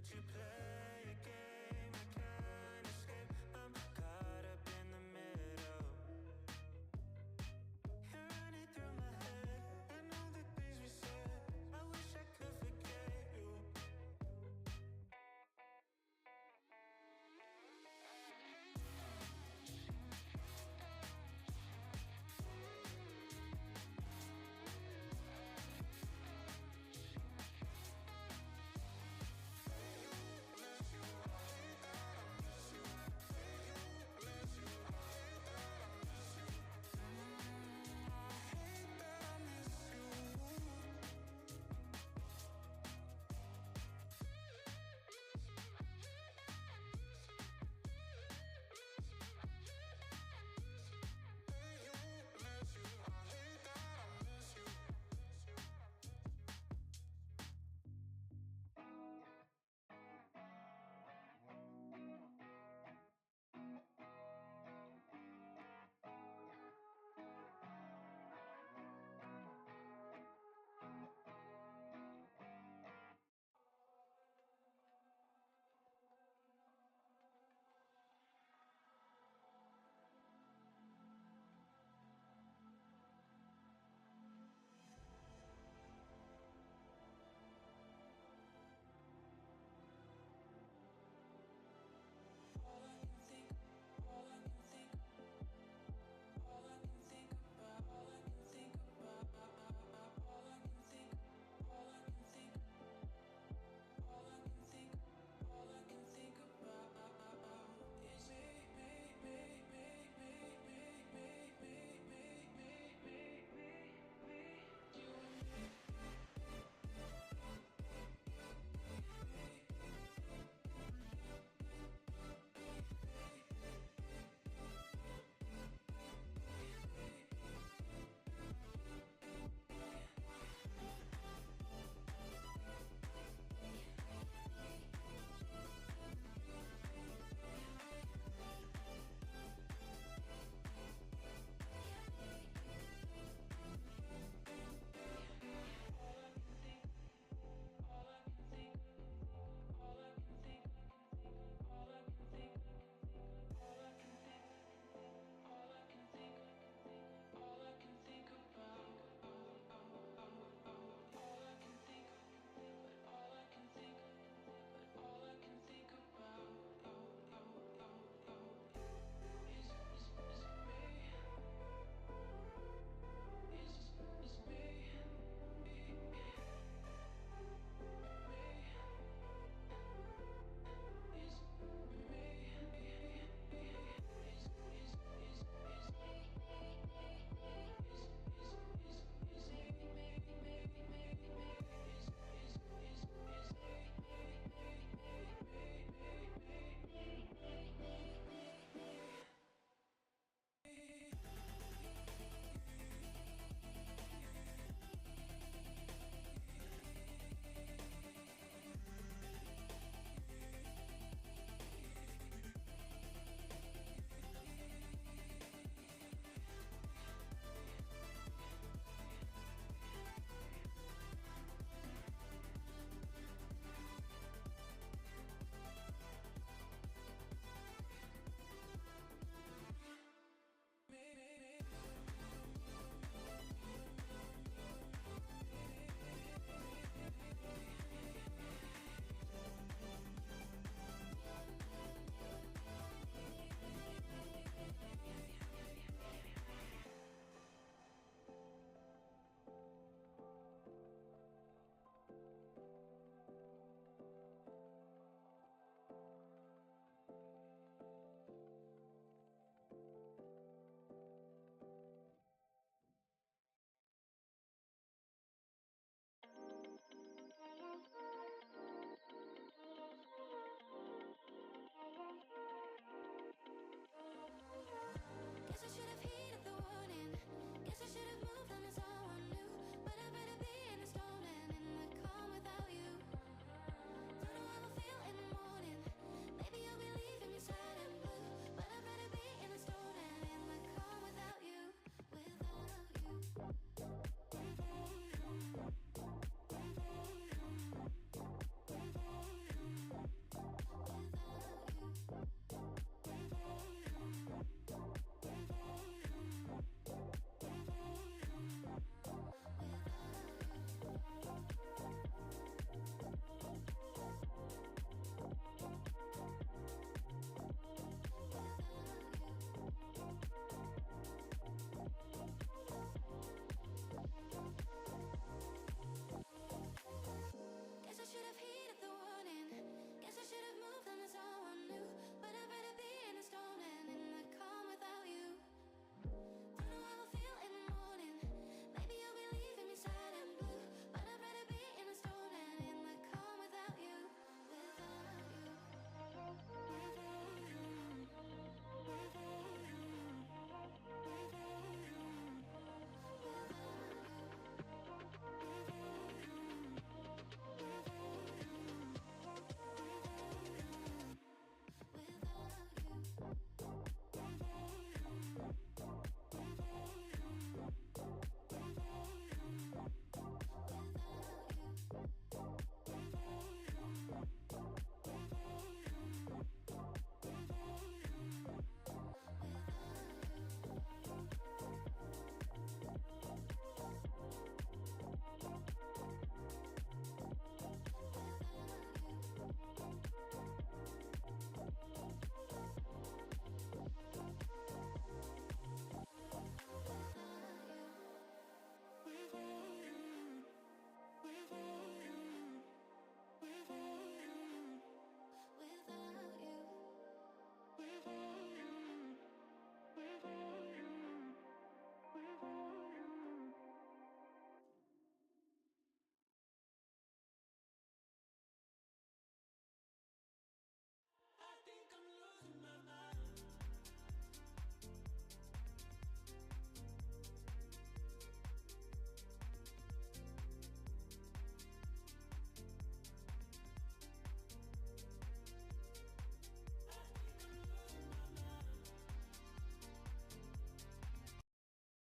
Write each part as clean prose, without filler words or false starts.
But you play a game I can't escape. I'm caught up in the middle. You're running through my head, and all the things we said. I wish I could forget you.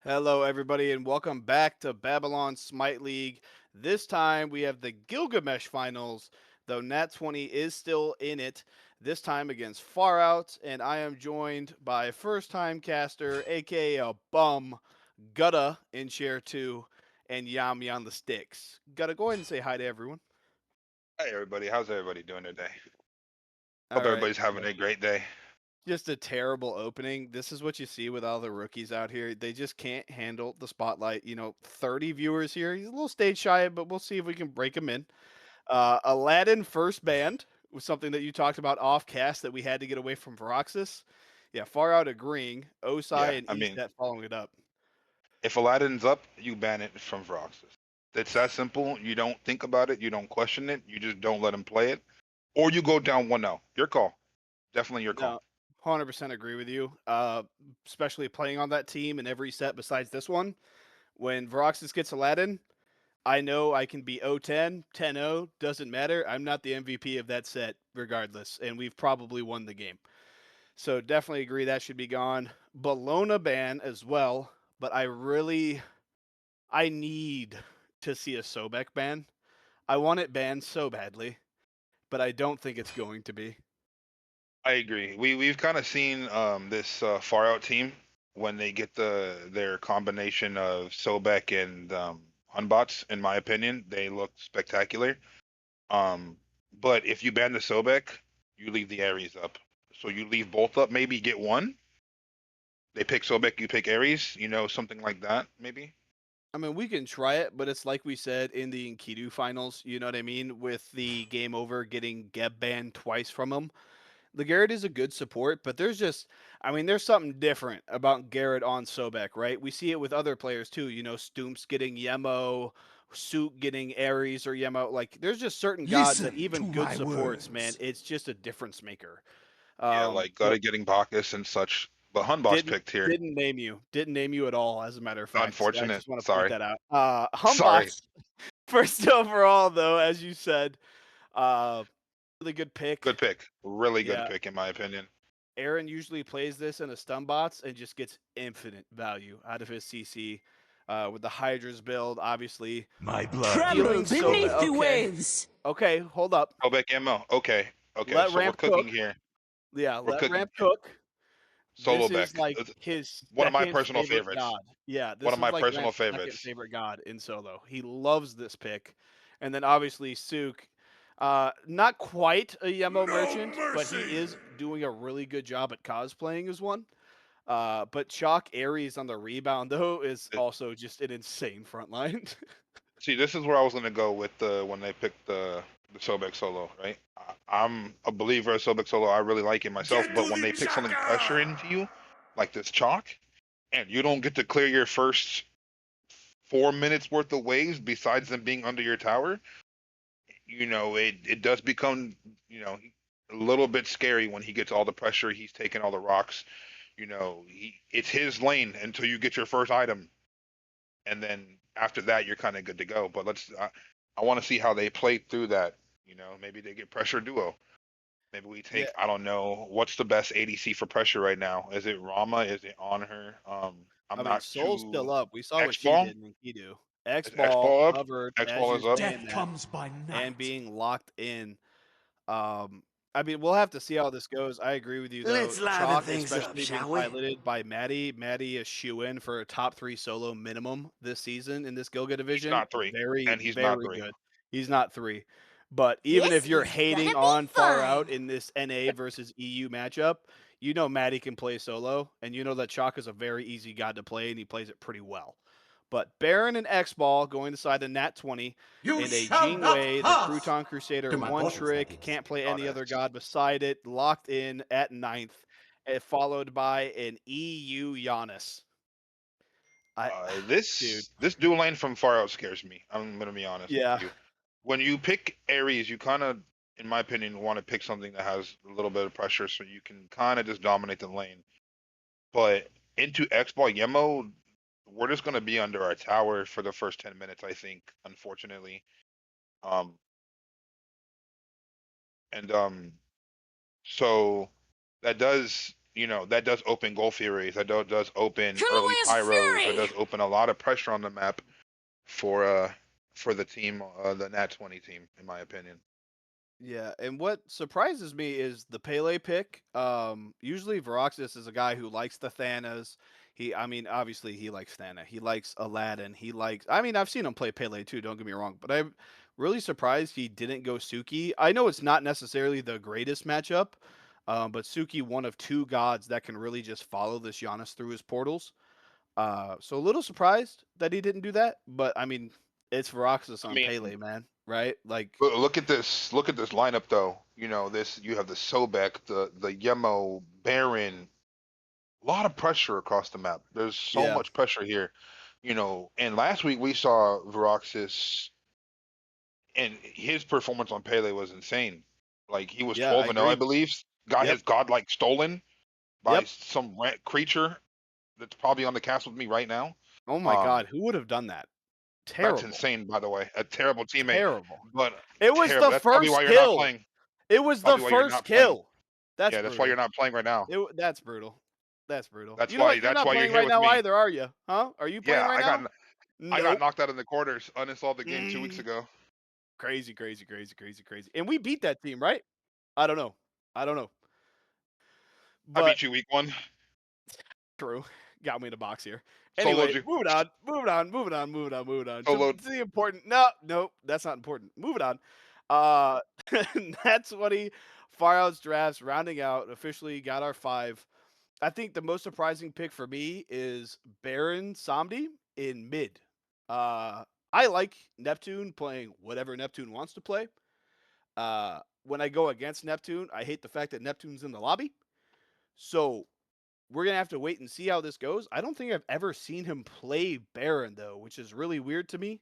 Hello, everybody, and welcome back to Babylon Smite League. This time we have the Gilgamesh finals, though Nat 20 is still in it, this time against Far Out, and I am joined by first time caster, aka a bum, Gutta in chair 2, and Yami on the sticks. Gutta, go ahead and say hi to everyone. Hey everybody, how's everybody doing today? All Hope right. everybody's having a great day. Just a terrible opening. This is what you see with all the rookies out here. They just can't handle the spotlight. 30 viewers here. He's a little stage shy, but we'll see if we can break him in. Aladdin first band was something that you talked about off cast that we had to get away from Veroxis. Yeah, far out agreeing. Yeah, Osai and I mean, ESET following it up. if Aladdin's up, you ban it from Veroxis. It's that simple. You don't think about it, you don't question it, you just don't let him play it, or you go down 1-0. Your call. Definitely your call. No, 100% agree with you. Especially playing on that team in every set besides this one. When Veroxis gets Aladdin, I know I can be 0-10, 10-0, doesn't matter. I'm not the MVP of that set regardless, and we've probably won the game. So definitely agree that should be gone. Bologna ban as well, but I need to see a Sobek ban. I want it banned so badly, but I don't think it's going to be. I agree. We've kind of seen this far out team when they get their combination of Sobek and Unbots. In my opinion, they look spectacular. Um, but if you ban the Sobek, you leave the Ares up. So you leave both up, maybe get one. They pick Sobek, you pick Ares, something like that, maybe. I mean, we can try it, but it's like we said in the Enkidu finals, you know what I mean? With the game over getting Geb banned twice from him. The Garrett is a good support, but there's something different about Garrett on Sobek, right? We see it with other players too. Stoomps getting Yemo, Suit getting Ares or Yemo. Like, there's just certain gods that Listen even to good my supports, man, words. it's just a difference maker. Yeah, like But Gutta getting Bacchus and such. But Hunbox didn't picked here. didn't name you at all. As a matter of fact, I Unfortunate. just want to point Sorry. that out. Sorry. Humbox first overall, though, as you said, uh, really good pick. Good pick. Really good Yeah, pick, in my opinion. Aaron usually plays this in a stun bots and just gets infinite value out of his CC with the Hydra's build, obviously. My blood Stealing Tremble runs so beneath cold. the okay. waves. Okay, hold up. Sobek MO. Okay. Okay. Let So we're ramp cooking cook. here. Yeah, We're let cooking ramp here. cook. Solo This is Beck. like It's his one of my second personal favorite favorites. god. Yeah, One this of is my like personal Ramp's second favorites. favorite god in solo. He loves this pick. And then obviously Suk, not quite a Yemo No merchant, but he mercy! is doing a really good job at cosplaying as one. But Chalk Ares on the rebound though is It- also just an insane front line. See, this is where I was gonna go with the when they picked the Sobek solo, right? I'm a believer of Sobek solo. I really like it myself, Get but to when the they pick something pressure chaka! into you, like this chalk, and you don't get to clear your first 4 minutes worth of waves besides them being under your tower, it does become, you know, a little bit scary when he gets all the pressure, he's taking all the rocks. It's his lane until you get your first item, and then after that you're kind of good to go. But I want to see how they play through that. Maybe they get pressure duo. Maybe we Yeah, take, I don't know, what's the best ADC for pressure right now? Is it Rama? Is it on her? I'm I mean not Soul's still too up. We saw what X she ball. did in Enkidu. X Is X ball ball up? covered X as ball you're is up. saying Death that comes by and night. being locked in. Um, I mean, we'll have to see how this goes. I agree with you though. Let's liven Chalk, things up, especially being shall we? piloted by Maddie. Maddie is shoe in for a top 3 solo minimum this season in this Gilga He's division. not three, Very, and he's not very three. good. He's not 3. But even if This you're is hating gonna be on far out fun. in this NA versus EU matchup, you know Maddie can play solo, and you know that Chalk is a very easy god to play, and he plays it pretty well. But Baron and X Ball going inside the Nat 20 You and a shall not Jingwei, the pass! Crouton Crusader, To my one bosses, that trick, is. can't play any other Goddess. god beside it, locked in at ninth, followed by an EU Giannis. I, dude, This dual lane from far out scares me. I'm gonna be honest with yeah, you. When you pick Ares, you kind of, in my opinion, want to pick something that has a little bit of pressure, so you can kind of just dominate the lane. But into X Ball Yemo, we're just gonna be under our tower for the first 10 minutes, I think. Unfortunately, um, and so that does. that does open Gold Furies, that does open early Furious Pyros, that Fury! does open a lot of pressure on the map for the team, the Nat 20 team, in my opinion. Yeah, and what surprises me is the Pele pick. Usually Veraxis is a guy who likes the Thanas. I mean, obviously he likes Thana. He likes Aladdin. I mean, I've seen him play Pele too. Don't get me wrong, but I'm really surprised he didn't go Suki. I know it's not necessarily the greatest matchup, but Suki, one of two gods that can really just follow this Giannis through his portals. So a little surprised that he didn't do that, but I mean, it's Veraxis I on mean, Pele, man, right? Like, look at this. Look at this lineup, though. You have the Sobek, the Yemo, Baron. A lot of pressure across the map. There's so yeah, much pressure here. And last week we saw Veraxis, and his performance on Pele was insane. Like he was yeah, I 12-0, I agree. believe. Got Yep. his godlike stolen by Yep. some creature that's probably on the cast with me right now. Oh my Um, God, who would have done that? that's Terrible. insane, by the way. A terrible teammate, Terrible. but It was terrible. the That's probably why first you're not kill. playing. It was the Probably why you're first not playing. kill. That's Yeah, that's why you're brutal. not playing right now. That's brutal. That's brutal. That's You know why what? You're that's not why you're playing here right with now me. either, are you? Huh? Are you playing Yeah, right now? I got Nope. knocked out in the quarters, uninstalled the game 2 weeks Mm. ago. Crazy, crazy, crazy, crazy, crazy. And we beat that team, right? I don't know. I don't know. I But beat you week 1. true. Got me in a box here. Soloed Anyway, you. moving on, moving on, moving on, moving on, moving on. To Soloed. the important. No, nope, that's not important. Moving on. Uh, that's 20 Far Out's drafts rounding out. Officially got our 5. I think the most surprising pick for me is Baron Samdi in mid. Uh, I like Neptune playing whatever Neptune wants to play. When I go against Neptune, I hate the fact that Neptune's in the lobby. So we're gonna have to wait and see how this goes. I don't think I've ever seen him play Baron though, which is really weird to me.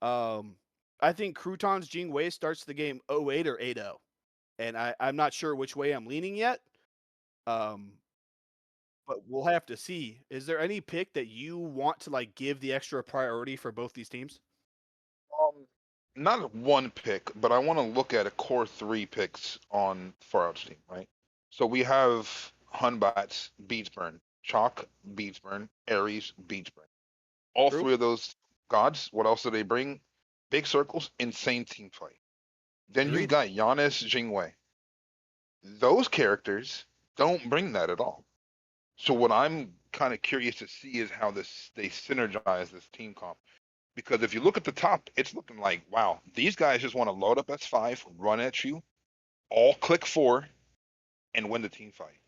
Um, I think Crouton's Jing Wei starts the game 0-8 or 8-0, and I'm not sure which way I'm leaning yet. Um, but we'll have to see. Is there any pick that you want to like give the extra priority for both these teams? Not one pick, but I want to look at a core 3 picks on Far Out's team, right? So we have Hunbats, Beatsburn, Chalk, Beatsburn, Ares, Beatsburn. All True. 3 of those gods, what else do they bring? Big circles, insane team fight. Then you've Agreed. got Giannis, Jingwei. Those characters don't bring that at all. So what I'm kind of curious to see is how they synergize this team comp. Because if you look at the top, it's looking like, wow, these guys just want to load up S5, run at you, all click 4, and win the team fight.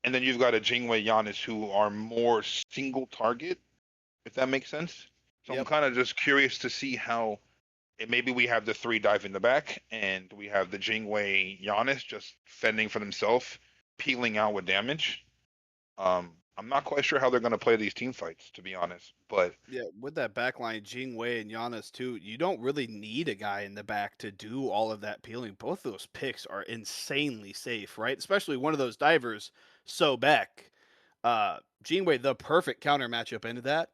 And then you've got a Jingwei Giannis who are more single target, if that makes sense. So I'm Yep. kind of just curious to see how maybe we have the 3 dive in the back, and we have the Jingwei Giannis just fending for themselves, peeling out with damage. I'm not quite sure how they're going to play these team fights, to be honest. But Yeah, with that backline, Jing Wei and Giannis too, you don't really need a guy in the back to do all of that peeling. Both those picks are insanely safe, right? Especially one of those divers, so back. Jing Wei, the perfect counter matchup into that.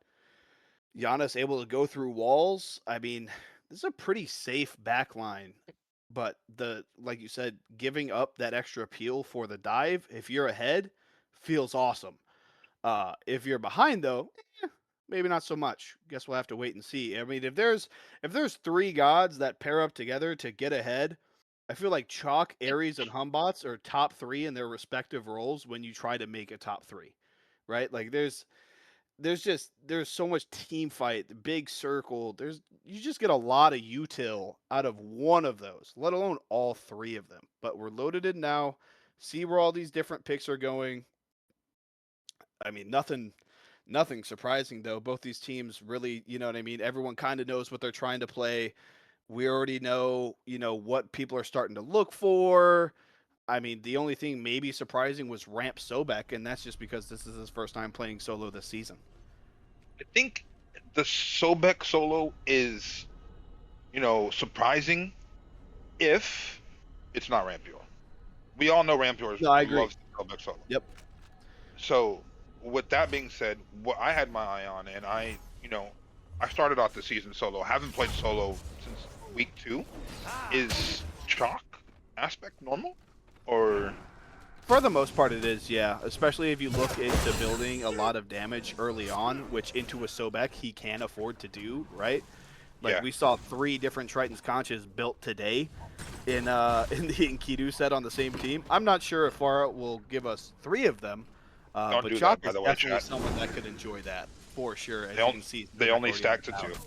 Giannis able to go through walls. I mean, this is a pretty safe backline. But like you said, giving up that extra peel for the dive, if you're ahead, feels awesome. If you're behind though, maybe not so much. Guess we'll have to wait and see. I mean, if there's 3 gods that pair up together to get ahead, I feel like Chalk, Ares, and Humbots are top 3 in their respective roles when you try to make a top 3, right? Like there's so much team fight, the big circle. You just get a lot of util out of one of those, let alone all 3 of them. But we're loaded in now. See where all these different picks are going. I mean, nothing surprising though. Both these teams really, you know what I mean. Everyone kind of knows what they're trying to play. We already know, what people are starting to look for. I mean, the only thing maybe surprising was Ramp Sobek, and that's just because this is his first time playing solo this season. I think the Sobek solo is, surprising if it's not Rampior. We all know Rampior No, I agree. loves the Sobek solo. Yep. So, with that being said, what I had my eye on, and I started off the season solo. Haven't played solo since week 2. Is Chalk aspect normal, or For the most part, it is, yeah. Especially if you look into building a lot of damage early on, which into a Sobek he can afford to do, right? Like Yeah. we saw 3 different Triton's Conches built today in in the Enkidu set on the same team. I'm not sure if Far will give us 3 of them, Don't but do Chalk that, by is the way, definitely chat. someone that could enjoy that for sure. As They, you on, can see, they Sobek only already stacked to has 2. out.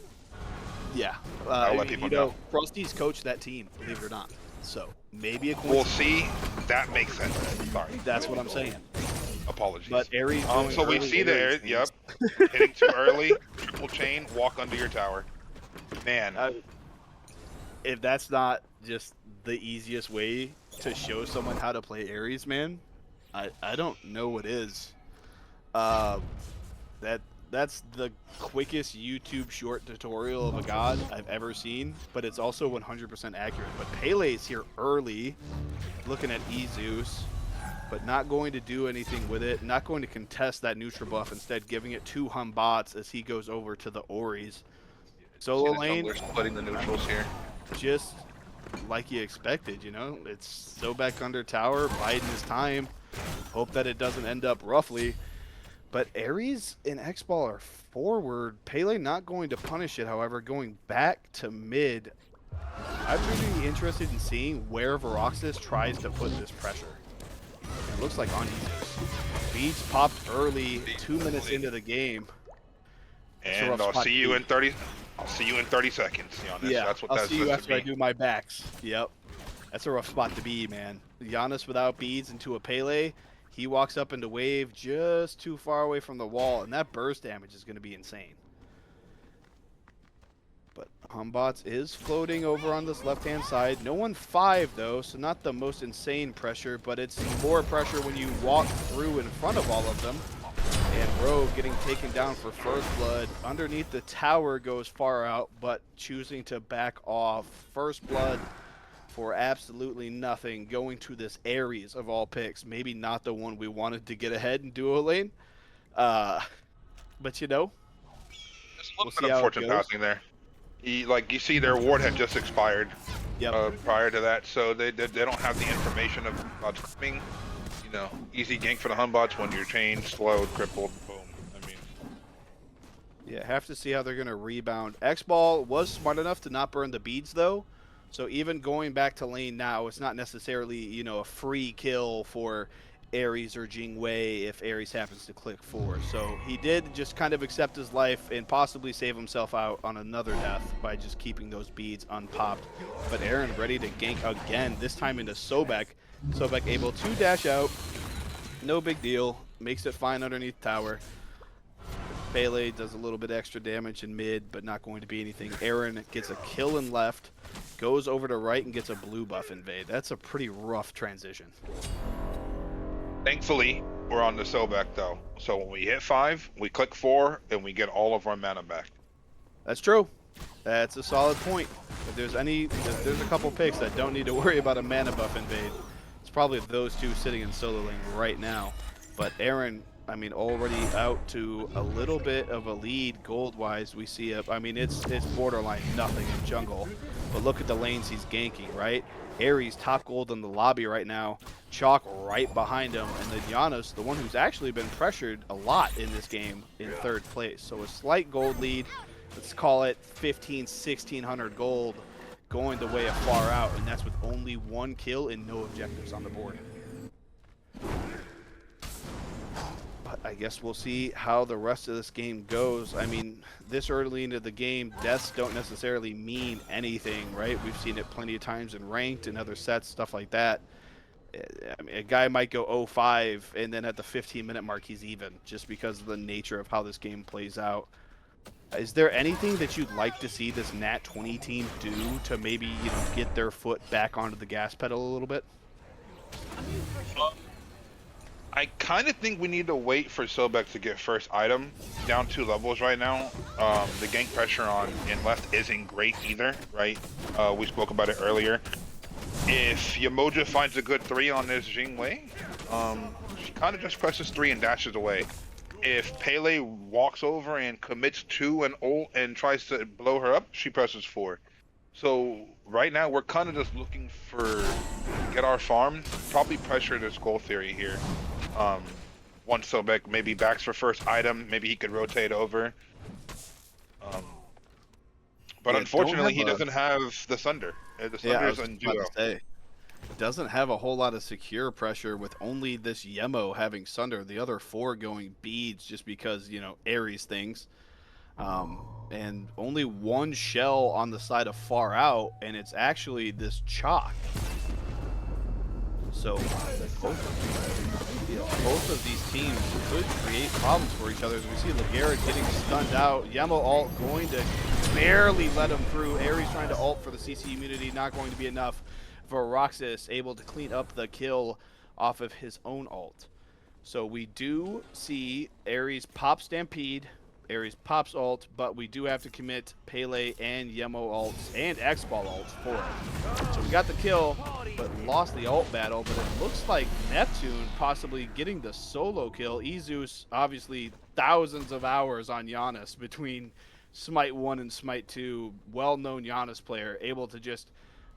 Yeah, I'll let people know. Frosty's coached that team, believe it or not. So maybe a We'll coincidence. see. That makes sense. Sorry. That's what I'm saying. Apologies. But Ares going So we early see Ares the yep, things. hitting too early, triple chain, walk under your tower. Man, If that's not just the easiest way to show someone how to play Ares, man, I don't know what is. Uh, that's the quickest YouTube short tutorial of a god I've ever seen, but it's also 100% accurate. But Pele's here early, looking at Ezeus, but not going to do anything with it, not going to contest that neutral buff, instead giving it to Humbots as he goes over to the Oris. Solo See the lane, jungler splitting the neutrals here. just like you expected, you know? It's so back under tower, biding his time. Hope that it doesn't end up roughly. But Ares and X-Ball are forward. Pele not going to punish it, however, going back to mid. I'm really interested in seeing where Veroxis tries to put this pressure. It looks like on Ezeus. Beats popped early, 2 minutes into the game. and I'll see you in 30. I'll see you in 30 seconds. Giannis. Yeah, That's what I'll that's see you supposed after to I be. do my backs. Yep. That's a rough spot to be, man. Giannis without beads into a Pele. He walks up into wave just too far away from the wall, and that burst damage is going to be insane. But Humbots is floating over on this left-hand side. No 1-5, though, so not the most insane pressure, but it's more pressure when you walk through in front of all of them. And Rogue getting taken down for first blood. Underneath the tower goes far out, but choosing to back off. First blood for absolutely nothing, going to this Ares of all picks. Maybe not the one we wanted to get ahead in duo lane. But you know, Just a we'll little see bit how it unfortunate goes. passing there. Like you see, their ward had just expired Yep. prior to that, so they don't have the information of what's coming. You know, easy gank for the Humbots when you're chained, slowed, crippled, boom. I mean, Yeah, have to see how they're going to rebound. X-Ball was smart enough to not burn the beads, though. So even going back to lane now, it's not necessarily, you know, a free kill for Ares or Jingwei if Ares happens to click 4. So he did just kind of accept his life and possibly save himself out on another death by just keeping those beads unpopped. But Aaron ready to gank again, this time into Sobek. Sobek able to dash out. No big deal. Makes it fine underneath tower. Pele does a little bit extra damage in mid, but not going to be anything. Aaron gets a kill in left, goes over to right and gets a blue buff invade. That's a pretty rough transition. thankfully, we're on the Sobek though. So when we hit 5, we click 4, and we get all of our mana back. That's true. That's a solid point. If there's there's a couple picks that don't need to worry about a mana buff invade. It's probably those two sitting in solo lane right now. But Aaron, I mean, already out to a little bit of a lead gold-wise. We see I mean, it's borderline nothing in jungle. But look at the lanes he's ganking, right? Ares top gold in the lobby right now. Chalk right behind him. And then Giannis, the one who's actually been pressured a lot in this game, in 3rd place. So a slight gold lead. Let's call it 1,1600 gold going the way of Far Out. And that's with only 1 kill and no objectives on the board. But I guess we'll see how the rest of this game goes. I mean, this early into the game, deaths don't necessarily mean anything, right? We've seen it plenty of times in ranked and other sets, stuff like that. I mean, a guy might go 0-5, and then at the 15-minute mark, he's even, just because of the nature of how this game plays out. Is there anything that you'd like to see this Nat 20 team do to maybe, you know, get their foot back onto the gas pedal a little bit? I kind of think we need to wait for Sobek to get first item. Down 2 levels right now. The gank pressure on in left isn't great either, right? We spoke about it earlier. If Yamoja finds a good 3 on this Jingwei, she kind of just presses 3 and dashes away. If Pele walks over and commits 2 and ult and tries to blow her up, she presses 4. So right now we're kind of just looking for get our farm, probably pressure this goal theory here. Once Sobek maybe backs for first item, maybe he could rotate over. Um, but Yeah, don't unfortunately have he a. doesn't have the Sunder. The Yeah, I Sunder's was just in about duo. to say. Doesn't have a whole lot of secure pressure with only this Yemo having Sunder, the other four going beads just because, Ares things. And only one shell on the side of far out, and it's actually this chalk. So both of these teams could create problems for each other. As we see Lagarrett getting stunned out, Yemo ult going to barely let him through. Ares trying to ult for the CC immunity, not going to be enough. Roxas able to clean up the kill off of his own ult. So we do see Ares pop Stampede, Ares pops ult, but we do have to commit Pele and Yemo ults and X-Ball ults for it. So we got the kill, but lost the ult battle, but it looks like Neptune possibly getting the solo kill. Izus, obviously thousands of hours on Giannis between Smite 1 and Smite 2, well-known Giannis player, able to just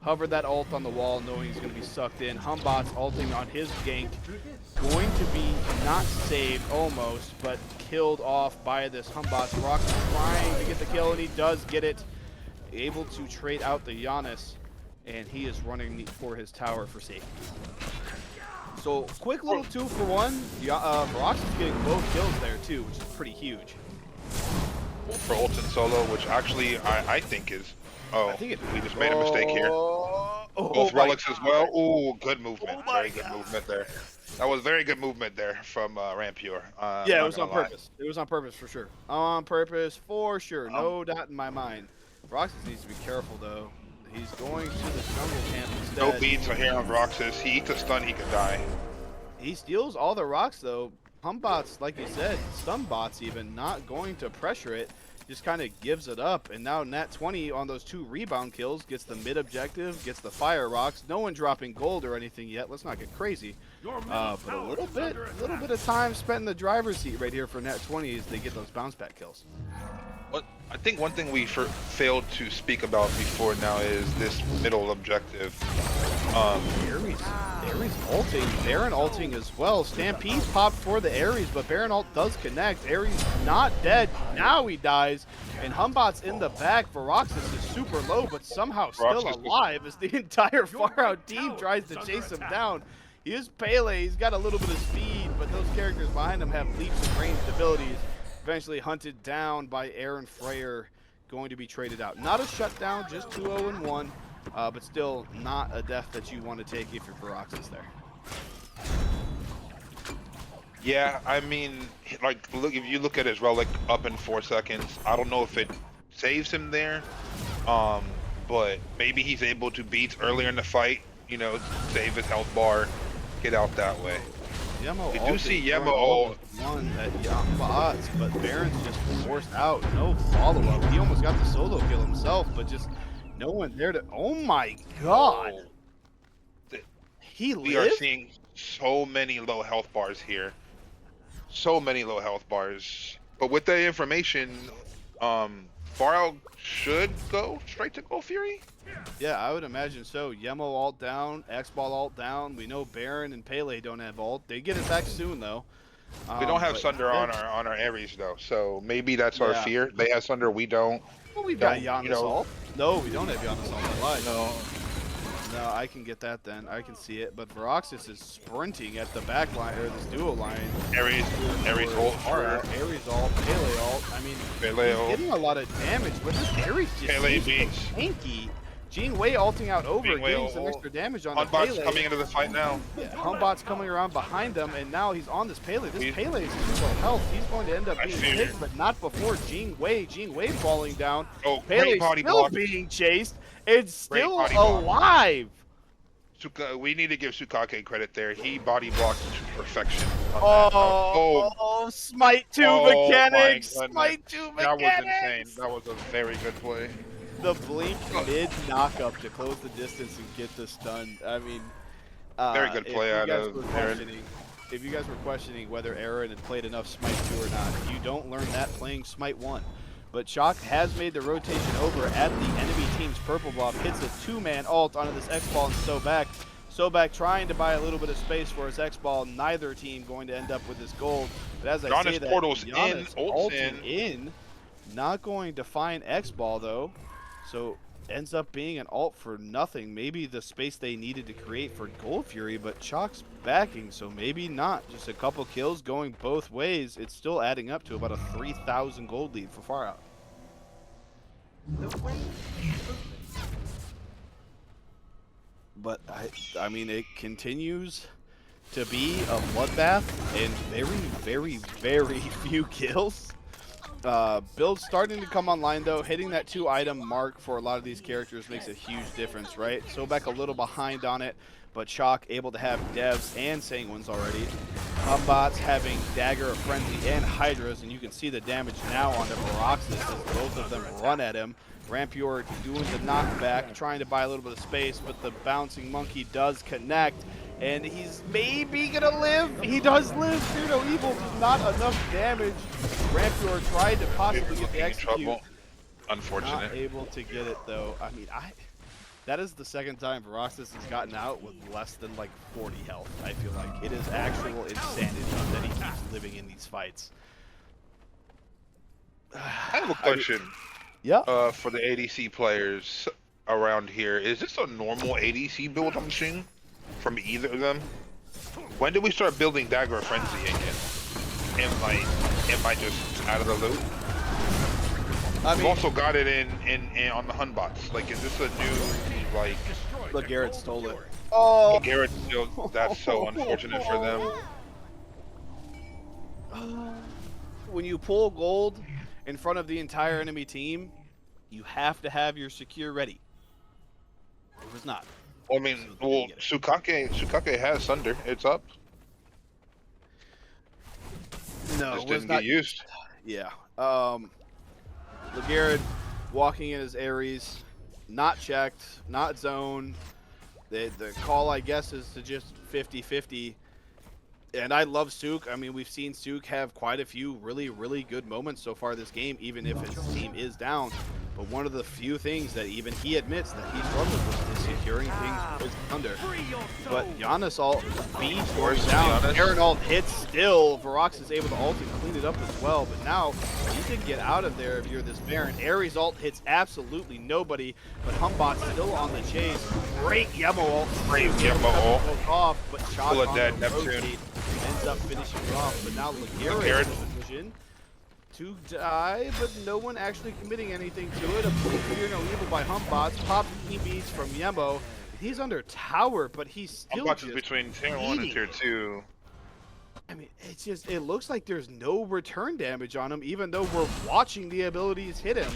hover that ult on the wall knowing he's going to be sucked in. Humbots ulting on his gank, going to be not saved almost, but killed off by this Humbots. Rock trying to get the kill, and he does get it. Able to trade out the Giannis, and he is running for his tower for safety. So quick little 2-for-1. Rox is getting both kills there too, which is pretty huge. For ult and solo, which actually I think is. Oh, I think we just made a mistake here. Both relics as well. Ooh, good movement. Very good movement there. That was very good movement there from Rampure. Yeah, it was on purpose. It was on purpose for sure. On purpose for sure. No doubt in my mind. Roxas needs to be careful though. He's going to the jungle camp instead. No beats are here on Roxas. He eats a stun, he could die. He steals all the rocks though. Humbots, like you said, stun bots even, not going to pressure it. Just kind of gives it up, and now Nat 20 on those 2 rebound kills gets the mid objective, gets the fire rocks. No one dropping gold or anything yet. Let's not get crazy. But a little bit of time spent in the driver's seat right here for Nat 20 as they get those bounce back kills. I think one thing we failed to speak about before now is this middle objective. Ares ulting, Baron ulting as well. Stampede popped for the Ares, but Baron ult does connect. Ares not dead, now he dies. And Humbot's in the back. Voroxis is super low, but somehow still alive as the entire far out team tries to chase him down. He is Pele, he's got a little bit of speed, but those characters behind him have leaps and ranged abilities. Eventually hunted down by Aaron Freyer, going to be traded out. Not a shutdown, just 2-0-1. But still not a death that you want to take if your Voroxis there. Yeah, I mean, like, look, if you look at his relic up in 4 seconds, I don't know if it saves him there. But maybe he's able to beat earlier in the fight, save his health bar, get out that way. We do see Yemo one at Yambots, but Baron's just forced out. No follow-up. He almost got the solo kill himself, but just no one there to. Oh my god! He lived? We are seeing so many low health bars here. So many low health bars. But with the information, Far Out should go straight to Gold Fury? Yeah, I would imagine so. Yemo ult down, X-Ball ult down. We know Baron and Pele don't have ult. They get it back soon though. We don't have Sunder on our Ares though, so maybe that's our fear. They have Sunder, we don't. Well, we've got Giannis ult. No, we don't have Giannis ult. I lied. No, I can get that then. I can see it. But Voroxis is sprinting at the back line, or this duo line. Ares ult. Ares ult, Pele ult. I mean, he's getting a lot of damage, but this Ares just seems so tanky. Jing Wei ulting out over, getting some extra damage on the Pele. Humbot's coming into the fight now. Yeah, Humbot's coming around behind him, and now he's on this Pele. This Pele is super health. He's going to end up being hit, but not before Jing Wei. Jing Wei falling down. Oh, Pele's still being chased. It's still alive. We need to give Sukake credit there. He body blocked to perfection. Smite 2 mechanics. Smite 2 mechanics. That was insane. That was a very good play. The blink mid knock-up to close the distance and get the stun. I mean, very good play out of Aaron. If you guys were questioning whether Aaron had played enough Smite 2 or not, you don't learn that playing Smite 1. but Chalk has made the rotation over at the enemy team's purple buff, hits a 2-man ult onto this X-Ball and Sobek. Sobek trying to buy a little bit of space for his X-Ball, neither team going to end up with this gold. But as I say that, portal's in, Giannis ult's ulting in, not going to find X-Ball though, so ends up being an ult for nothing. Maybe the space they needed to create for Gold Fury, but Chalk's backing, so maybe not. Just a couple kills going both ways. It's still adding up to about a 3,000 gold lead for Far Out. But I mean, it continues to be a bloodbath and very few kills. Build's starting to come online though. Hitting that 2-item mark for a lot of these characters makes a huge difference, right? Sobek a little behind on it, but Chalk able to have Devs and Sanguines already. Bots having Dagger of Frenzy and Hydras, and you can see the damage now on the Varoxis as both of them run at him. Rampior doing the knockback, trying to buy a little bit of space, but the bouncing monkey does connect, and he's maybe gonna live. He does live. Fear No Evil, not enough damage. Rampior tried to possibly get the execute. Unfortunate. Not able to get it though. I mean, that is the second time Varoxis has gotten out with less than like 40 health. I feel like it is actual insanity that he keeps living in these fights. I have a question. Yeah. For the ADC players around here, is this a normal ADC build I'm seeing from either of them? When did we start building Dagger of Frenzy again? And like, am I just out of the loop? I mean, we've also got it in on the Hun bots. Like, is this a new like? Look, Garrett stole it. Oh, Garrett, that's so unfortunate for them. When you pull gold in front of the entire enemy team, you have to have your secure ready. It was not. Well, I mean, well, Sukake has Sunder. It's up. No, just it was didn't not get used. Yeah. Legarrette walking in as Ares, not checked, not zoned. The call, I guess, is to just 50-50. And I love Sook. I mean, we've seen Sook have quite a few really good moments so far this game, even if his team is down. But one of the few things that even he admits that he struggles with is securing things with Thunder. But Giannis ult beats goes down. Aaron ult hits still. Varox is able to ult and clean it up as well. But now you can get out of there if you're this Baron. Ares ult hits absolutely nobody. But Humbot's still on the chase. Great Yemo ult. Great Yemo ult. Off, but shot on dead the Neptune. rotate. Ends up finishing it off. But now Legarrette in position to die, but no one actually committing anything to it. A Fear No Evil by Humbots. Pop E beats from Yemo. He's under tower, but he's still Humbots is between tier 1 and tier 2. I mean, it's just, it looks like there's no return damage on him, even though we're watching the abilities hit him.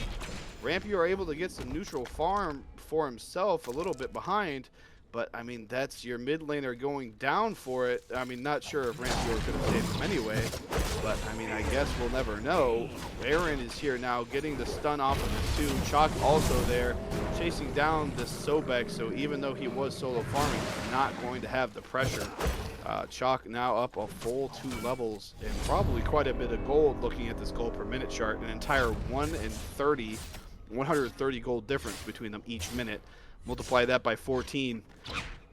Rampier are able to get some neutral farm for himself, a little bit behind. But, I mean, that's your mid laner going down for it. I mean, not sure if Rampier could have saved him anyway. But, I mean, I guess we'll never know. Baron is here now, getting the stun off of the 2. Chalk also there, chasing down this Sobek. So even though he was solo farming, he's not going to have the pressure. Chalk now up a full 2 levels and probably quite a bit of gold looking at this gold per minute chart. An entire 130 gold difference between them each minute. Multiply that by 14.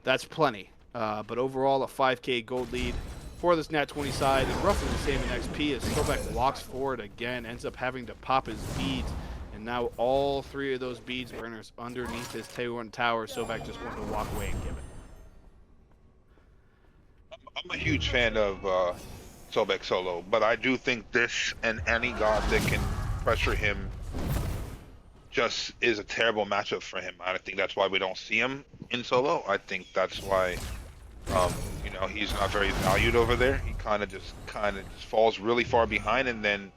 That's plenty. But overall, a 5k gold lead for this Nat 20 side, and roughly the same in XP as Sobek walks forward again, ends up having to pop his beads, and now all 3 of those beads burners underneath his T1 tower. Sobek just wanted to walk away and give it. I'm a huge fan of Sobek solo, but I do think this and any god that can pressure him just is a terrible matchup for him. I think that's why we don't see him in solo. I think that's why, you know, he's not very valued over there. He kind of just falls really far behind and then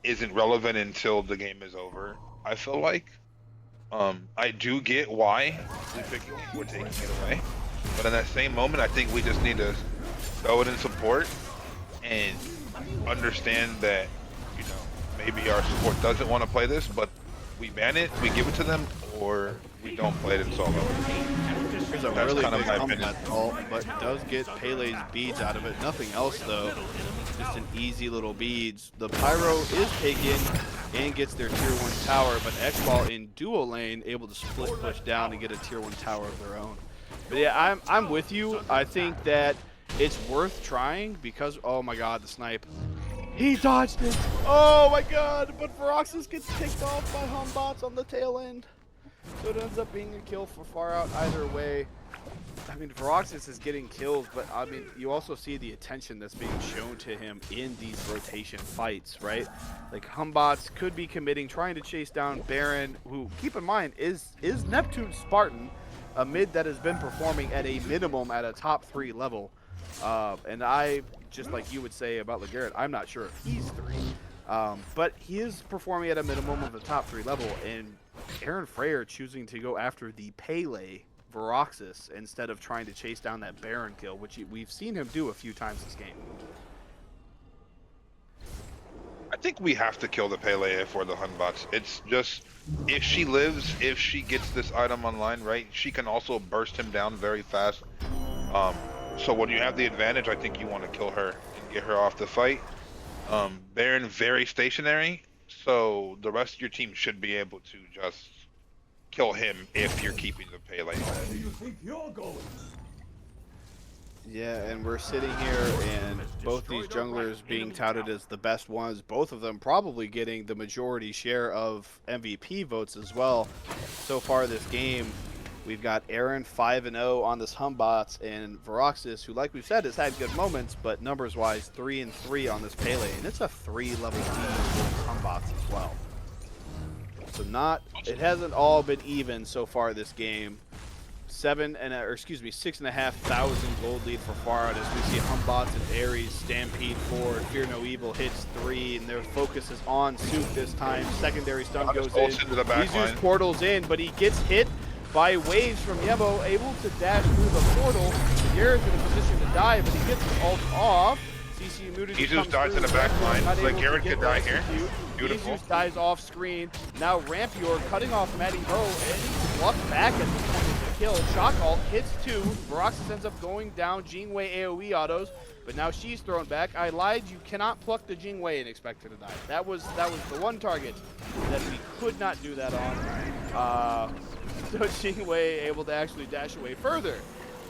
isn't relevant until the game is over, I feel like. I do get why we're taking it away, but in that same moment, I think we just need to throw it in support and understand that, you know, maybe our support doesn't want to play this, but we ban it, we give it to them, or we don't play it in solo. There's a That's really kind of big my combat opinion. call, but does get Pele's beads out of it. Nothing else though. Just an easy little beads. The pyro is taken. and gets their tier 1 tower, but Xball in dual lane able to split push down and get a tier 1 tower of their own. But yeah, I'm with you. I think that it's worth trying because, oh my god, the snipe. He dodged it. Oh my god, but Veroxis gets picked off by Humbots on the tail end. So it ends up being a kill for Far Out either way. I mean, Veroxis is getting kills, but I mean, you also see the attention that's being shown to him in these rotation fights, right? Like, Humbots could be committing, trying to chase down Baron, who, keep in mind, is Neptune Spartan, a mid that has been performing at a minimum at a top 3 level. And I, just like you would say about LeGarrette, I'm not sure if he's 3. But he is performing at a minimum of the top 3 level, and Aaron Freyer choosing to go after the Pele Veroxis instead of trying to chase down that Baron kill, which we've seen him do a few times this game. I think we have to kill the Pele for the Hunbots. It's just, if she lives, if she gets this item online, right, she can also burst him down very fast. So when you have the advantage, I think you want to kill her and get her off the fight. Baron very stationary, so the rest of your team should be able to just kill him if you're keeping the Pele. Where do you think you're going? Yeah, and we're sitting here, and both these junglers being touted as the best ones, both of them probably getting the majority share of MVP votes as well. So far this game, we've got Aaron 5-0 on this Humbots, and Veroxis, who, like we've said, has had good moments, but numbers-wise, 3-3 on this Pele, and it's a 3-level team with Humbots as well. So it hasn't all been even so far this game. 6,500 gold lead for Far Out as we see Humbots and Ares stampede forward. Fear No Evil hits 3, and their focus is on Souk this time. Secondary stun goes in. Jesus portals in, but he gets hit by waves from Yemo, able to dash through the portal. Garrett's in a position to die, but he gets the ult off. CC Immunity Jesus dies in the back line. Like Garrett could die here. Beautiful. Jesus dies off screen. Now Rampior cutting off Matty Ho, and he's bluffed back at the point of the kill. Shock ult hits 2. Veroxis ends up going down. Jingwei AoE autos, but now she's thrown back. I lied. You cannot pluck the Jingwei and expect her to die. That was the one target that we could not do that on. So Jingwei able to actually dash away further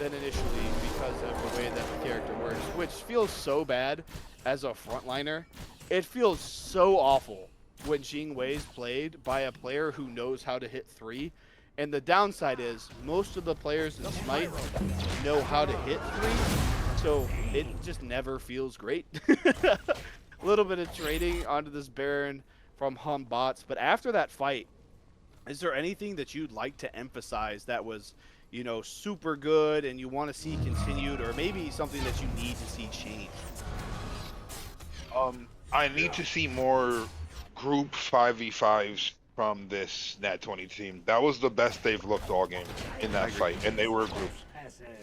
than initially because of the way that the character works, which feels so bad as a frontliner. It feels so awful when Jingwei's played by a player who knows how to hit 3. And the downside is most of the players in Smite know how to hit 3, so it just never feels great. A little bit of trading onto this Baron from Humbots, but after that fight, is there anything that you'd like to emphasize that was, you know, super good and you want to see continued, or maybe something that you need to see changed? I need to see more group 5v5s from this Nat 20 team. That was the best they've looked all game in that fight, and they were groups.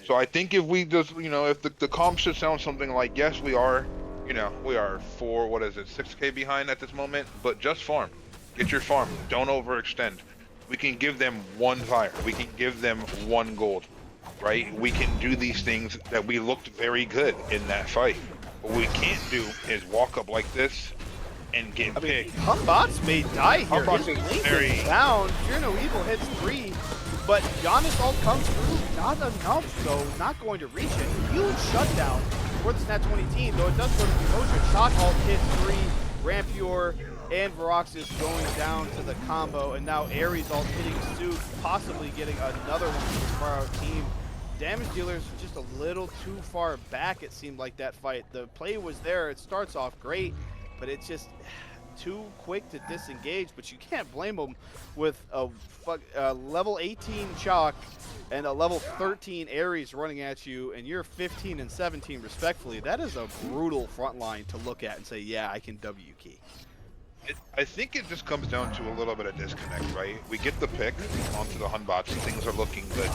So I think if we just, you know, if the comp should sound something like, yes, we are, you know, we are 6K behind at this moment, but just farm. Get your farm. Don't overextend. We can give them 1 fire. We can give them 1 gold, right? We can do these things that we looked very good in that fight. What we can't do is walk up like this and get picked. Humbots may die here. Humbots His is blink very is down. Fear No Evil hits 3, but Giannis ult comes through. Not enough, though. Not going to reach it. Huge shutdown for this Nat 20 team, though it does go to Composure. Shock ult hits 3. Rampior and Veroxis going down to the combo, and now Ares ult hitting Souk, possibly getting another one for the Far Out team. Damage dealers just a little too far back, it seemed like, that fight. The play was there. It starts off great, but it's just too quick to disengage. But you can't blame them with a level 18 Chalk and a level 13 Ares running at you, and you're 15 and 17 respectfully. That is a brutal front line to look at and say, yeah, I can W key. I think it just comes down to a little bit of disconnect, right? We get the pick onto the Hunbots, things are looking good.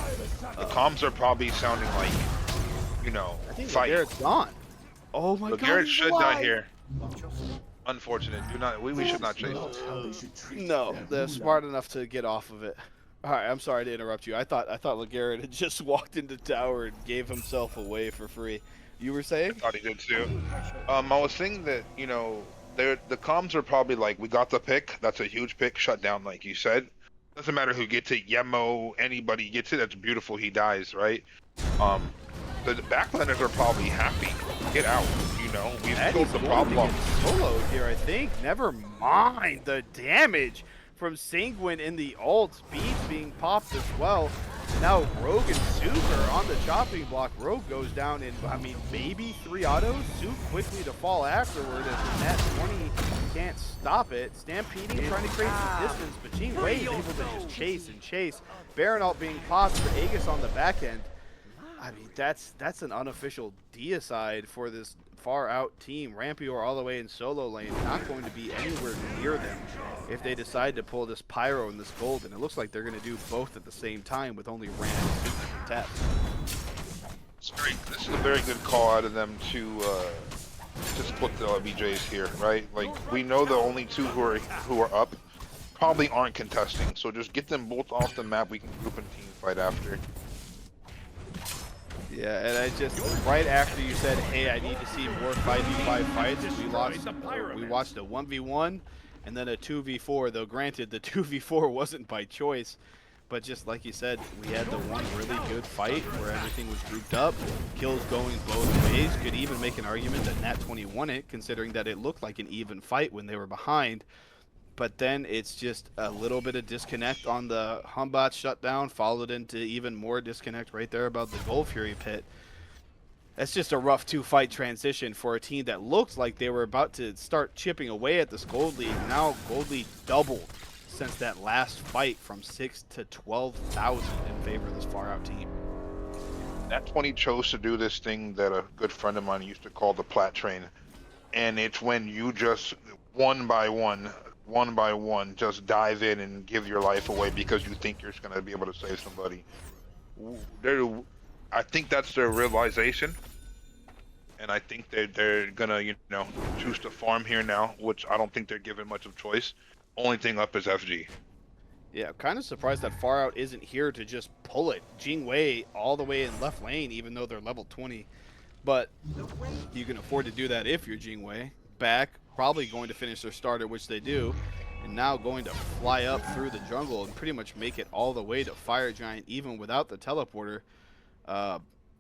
The comms are probably sounding like, you know, I think fight. Garrett's gone. Oh my god. Garrett should die alive. here. Unfortunate. We should not chase this. No, they're smart enough to get off of it. All right, I'm sorry to interrupt you. I thought LeGarrette had just walked into tower and gave himself away for free. You were saying? I thought he did too. I was saying that, you know, the comms are probably like, we got the pick. That's a huge pick. Shut down, like you said. Doesn't matter who gets it. Yemo, anybody gets it. That's beautiful. He dies, right? The backliners are probably happy. Get out. You know, we've killed the problem. Solo here, I think. Never mind the damage from Sanguine in the ult. Beats being popped as well. Now Rogue and Souk are on the chopping block. Rogue goes down in, I mean, maybe 3 autos. Souk quickly to fall afterward as Nat 20 can't stop it. Stampeding, trying to create some distance, but Jing Wei is able to just chase and chase. Baron ult being popped for Aegis on the back end. I mean, that's an unofficial deicide for this far out team. Rampior all the way in solo lane, not going to be anywhere near them if they decide to pull this Pyro and this Gold. And it looks like they're going to do both at the same time with only Ram and Souk tapped. This is a very good call out of them to split the LBJs here, right? Like, we know the only two who are up probably aren't contesting, so just get them both off the map. We can group and team fight after. Yeah, and I just, right after you said, hey, I need to see more 5v5 fights, we watched a 1v1 and then a 2v4, though granted, the 2v4 wasn't by choice, but just like you said, we had the one really good fight where everything was grouped up, kills going both ways. Could even make an argument that Nat 20 won it, considering that it looked like an even fight when they were behind. But then it's just a little bit of disconnect on the Humbot shutdown, followed into even more disconnect right there about the Gold Fury pit. That's just a rough 2-fight transition for a team that looked like they were about to start chipping away at this Gold League. Now Gold League doubled since that last fight from 6 to 12,000 in favor of this far out team. Nat 20 chose to do this thing that a good friend of mine used to call the Plat Train. And it's when you just one by one, just dive in and give your life away because you think you're going to be able to save somebody. I think that's their realization, and I think they're going to, choose to farm here now, which I don't think they're given much of choice. Only thing up is FG. Yeah, kind of surprised that Far Out isn't here to just pull it. Jing Wei all the way in left lane, even though they're level 20. But you can afford to do that if you're Jing Wei. Back, probably going to finish their starter, which they do, and now going to fly up through the jungle and pretty much make it all the way to Fire Giant even without the teleporter.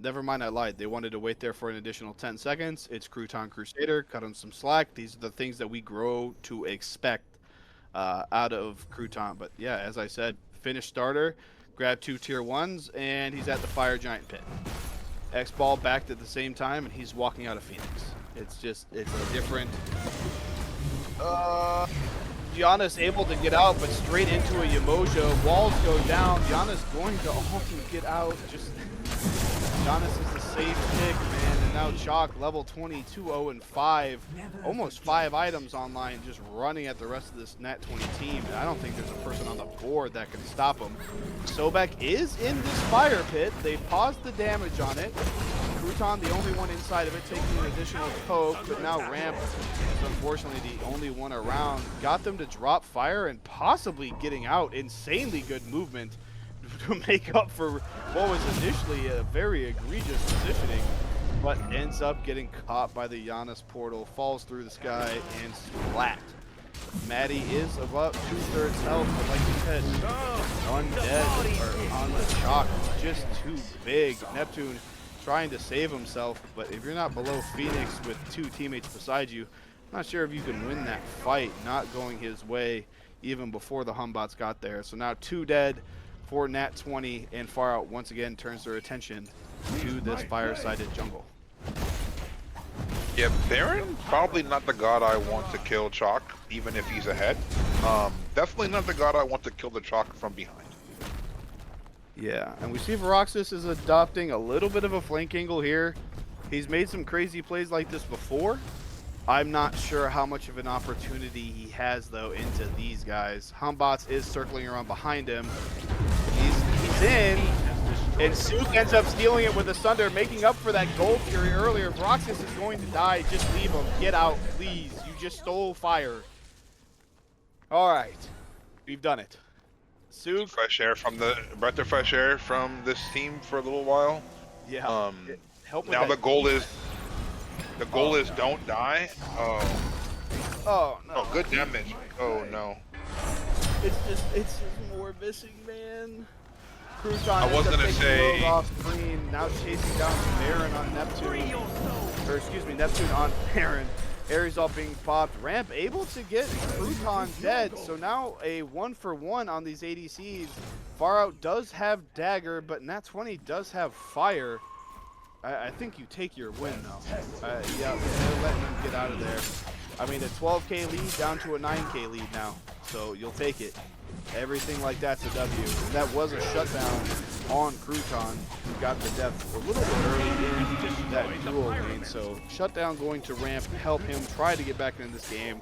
Never mind, I lied. They wanted to wait there for an additional 10 seconds. It's Crouton Crusader, cut him some slack. These are the things that we grow to expect out of Crouton. But yeah, as I said, finish starter, grab 2 tier 1s, and he's at the Fire Giant pit. X-Ball backed at the same time, and he's walking out of Phoenix. It's a different. Giannis able to get out, but straight into a Yamoja. Walls go down. Giannis going to also get out. Just Giannis is the safe pick, man. And now Chalk, level 20, 2-0-5. Almost 5 items online, just running at the rest of this Nat 20 team. And I don't think there's a person on the board that can stop him. Sobek is in this fire pit. They paused the damage on it. Crouton, the only one inside of it, taking an additional poke, but now Ramp is unfortunately the only one around. Got them to drop fire and possibly getting out. Insanely good movement to make up for what was initially a very egregious positioning, but ends up getting caught by the Giannis portal, falls through the sky, and splat. Maddie is about 2/3 health, but like you said, undead on the Chalk. It's just too big. Neptune trying to save himself, but if you're not below Phoenix with 2 teammates beside you, I'm not sure if you can win that fight, not going his way even before the Humbots got there. So now 2 dead for Nat 20, and Far Out once again turns their attention to this fire-sided jungle. Yeah, Baron, probably not the god I want to kill Chalk, even if he's ahead. Definitely not the god I want to kill the Chalk from behind. Yeah, and we see Voroxis is adopting a little bit of a flank angle here. He's made some crazy plays like this before. I'm not sure how much of an opportunity he has, though, into these guys. Humbots is circling around behind him. He's in, and Souk ends up stealing it with a Sunder, making up for that Gold Fury earlier. Voroxis is going to die. Just leave him. Get out, please. You just stole fire. All right. We've done it. Souk. Fresh air from the breath of fresh air from this team for a little while. Yeah. Now the goal is don't die. Oh. Oh no. Oh, good damage. Oh no. It's just more missing, man. Crouton I was ends up gonna taking say- Rogue off screen, now chasing down Baron on Neptune. Or excuse me, Neptune on Baron. Ares all being popped. Ramp able to get Crouton dead, so now a 1-for-1 on these ADCs. Far Out does have Dagger, but Nat 20 does have Fire. I think you take your win, though. Yeah, they're letting them get out of there. I mean, a 12K lead down to a 9K lead now, so you'll take it. Everything like that's a W. And that was a shutdown on Crouton, who got the death a little bit early in that duel lane. So shutdown going to ramp, help him try to get back into this game.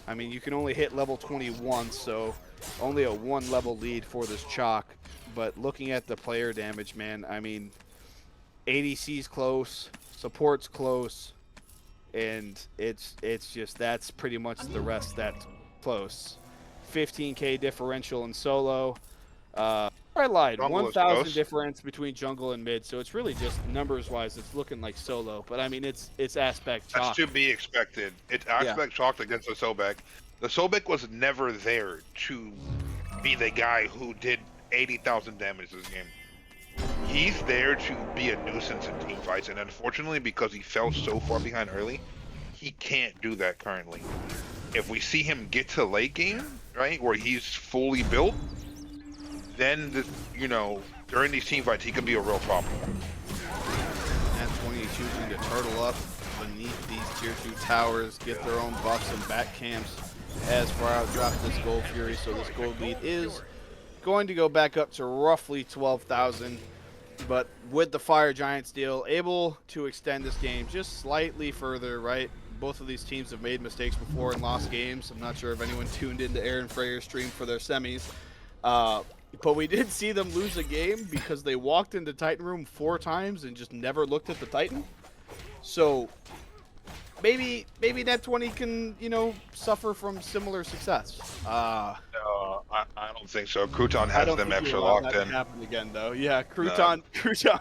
I mean, you can only hit level 21, so only a 1 level lead for this chalk. But looking at the player damage, man, I mean, ADC's close, support's close, and it's just that's pretty much the rest that's close. 15K differential in solo. I lied. Jungle is 1,000 close. difference between jungle and mid, so it's really just numbers-wise, it's looking like solo. But I mean, it's aspect That's chalk. to be expected. It's aspect chalked against the Sobek. The Sobek was never there to be the guy who did 80,000 damage this game. He's there to be a nuisance in team fights, and unfortunately, because he fell so far behind early, he can't do that currently. If we see him get to late game, right, where he's fully built, then during these team fights, he could be a real problem. Nat 20 choosing to turtle up beneath these tier 2 towers, get their own buffs and back camps as Far Out drops this gold fury, so this gold lead is going to go back up to roughly 12,000. But with the Fire Giant steal, able to extend this game just slightly further, right? Both of these teams have made mistakes before and lost games. I'm not sure if anyone tuned into Aaron Freyer's stream for their semis. But we did see them lose a game because they walked into Titan Room 4 times and just never looked at the Titan. So maybe Net 20 can, suffer from similar success. No, I don't think so. Crouton I has don't them think extra you'll allow locked that in. to happen again, though. Yeah, Crouton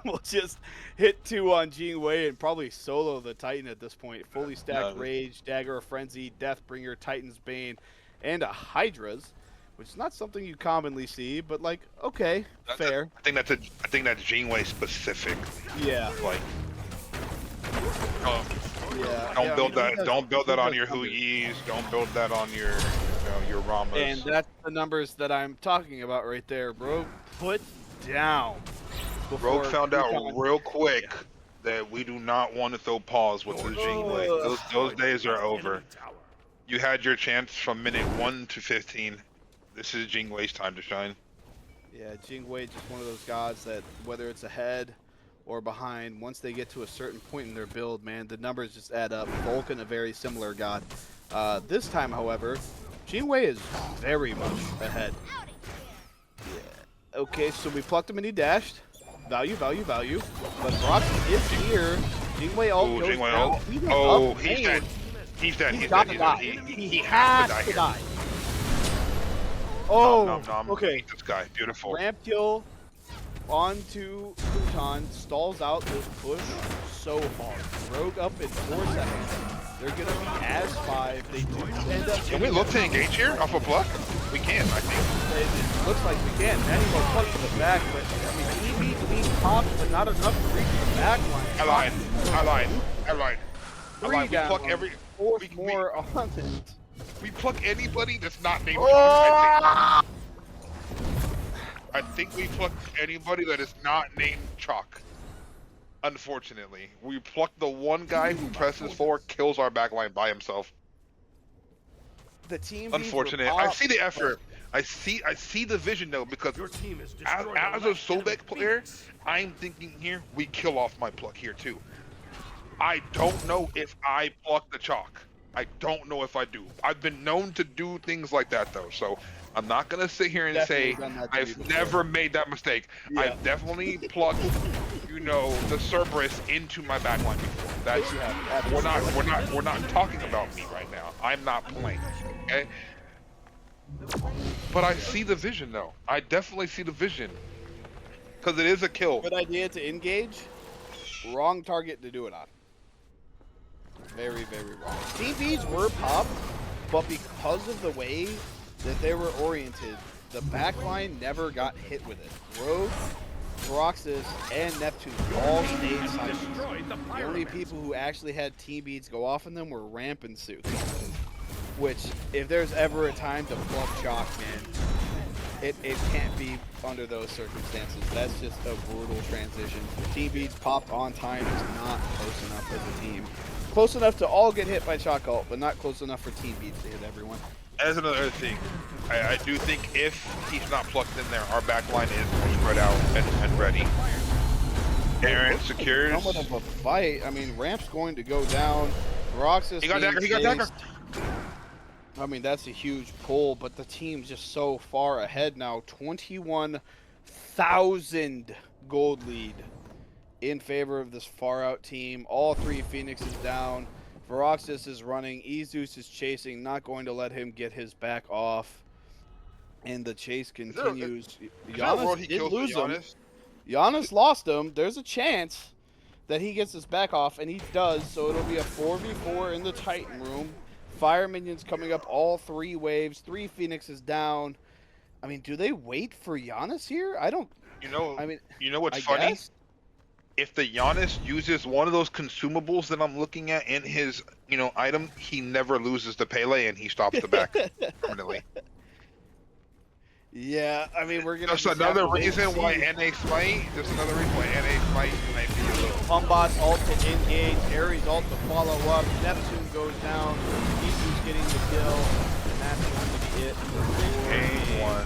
will just hit 2 on Jing Wei and probably solo the Titan at this point. Fully stacked Rage, Dagger of Frenzy, Deathbringer, Titan's Bane, and a Hydra's, which is not something you commonly see, but like, okay, fair. I think that's Janeway specific. Yeah. Like, Yeah. don't build I mean, that. Don't build that on your numbers. Hui's. Don't build that on your Ramas. And that's the numbers that I'm talking about right there, bro. Put down. Rogue found out Crouton- real quick that we do not want to throw pause with the Janeway. Those days are over. You had your chance from minute 1 to 15. This is Jingwei's time to shine. Yeah, Jing Wei just one of those gods that whether it's ahead or behind, once they get to a certain point in their build, man, the numbers just add up. Vulcan, a very similar god. This time, however, Jing Wei is very much ahead. Yeah. Okay, so we plucked him and he dashed. Value. But Brox is here. Jing Wei ult goes Jingwei down. ult. He went Oh, up he's lane. dead. He's dead. He's He's got dead. to die. He has has to to die. die. Oh, Nom, nom, nom. okay. Eat this guy. Beautiful. Ramp kill onto Crouton, stalls out this push so hard. Rogue up in 4 seconds. They're gonna be as 5. They do end up. Can we look to engage here off a pluck? We can, I think. It looks like we can. Manny will push to the back, but I mean, he beat Pop, but not enough to reach the back line. I lied. We Down pluck on every. fourth we- more on it. We pluck anybody that's not named. Oh! I think we plucked anybody that is not named Chalk. Unfortunately, we plucked the one guy who presses forward, kills our backline by himself. The team beats Unfortunate. were I Pop, see the effort. I see the vision though, because Your team is as a Sobek player, I'm thinking here we kill off my pluck here too. I don't know if I pluck the Chalk. I don't know if I do. I've been known to do things like that though, so I'm not gonna sit here and Definitely say done that to me I've before. never made that mistake. Yeah. I've definitely plucked, the Cerberus into my backline before. That's You have, we're not talking about me right now. I'm not playing. Okay. But I see the vision though. I definitely see the vision. Because it is a kill. Good idea to engage. Wrong target to do it on. Very, very wrong. TVs were popped, but because of the way that they were oriented, the backline never got hit with it. Rogue, Roxas, and Neptune all stayed silent. Destroyed the The only people who actually had team beats go off on them were Ramp and Sooth. Which, if there's ever a time to plug Chalk, man, it can't be under those circumstances. That's just a brutal transition. Team beats popped on time is not close enough as a team. Close enough to all get hit by Chalk ult, but not close enough for team beats to hit everyone. As another thing, I do think if he's not plugged in there, our backline is more spread out and ready. Aaron secures. Somewhat of a fight. I mean, Ramp's going to go down. Roxas. He got dagger. He got dagger. I mean, that's a huge pull, but the team's just so far ahead now. 21,000 gold lead in favor of this far out team. All three Phoenixes down. Voroxis is running. Ezeus is chasing, not going to let him get his back off. And the chase continues. Giannis did lose him. Giannis lost him. There's a chance that he gets his back off, and he does. So it'll be a 4v4 in the Titan room. Fire minions coming up all three waves. 3 Phoenixes down. I mean, do they wait for Giannis here? I don't. You know. I mean, you know what's I funny? guess? If the Giannis uses one of those consumables that I'm looking at in his, item, he never loses the Pele and he stops the back permanently. Yeah, I mean, we're gonna. That's another reason why NA Smite. That's another reason why NA Smite might be a little. Umbot's ult to engage. Ares ult to follow up. Neptune goes down. Isu's getting the kill, and that's going to be it for Game one.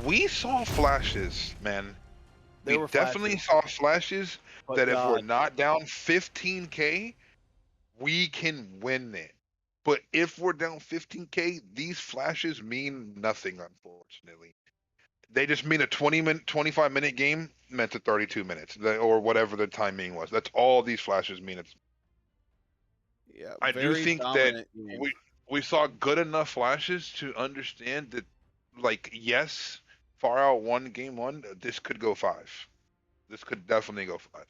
We saw flashes, man. We definitely saw flashes that if we're not down 15K, we can win it. But if we're down 15K, these flashes mean nothing, unfortunately. They just mean a 25-minute game meant to 32 minutes, or whatever the timing was. That's all these flashes mean. Yeah, I do think that we saw good enough flashes to understand that, yes, far out game one, this could go 5. This could definitely go 5.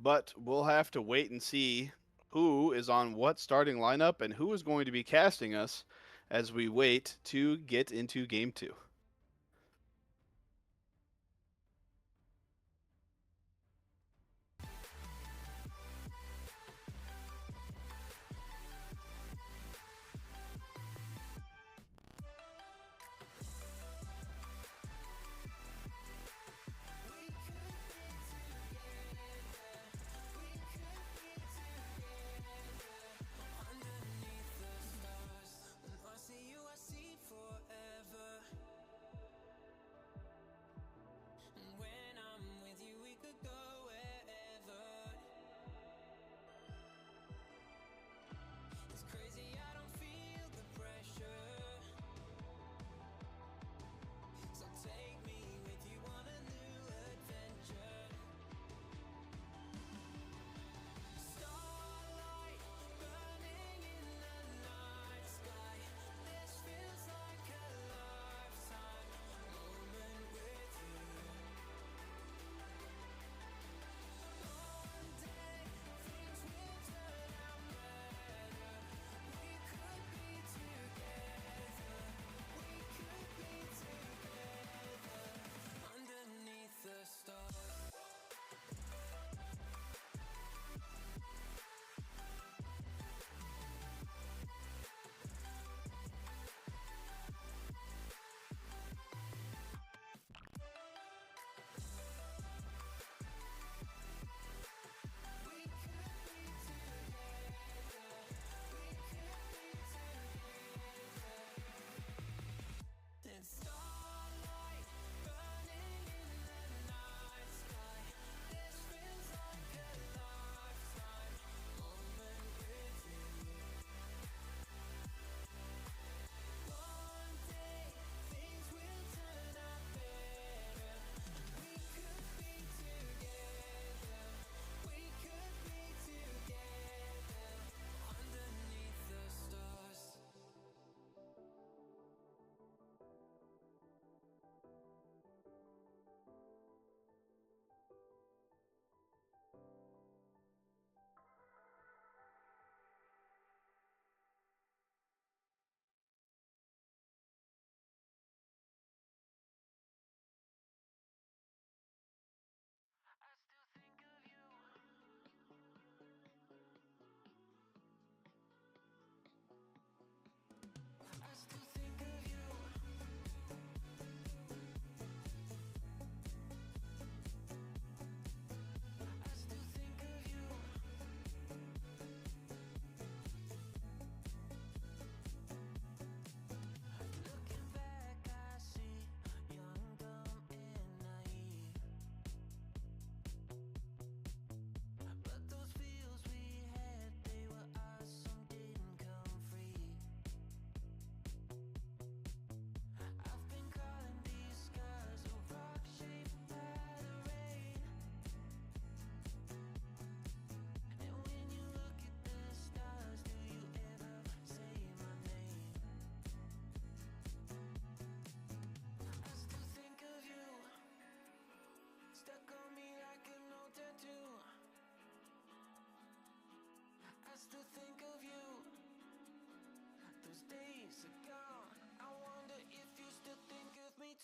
But we'll have to wait and see who is on what starting lineup and who is going to be casting us as we wait to get into game 2.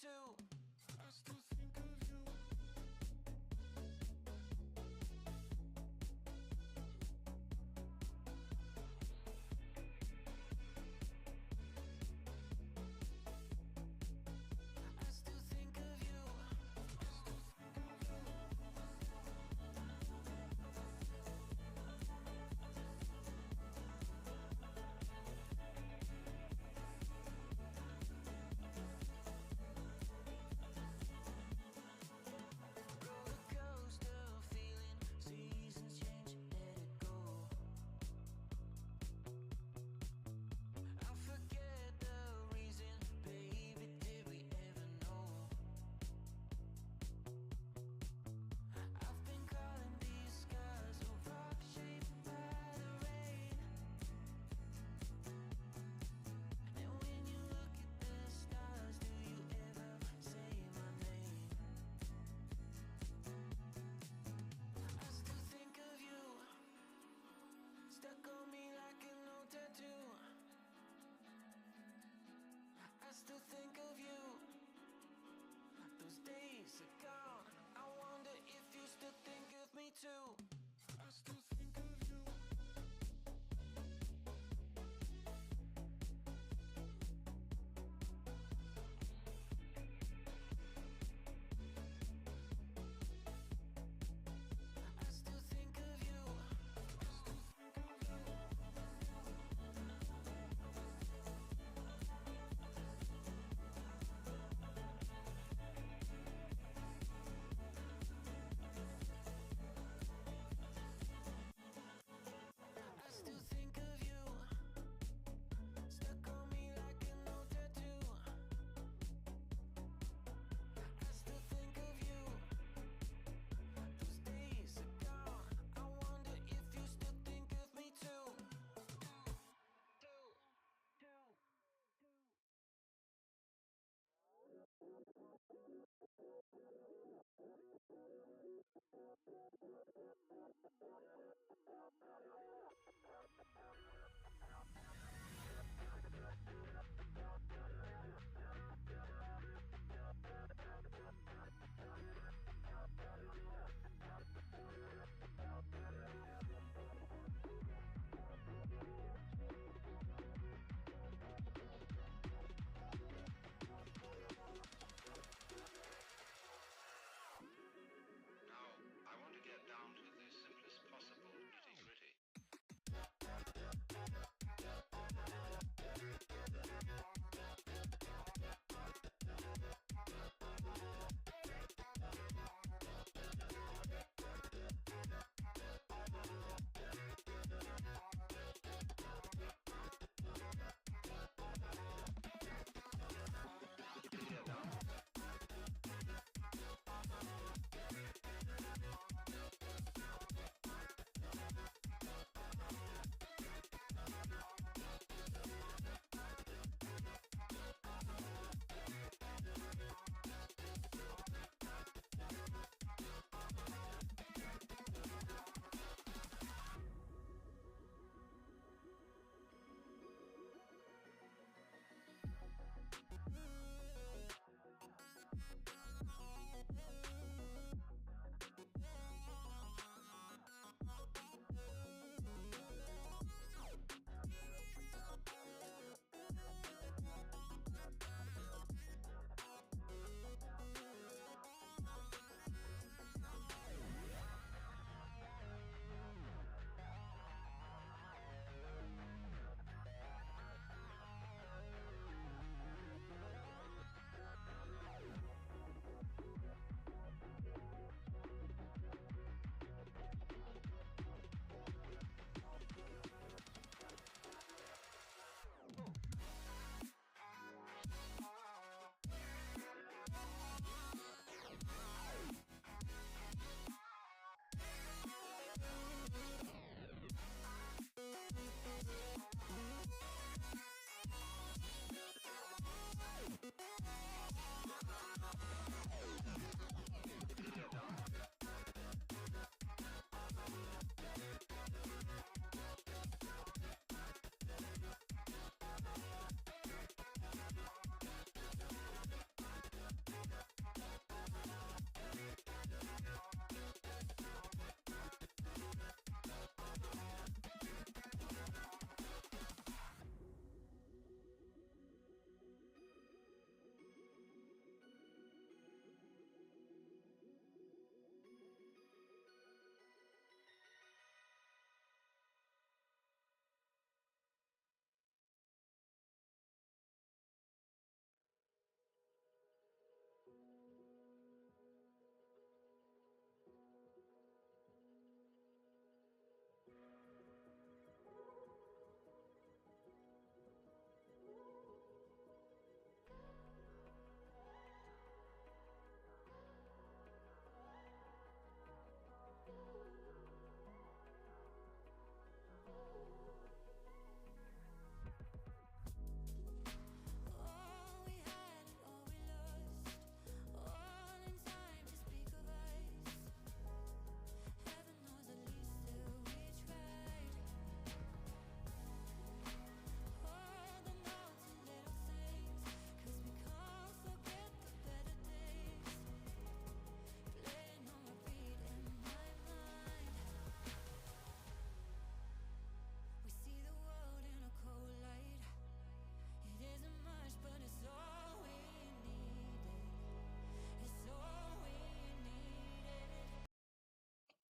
too. I still think of you. I still think of you. Roller coaster feeling, seasons change, let it go. I forget the reason, baby, did we ever know? I've been calling these skies a rock shaped by the rain. And when you look at the stars, do you ever say my name? I still think of you, stuck on me like an old tattoo. I still think of you, those days are gone. I wonder if you still think of me too. I still think of you. I still think of you. I still think of you. I still think of you, stuck on me like an old tattoo. I still think of you, those days are gone. I wonder if you still think of me too. Now, I want to get down to the simplest possible nitty-gritty.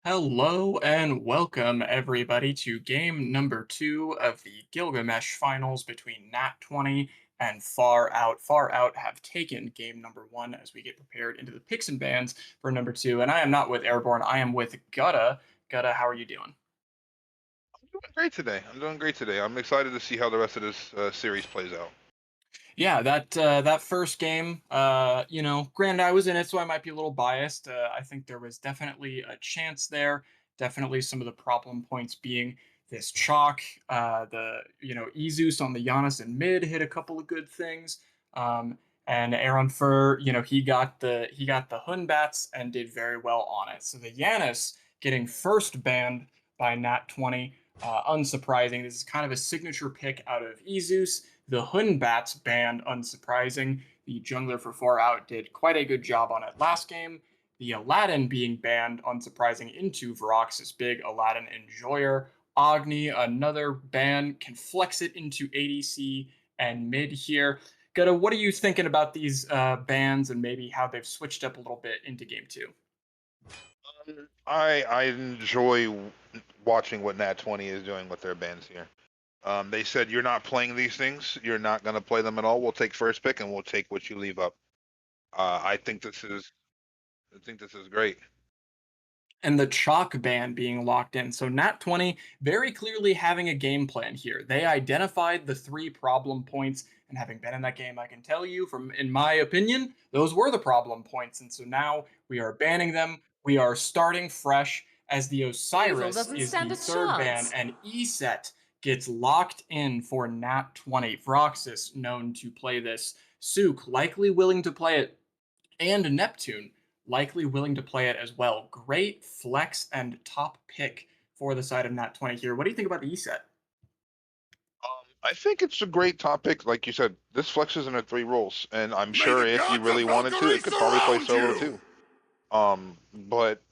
Hello and welcome everybody to game number 2 of the Gilgamesh finals between Nat 20 and Far Out. Far Out have taken game number 1 as we get prepared into the picks and bans for number 2. And I am not with Airborne, I am with Gutta. Gutta, how are you doing? I'm doing great today. I'm excited to see how the rest of this series plays out. Yeah, that first game, granted I was in it, so I might be a little biased. I think there was definitely a chance there. Definitely some of the problem points being this chalk, Ezus on the Giannis and mid hit a couple of good things. And Aaron Fur, he got the Hun bats and did very well on it. So the Giannis getting first banned by Nat 20, unsurprising. This is kind of a signature pick out of Ezus. The Hunbats banned, unsurprising. The jungler for 4 out did quite a good job on it last game. The Aladdin being banned, unsurprising, into Vrox's big Aladdin enjoyer. Agni, another ban, can flex it into ADC and mid here. Gutta, what are you thinking about these bans and maybe how they've switched up a little bit into game 2? I enjoy watching what Nat 20 is doing with their bans here. They said you're not playing these things. You're not going to play them at all. We'll take first pick and we'll take what you leave up. I think this is great. And the chalk ban being locked in. So Nat 20 very clearly having a game plan here. They identified the 3 problem points, and having been in that game, I can tell you from in my opinion, those were the problem points. And so now we are banning them. We are starting fresh as the Osiris doesn't is stand the a third ban, chance. and ESET gets locked in for Nat 20. Vroxus known to play this. Sook likely willing to play it, and Neptune likely willing to play it as well. Great flex and top pick for the side of Nat 20 here. What do you think about the E-set? I think it's a great topic. Like you said, this flexes into 3 roles, and I'm sure if you really wanted to, it could probably play solo too. But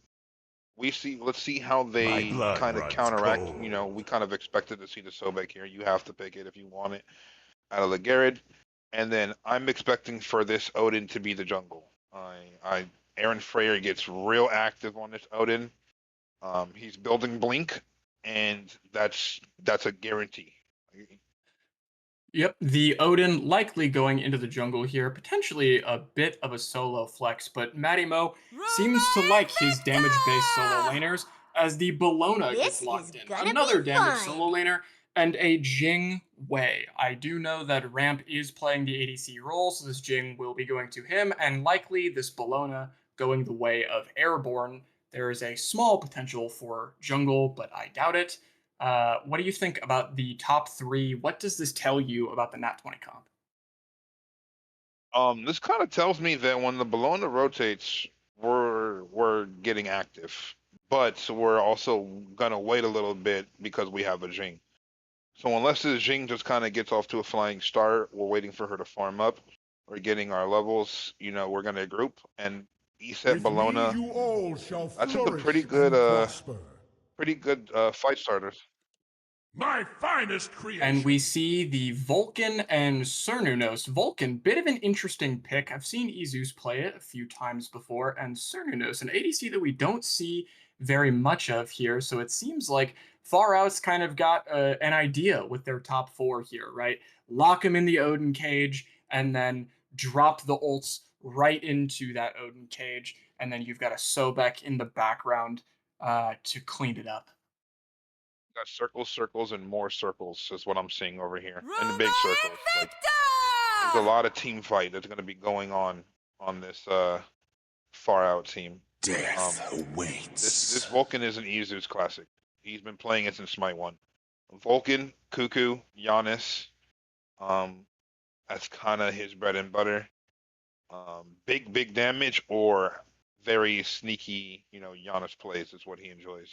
let's see how they kind of counteract. cold. We kind of expected to see the Sobek here. You have to pick it if you want it out of the Garrett. And then I'm expecting for this Odin to be the jungle. Aaron Freyer gets real active on this Odin. He's building Blink, and that's a guarantee. Yep, the Odin likely going into the jungle here, potentially a bit of a solo flex, but Matty Mo seems to like his damage-based solo laners as the Bellona This gets locked is in. gonna Another be damage fun. solo laner and a Jing Wei. I do know that Ramp is playing the ADC role, so this Jing will be going to him, and likely this Bellona going the way of Airborne. There is a small potential for jungle, but I doubt it. What do you think about the top 3? What does this tell you about the Nat 20 comp? This kind of tells me that when the Bologna rotates, we're getting active, but we're also gonna wait a little bit because we have a Jing. So unless the Jing just kind of gets off to a flying start, we're waiting for her to farm up. We're getting our levels. We're gonna group and ESET With Bologna. me, you all shall That's a flourish pretty and prosper. good fight starters. My finest And creation. we see the Vulcan and Cernunnos. Vulcan, bit of an interesting pick. I've seen Izus play it a few times before, and Cernunnos, an ADC that we don't see very much of here. So it seems like Far Out's kind of got an idea with their top 4 here, right? Lock him in the Odin cage, and then drop the ults right into that Odin cage, and then you've got a Sobek in the background to clean it up. Got circles, circles, and more circles is what I'm seeing over here. And the big circles. Like there's a lot of team fight that's gonna be going on this Far Out team. Death awaits. This Vulcan is an Izu's classic. He's been playing it since Smite 1. Vulcan, Cuckoo, Giannis. That's kind of his bread and butter. Big damage or very sneaky, Giannis plays is what he enjoys.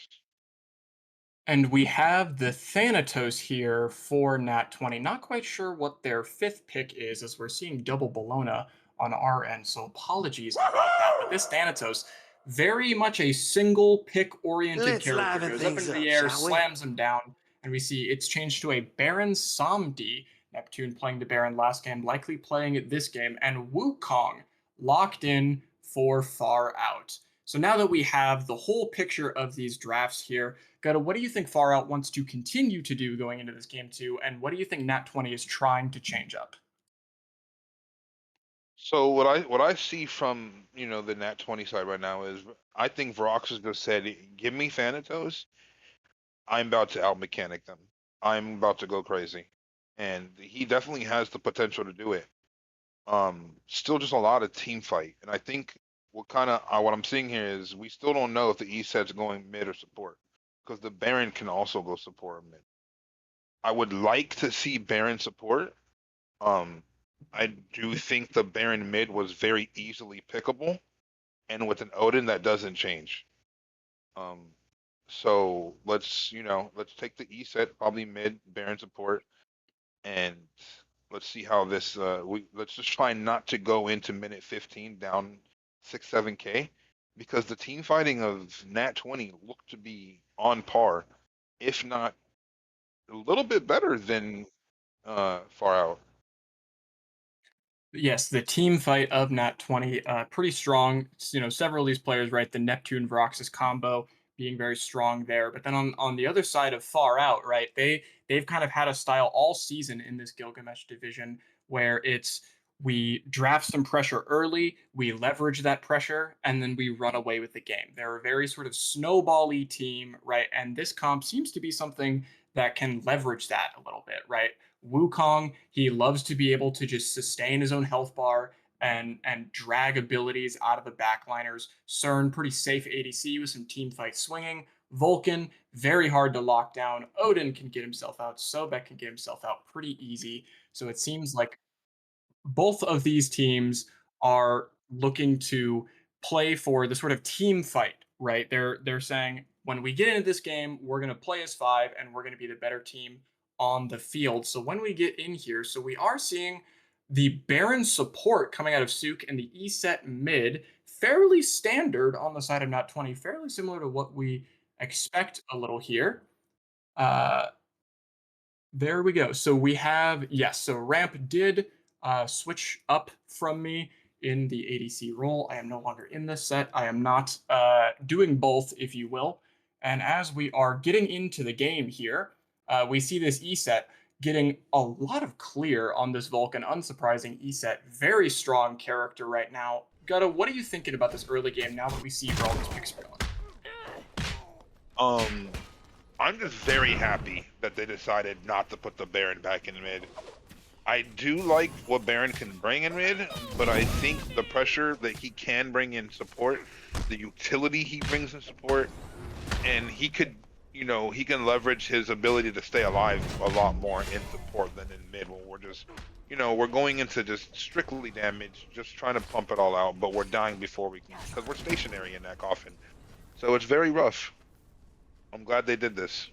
And we have the Thanatos here for Nat 20. Not quite sure what their 5th pick is, as we're seeing double Bellona on our end, so apologies about that. But this Thanatos, very much a single pick oriented character. Goes up into the air, slams him down, and we see it's changed to a Baron Samdi. Neptune playing the Baron last game, likely playing it this game, and Wukong locked in for Far Out. So now that we have the whole picture of these drafts here, Gutta, what do you think Far Out wants to continue to do going into this game two, and what do you think Nat 20 is trying to change up? So what I see from the Nat 20 side right now is I think Verox has just said, "Give me Thanatos, I'm about to out mechanic them. I'm about to go crazy," and he definitely has the potential to do it. Still just a lot of team fight, and I think what I'm seeing here is we still don't know if the E set's going mid or support because the Baron can also go support or mid. I would like to see Baron support. Um, I do think the Baron mid was very easily pickable, and with an Odin that doesn't change. Um, so let's take the E set, probably mid Baron support, and let's see how this. Let's just try not to go into minute 15 down 6-7K, because the team fighting of Nat 20 looked to be on par, if not a little bit better than Far Out. Yes, the team fight of Nat 20, pretty strong. Several of these players, right? The Neptune Veroxis combo being very strong there. But then on the other side of Far Out, right? They've kind of had a style all season in this Gilgamesh division where it's we draft some pressure early, we leverage that pressure, and then we run away with the game. They're a very sort of snowball-y team, right? And this comp seems to be something that can leverage that a little bit, right? Wukong, he loves to be able to just sustain his own health bar and drag abilities out of the backliners. CERN, pretty safe ADC with some team fight swinging. Vulcan, very hard to lock down. Odin can get himself out. Sobek can get himself out pretty easy. So it seems like both of these teams are looking to play for the sort of team fight, right? They're saying when we get into this game, we're going to play as five and we're going to be the better team on the field. So when we get in here, so we are seeing the Baron support coming out of Sook and the E set mid, fairly standard on the side of Not 20, fairly similar to what we expect a little here. Uh, there we go. So we have, yes, so Ramp did switch up from me in the ADC role. I am no longer in this set. I am not doing both, if you will. And as we are getting into the game here, we see this E set getting a lot of clear on this Vulcan. Unsurprising E set. Very strong character right now. Gutta, what are you thinking about this early game now that we see where all these picks are going? I'm just very happy that they decided not to put the Baron back in mid. I do like what Baron can bring in mid, but I think the pressure that he can bring in support, the utility he brings in support, and he can leverage his ability to stay alive a lot more in support than in mid when we're just, we're going into just strictly damage, just trying to pump it all out, but we're dying before we can, because we're stationary in that coffin. So it's very rough. I'm glad they did this.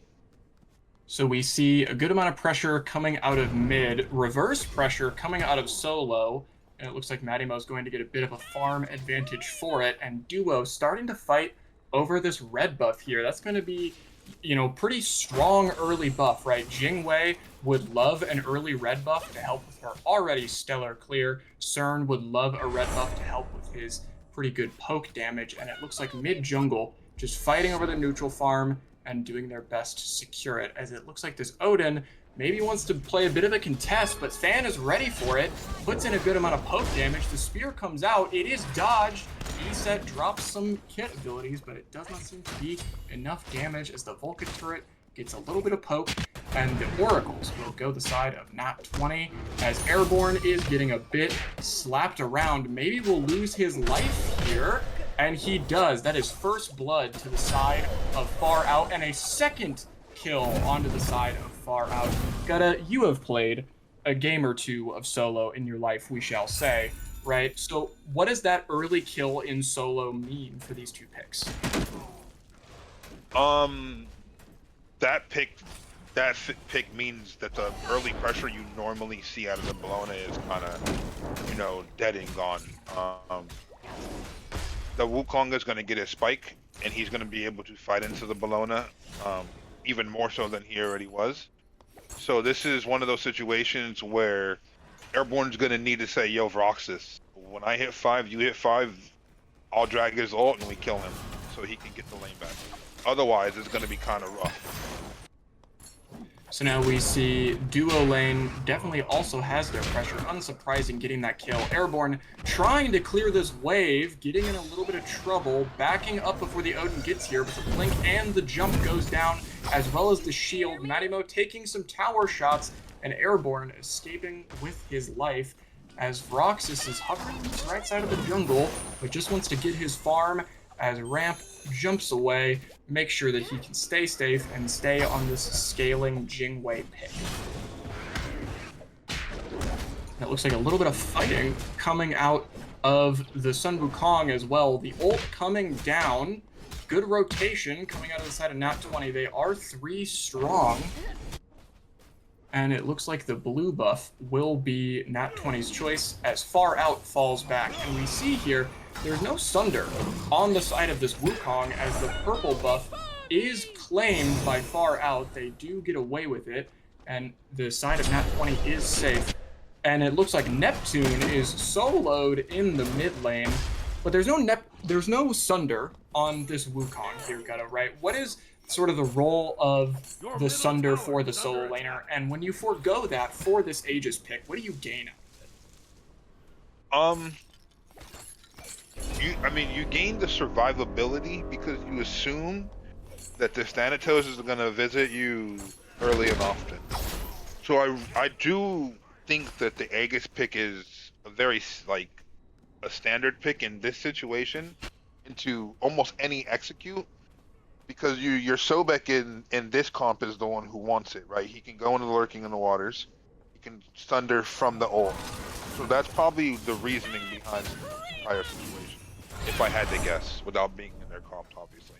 So we see a good amount of pressure coming out of mid, reverse pressure coming out of solo, and it looks like Matimo is going to get a bit of a farm advantage for it, and Duo starting to fight over this red buff here. That's going to be, pretty strong early buff, right? Jingwei would love an early red buff to help with her already stellar clear. CERN would love a red buff to help with his pretty good poke damage, and it looks like mid jungle just fighting over the neutral farm and doing their best to secure it, as it looks like this Odin maybe wants to play a bit of a contest, but Fan is ready for it, puts in a good amount of poke damage. The spear comes out, it is dodged. E-set drops some kit abilities, but it does not seem to be enough damage as the Vulcan turret gets a little bit of poke, and the Oracles will go the side of Nat 20, as Airborne is getting a bit slapped around. Maybe we'll lose his life here, and he does. That is first blood to the side of Far Out, and a second kill onto the side of Far Out. Gutta, you have played a game or two of solo in your life, we shall say, right? So what does that early kill in solo mean for these two picks? That pick means that the early pressure you normally see out of the Bologna is kind of, dead and gone. The Wukong is going to get a spike, and he's going to be able to fight into the Bologna, even more so than he already was. So this is one of those situations where Airborne's going to need to say, "Yo, Vroxis, when I hit 5, you hit 5. I'll drag his ult and we kill him so he can get the lane back. Otherwise, it's going to be kind of rough. So now we see duo lane definitely also has their pressure. Unsurprising getting that kill. Airborne trying to clear this wave, getting in a little bit of trouble, backing up before the Odin gets here, but the blink and the jump goes down, as well as the shield. Matimo taking some tower shots, and Airborne escaping with his life, as Vroxus is hovering to the right side of the jungle, but just wants to get his farm as Ramp jumps away, make sure that he can stay safe and stay on this scaling Jingwei pick. That looks like a little bit of fighting coming out of the Sun Wukong as well. The ult coming down. Good rotation coming out of the side of Nat 20. They are 3 strong. And it looks like the blue buff will be Nat 20's choice as Far Out falls back. And we see here, there's no Sunder on the side of this Wukong as the purple buff is claimed by Far Out. They do get away with it, and the side of Nat 20 is safe. And it looks like Neptune is soloed in the mid lane, but there's no Sunder on this Wukong here, Gutta, right? What is sort of the role of the Sunder for the solo laner, and when you forego that for this Aegis pick, what do you gain out of it? You gain the survivability because you assume that the Thanatos is going to visit you early and often. So I do think that the Aegis pick is a very, like, a standard pick in this situation into almost any execute, because your Sobek in this comp is the one who wants it, right? He can go into the Lurking in the Waters. He can Thunder from the ult. So that's probably the reasoning behind the entire situation, if I had to guess, without being in their comp, obviously.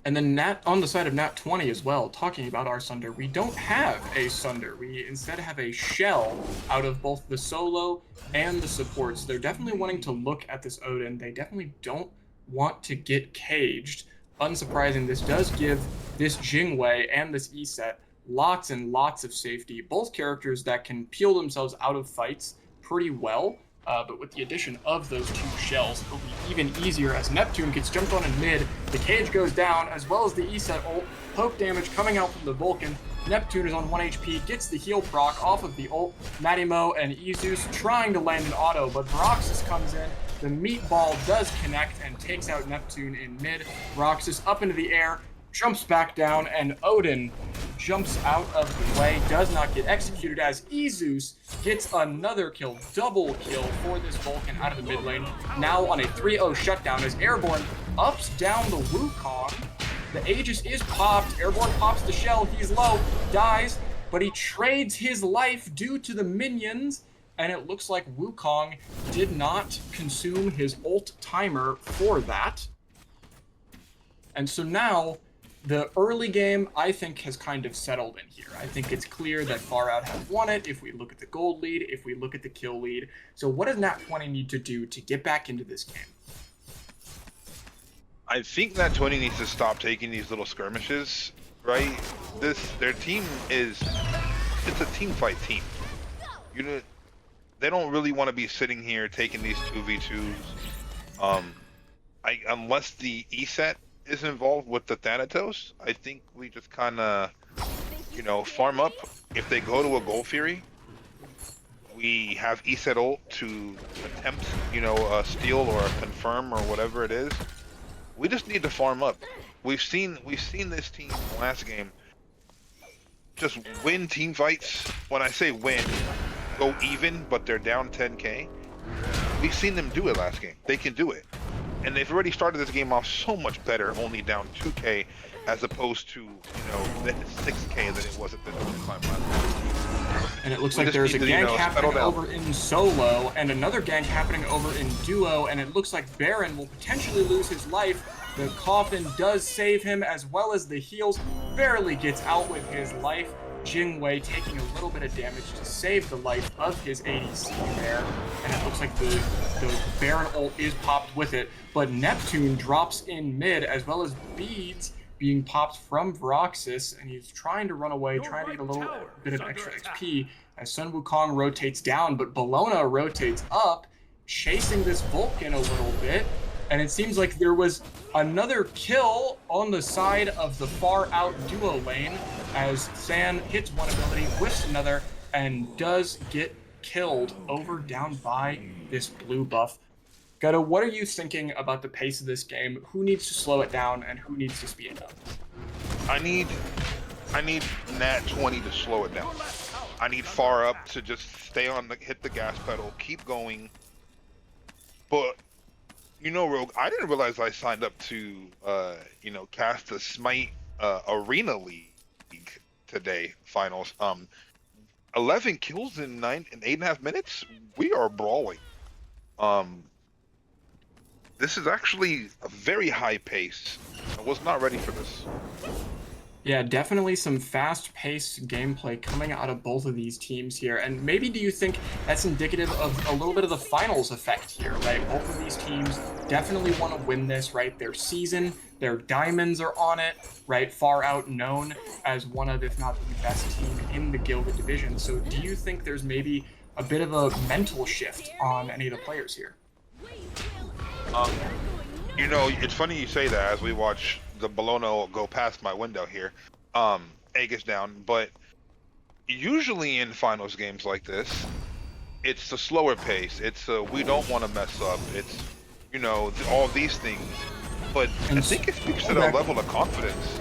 And then on the side of Nat 20 as well, talking about our Sunder, we don't have a Sunder. We instead have a shell out of both the solo and the supports. They're definitely wanting to look at this Odin. They definitely don't want to get caged. Unsurprising, this does give this Jingwei and this E-set lots and lots of safety. Both characters that can peel themselves out of fights pretty well. But with the addition of those 2 shells, it'll be even easier as Neptune gets jumped on in mid. The cage goes down, as well as the E-set ult. Poke damage coming out from the Vulcan. Neptune is on 1 HP, gets the heal proc off of the ult. Matimo and Izus trying to land an auto, but Vroxus comes in. The meatball does connect and takes out Neptune in mid. Vroxus up into the air, jumps back down, and Odin jumps out of the way, does not get executed as Izus gets another kill, double kill for this Vulcan out of the mid lane. Now on a 3-0 shutdown as Airborne ups down the Wukong. The Aegis is popped, Airborne pops the shell, he's low, dies, but he trades his life due to the minions, and it looks like Wukong did not consume his ult timer for that. And so now, the early game, I think, has kind of settled in here. I think it's clear that Far Out has won it if we look at the gold lead, if we look at the kill lead. So what does Nat 20 need to do to get back into this game? I think Nat 20 needs to stop taking these little skirmishes, right? Their team it's a team fight team. They don't really want to be sitting here taking these 2v2s. Unless the E-set is involved with the Thanatos, I think we just kind of, farm up. If they go to a Gold Fury, we have E-set ult to attempt, a steal or a confirm or whatever it is. We just need to farm up. We've seen this team last game just win team fights. When I say win, go even, but they're down 10k. We've seen them do it last game. They can do it. And they've already started this game off so much better, only down 2k, as opposed to, 6k than it was at this time last. And it looks like there's a gank happening over in solo, and another gank happening over in duo, and it looks like Baron will potentially lose his life. The coffin does save him, as well as the heals. Barely gets out with his life. Jingwei taking a little bit of damage to save the life of his ADC there, and it looks like the Baron ult is popped with it, but Neptune drops in mid, as well as beads being popped from Vroxus, and he's trying to run away, trying to get a little bit of extra XP as Sun Wukong rotates down, but Bellona rotates up, chasing this Vulcan a little bit. And it seems like there was another kill on the side of the far out duo lane as San hits one ability, whiffs another, and does get killed over down by this blue buff. Gutta, what are you thinking about the pace of this game? Who needs to slow it down and who needs to speed it up? I need Nat 20 to slow it down. I need Far Up to just hit the gas pedal, keep going. But Rogue, I didn't realize I signed up to cast the Smite Arena League today finals. 11 kills in 8.5 minutes. We are brawling. This is actually a very high pace. I was not ready for this. Yeah, definitely some fast-paced gameplay coming out of both of these teams here. And maybe do you think that's indicative of a little bit of the finals effect here, right? Both of these teams definitely want to win this, right? Their season, their diamonds are on it, right? Far out known as one of, if not the best team in the Gilga division. So do you think there's maybe a bit of a mental shift on any of the players here? It's funny you say that as we watch the Bologna go past my window here. Egg is down, but usually in finals games like this, it's the slower pace. It's we don't want to mess up. It's all these things. But I think it speaks to that level of confidence.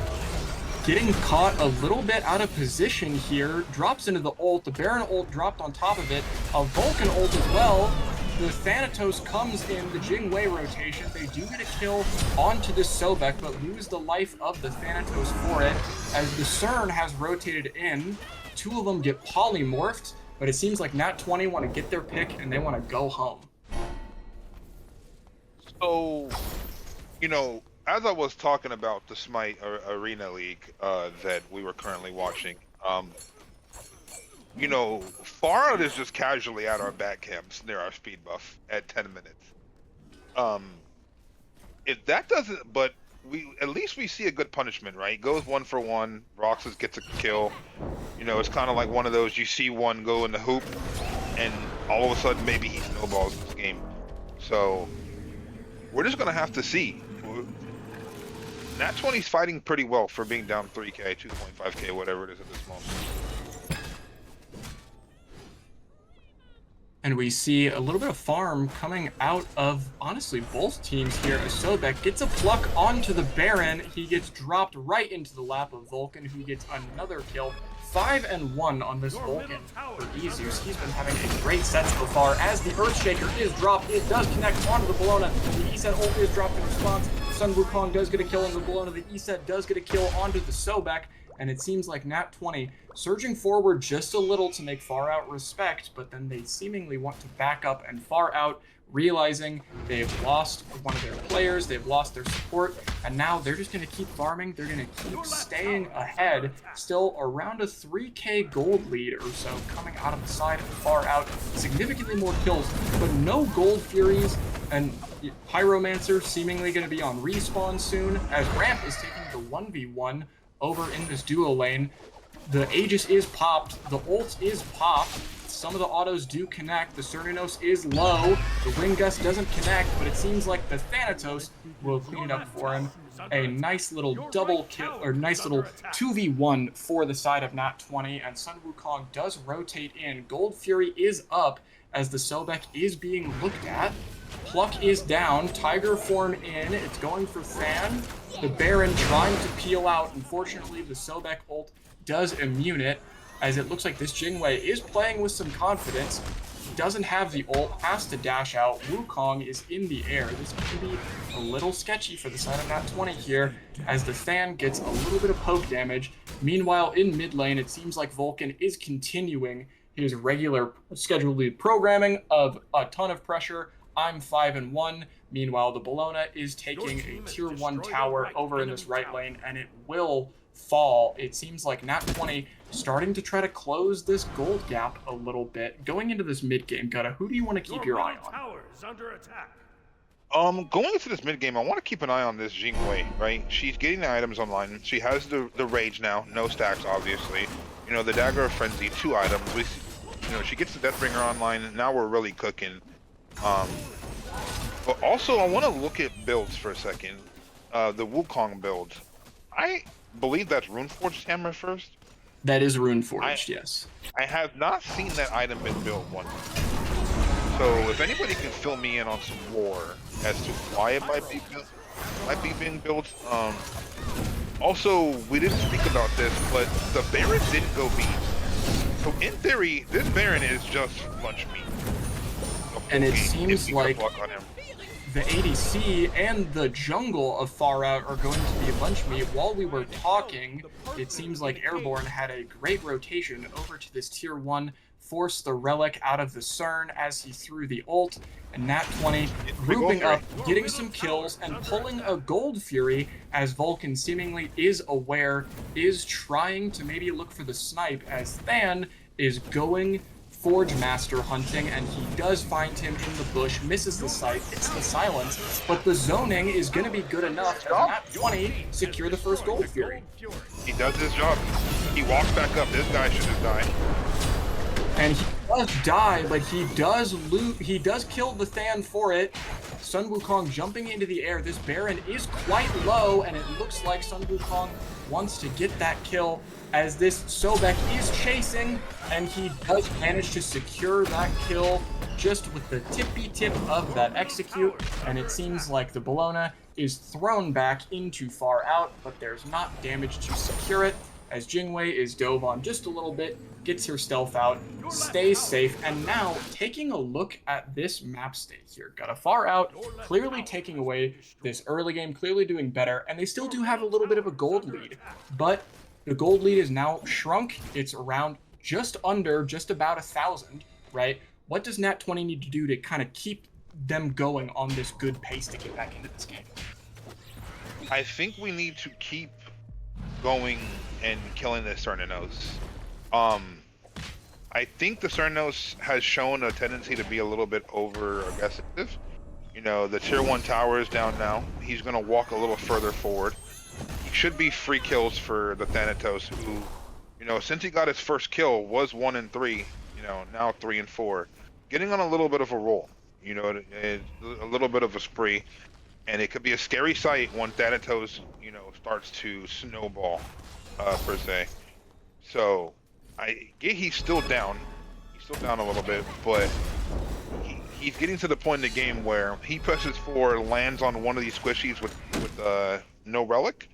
Getting caught a little bit out of position here, drops into the ult. The Baron ult dropped on top of it. A Vulcan ult as well. The Thanatos comes in the Jingwei rotation. They do get a kill onto the Sobek, but lose the life of the Thanatos for it. As the CERN has rotated in, two of them get polymorphed, but it seems like Nat 20 want to get their pick and they want to go home. So, as I was talking about the Smite Arena League that we were currently watching, Far Out is just casually at our back camps near our speed buff at 10 minutes. If that doesn't, but at least we see a good punishment, right? Goes 1 for 1. Roxas gets a kill. It's kind of like one of those, you see one go in the hoop, and all of a sudden maybe he snowballs this game. So we're just gonna have to see. Nat 20's fighting pretty well for being down 3K, 2.5K, whatever it is at this moment. And we see a little bit of farm coming out of, honestly, both teams here. Sobek gets a pluck onto the Baron. He gets dropped right into the lap of Vulcan, who gets another kill. 5-1 on this Vulcan for Izus. He's been having a great set so far. As the Earthshaker is dropped, it does connect onto the Bologna. The ESET ult is dropped in response. Sun Wukong does get a kill on the Bologna. The ESET does get a kill onto the Sobek. And it seems like Nat 20 surging forward just a little to make Far Out respect, but then they seemingly want to back up, and Far Out realizing they've lost one of their players, they've lost their support, and now they're just going to keep farming, they're going to keep staying ahead, still around a 3k gold lead or so coming out of the side of Far Out, significantly more kills, but no gold Furies, and Pyromancer seemingly going to be on respawn soon, as Ramp is taking the 1v1 over in this duo lane. The Aegis is popped, the ult is popped, some of the autos do connect, the Cerninos is low, the Ring Gust doesn't connect, but it seems like the Thanatos will clean it up for him. A nice little double kill, or nice little 2v1 for the side of Nat 20, and Sun Wukong does rotate in. Gold Fury is up as the Sobek is being looked at. Pluck is down, Tiger form in, it's going for Fan. The Baron trying to peel out. Unfortunately, the Sobek ult does immune it, as it looks like this Jingwei is playing with some confidence. Doesn't have the ult, has to dash out. Wukong is in the air. This can be a little sketchy for the side of Nat 20 here, as the Fan gets a little bit of poke damage. Meanwhile, in mid lane, it seems like Vulcan is continuing his regular scheduled programming of a ton of pressure. I'm 5-1. Meanwhile, the Bologna is taking a tier 1 tower over in this right lane, and it will fall. It seems like Nat 20 starting to try to close this gold gap a little bit. Going into this mid game, Gutta, who do you want to keep your eye on? Going into this mid game, I want to keep an eye on this Jingwei, right? She's getting the items online. She has the rage now, no stacks, obviously. The Dagger of Frenzy, 2 items. She gets the Deathbringer online, and now we're really cooking. But also, I want to look at builds for a second. The Wukong build. I believe that's Runeforged hammer first. That is Runeforged, yes. I have not seen that item been built once. So if anybody can fill me in on some lore as to why it might be being built. Also, we didn't speak about this, but the Baron didn't go beast. So in theory, this Baron is just lunch meat. And it seems like on him. the ADC and the jungle of Far Out are going to be lunch meat. While we were talking, it seems like Airborne had a great rotation over to this tier 1, forced the relic out of the CERN as he threw the ult, and Nat 20 grouping up, getting some kills, and pulling a Gold Fury as Vulcan seemingly is aware, is trying to maybe look for the snipe as Than is going Forge Master hunting, and he does find him in the bush, misses the sight, hits the silence, but the zoning is going to be good enough as Nat 20 secure the first Gold Fury. He does his job. He walks back up. This guy should have died. And he does die, but he does loot. He does kill the Than for it. Sun Wukong jumping into the air. This Baron is quite low, and it looks like Sun Wukong wants to get that kill as this Sobek is chasing, and he does manage to secure that kill just with the tippy tip of that execute. And it seems like the Bologna is thrown back into Far Out, but there's not damage to secure it, as Jingwei is dove on just a little bit, gets her stealth out, stays safe, and now taking a look at this map state here. Got a Far Out, clearly taking away this early game, clearly doing better, and they still do have a little bit of a gold lead, but the gold lead is now shrunk. It's around just about 1,000, right? What does Nat 20 need to do to kind of keep them going on this good pace to get back into this game? I think we need to keep going and killing the Cernanos. I think the Cernanos has shown a tendency to be a little bit over aggressive. You know, the tier 1 tower is down now. He's going to walk a little further forward. He should be free kills for the Thanatos, who, you know, since he got his first kill, was 1 and 3, you know, now 3 and 4. Getting on a little bit of a roll, you know, a little bit of a spree. And it could be a scary sight when Thanatos, you know, starts to snowball, per se. So, he's still down. He's still down a little bit, but he's getting to the point in the game where he presses forward, lands on one of these squishies with no relic,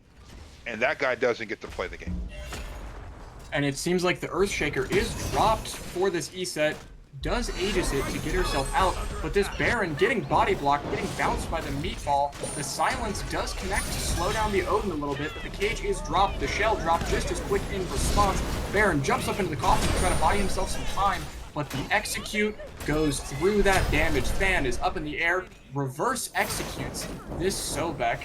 and that guy doesn't get to play the game. And it seems like the Earthshaker is dropped for this E-set, does Aegis it to get herself out, but this Baron getting body blocked, getting bounced by the meatball. The silence does connect to slow down the Odin a little bit, but the cage is dropped, the shell dropped just as quick in response. Baron jumps up into the coffin to try to buy himself some time, but the execute goes through that damage. Than is up in the air, reverse executes this Sobek,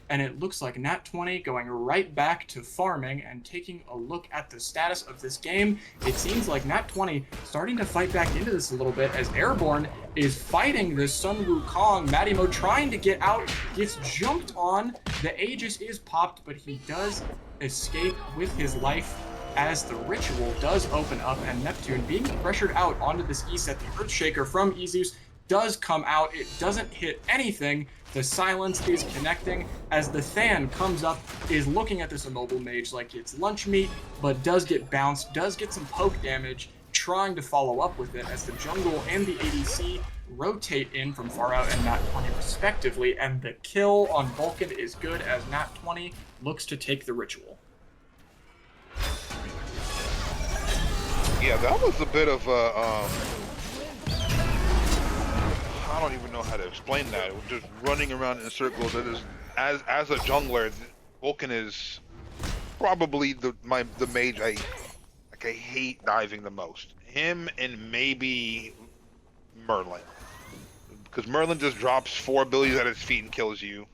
and it looks like Nat 20 going right back to farming. And taking a look at the status of this game, it seems like Nat 20 starting to fight back into this a little bit as Airborne is fighting this Sun Wukong. Matimo trying to get out, gets jumped on, the Aegis is popped, but he does escape with his life as the ritual does open up, and Neptune being pressured out onto this E-set. The Earthshaker from Izus does come out, it doesn't hit anything. The silence is connecting as the Than comes up, is looking at this immobile mage like it's lunch meat, but does get bounced, does get some poke damage, trying to follow up with it as the jungle and the ADC rotate in from Far Out and Nat 20 respectively, and the kill on Vulcan is good as Nat 20 looks to take the ritual. Yeah, that was a bit of a, I don't even know how to explain that. It was just running around in circles. It is, as a jungler, Vulcan is probably the mage I hate diving the most. Him and maybe Merlin, because Merlin just drops 4 abilities at his feet and kills you.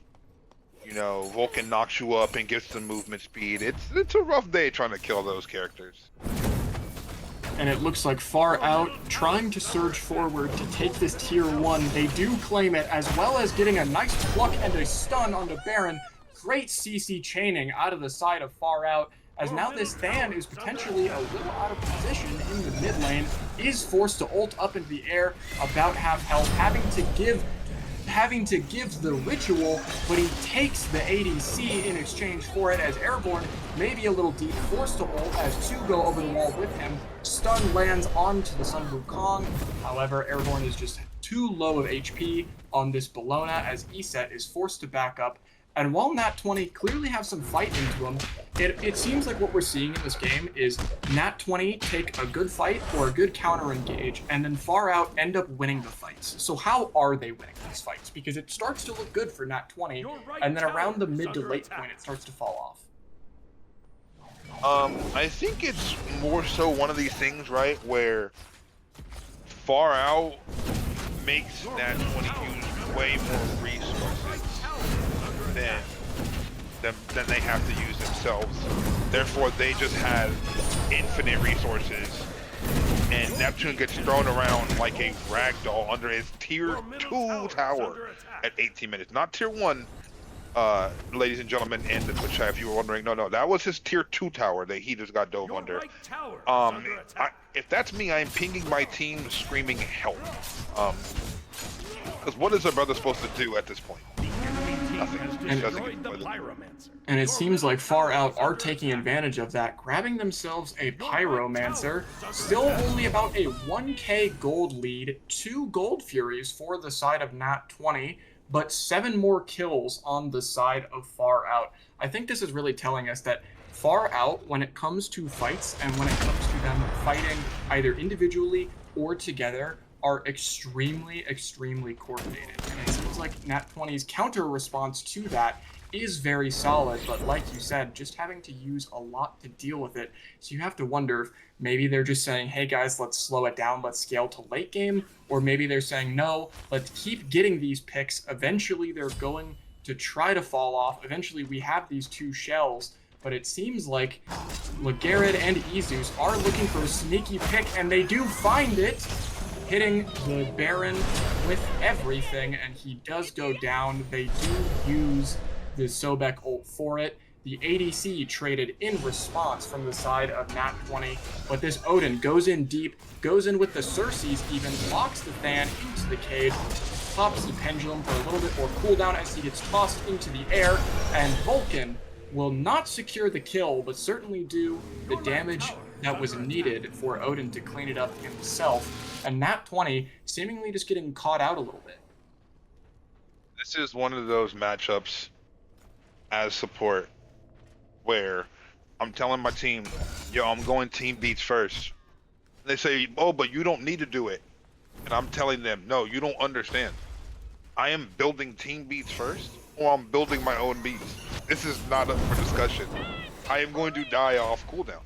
You know, Vulcan knocks you up and gets the movement speed. It's a rough day trying to kill those characters. And it looks like Far Out trying to surge forward to take this tier 1. They do claim it, as well as getting a nice pluck and a stun onto Baron. Great CC chaining out of the side of Far Out as now this Than is potentially a little out of position in the mid lane, is forced to ult up into the air, about half health, having to give the ritual, but he takes the ADC in exchange for it, as Airborne may be a little deep, forced to ult as 2 go over the wall with him. Stun lands onto the Sun Wukong. However, Airborne is just too low of HP on this Bellona, as ESET is forced to back up. And while Nat20 clearly have some fight into him, it seems like what we're seeing in this game is Nat20 take a good fight or a good counter engage, and then Far Out end up winning the fights. So how are they winning these fights? Because it starts to look good for Nat20, and then around the mid to late point, it starts to fall off. I think it's more so one of these things, right, where Far Out makes Nat20 use way more resources than they have to use themselves. Therefore, they just have infinite resources, and Neptune gets thrown around like a ragdoll under his tier 2 tower at 18 minutes. Not tier 1, ladies and gentlemen in the Twitch chat, if you were wondering. No, that was his tier 2 tower that he just got dove under. If that's me, I'm pinging my team, screaming help. Because what is a brother supposed to do at this point? And it seems like Far Out are taking advantage of that, grabbing themselves a Pyromancer. Still only about a 1k gold lead, 2 Gold Furies for the side of Nat20, but 7 more kills on the side of Far Out. I think this is really telling us that Far Out, when it comes to fights and when it comes to them fighting either individually or together, are extremely coordinated. And it seems like Nat20's counter response to that is very solid, but like you said, just having to use a lot to deal with it. So you have to wonder if maybe they're just saying, hey guys, let's slow it down, let's scale to late game, or maybe they're saying, no, let's keep getting these picks. Eventually they're going to try to fall off. Eventually we have these 2 shells, but it seems like Legarrette and Izus are looking for a sneaky pick, and they do find it, hitting the Baron with everything, and he does go down. They do use the Sobek ult for it. The ADC traded in response from the side of Nat20, but this Odin goes in deep, goes in with the Circes even, locks the Than into the cave, pops the Pendulum for a little bit more cooldown as he gets tossed into the air, and Vulcan will not secure the kill, but certainly do the damage that was needed for Odin to clean it up himself. And Nat20 seemingly just getting caught out a little bit. This is one of those matchups as support where I'm telling my team, yo, I'm going team beats first. And they say, oh, but you don't need to do it. And I'm telling them, no, you don't understand. I am building team beats first, or I'm building my own beats. This is not up for discussion. I am going to die off cooldown.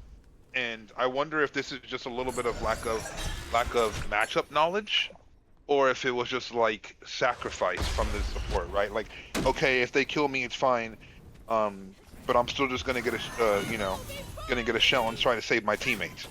And I wonder if this is just a little bit of lack of matchup knowledge, or if it was just like sacrifice from the support, right? Like, okay, if they kill me, it's fine, but I'm still just gonna get a shell and try to save my teammates.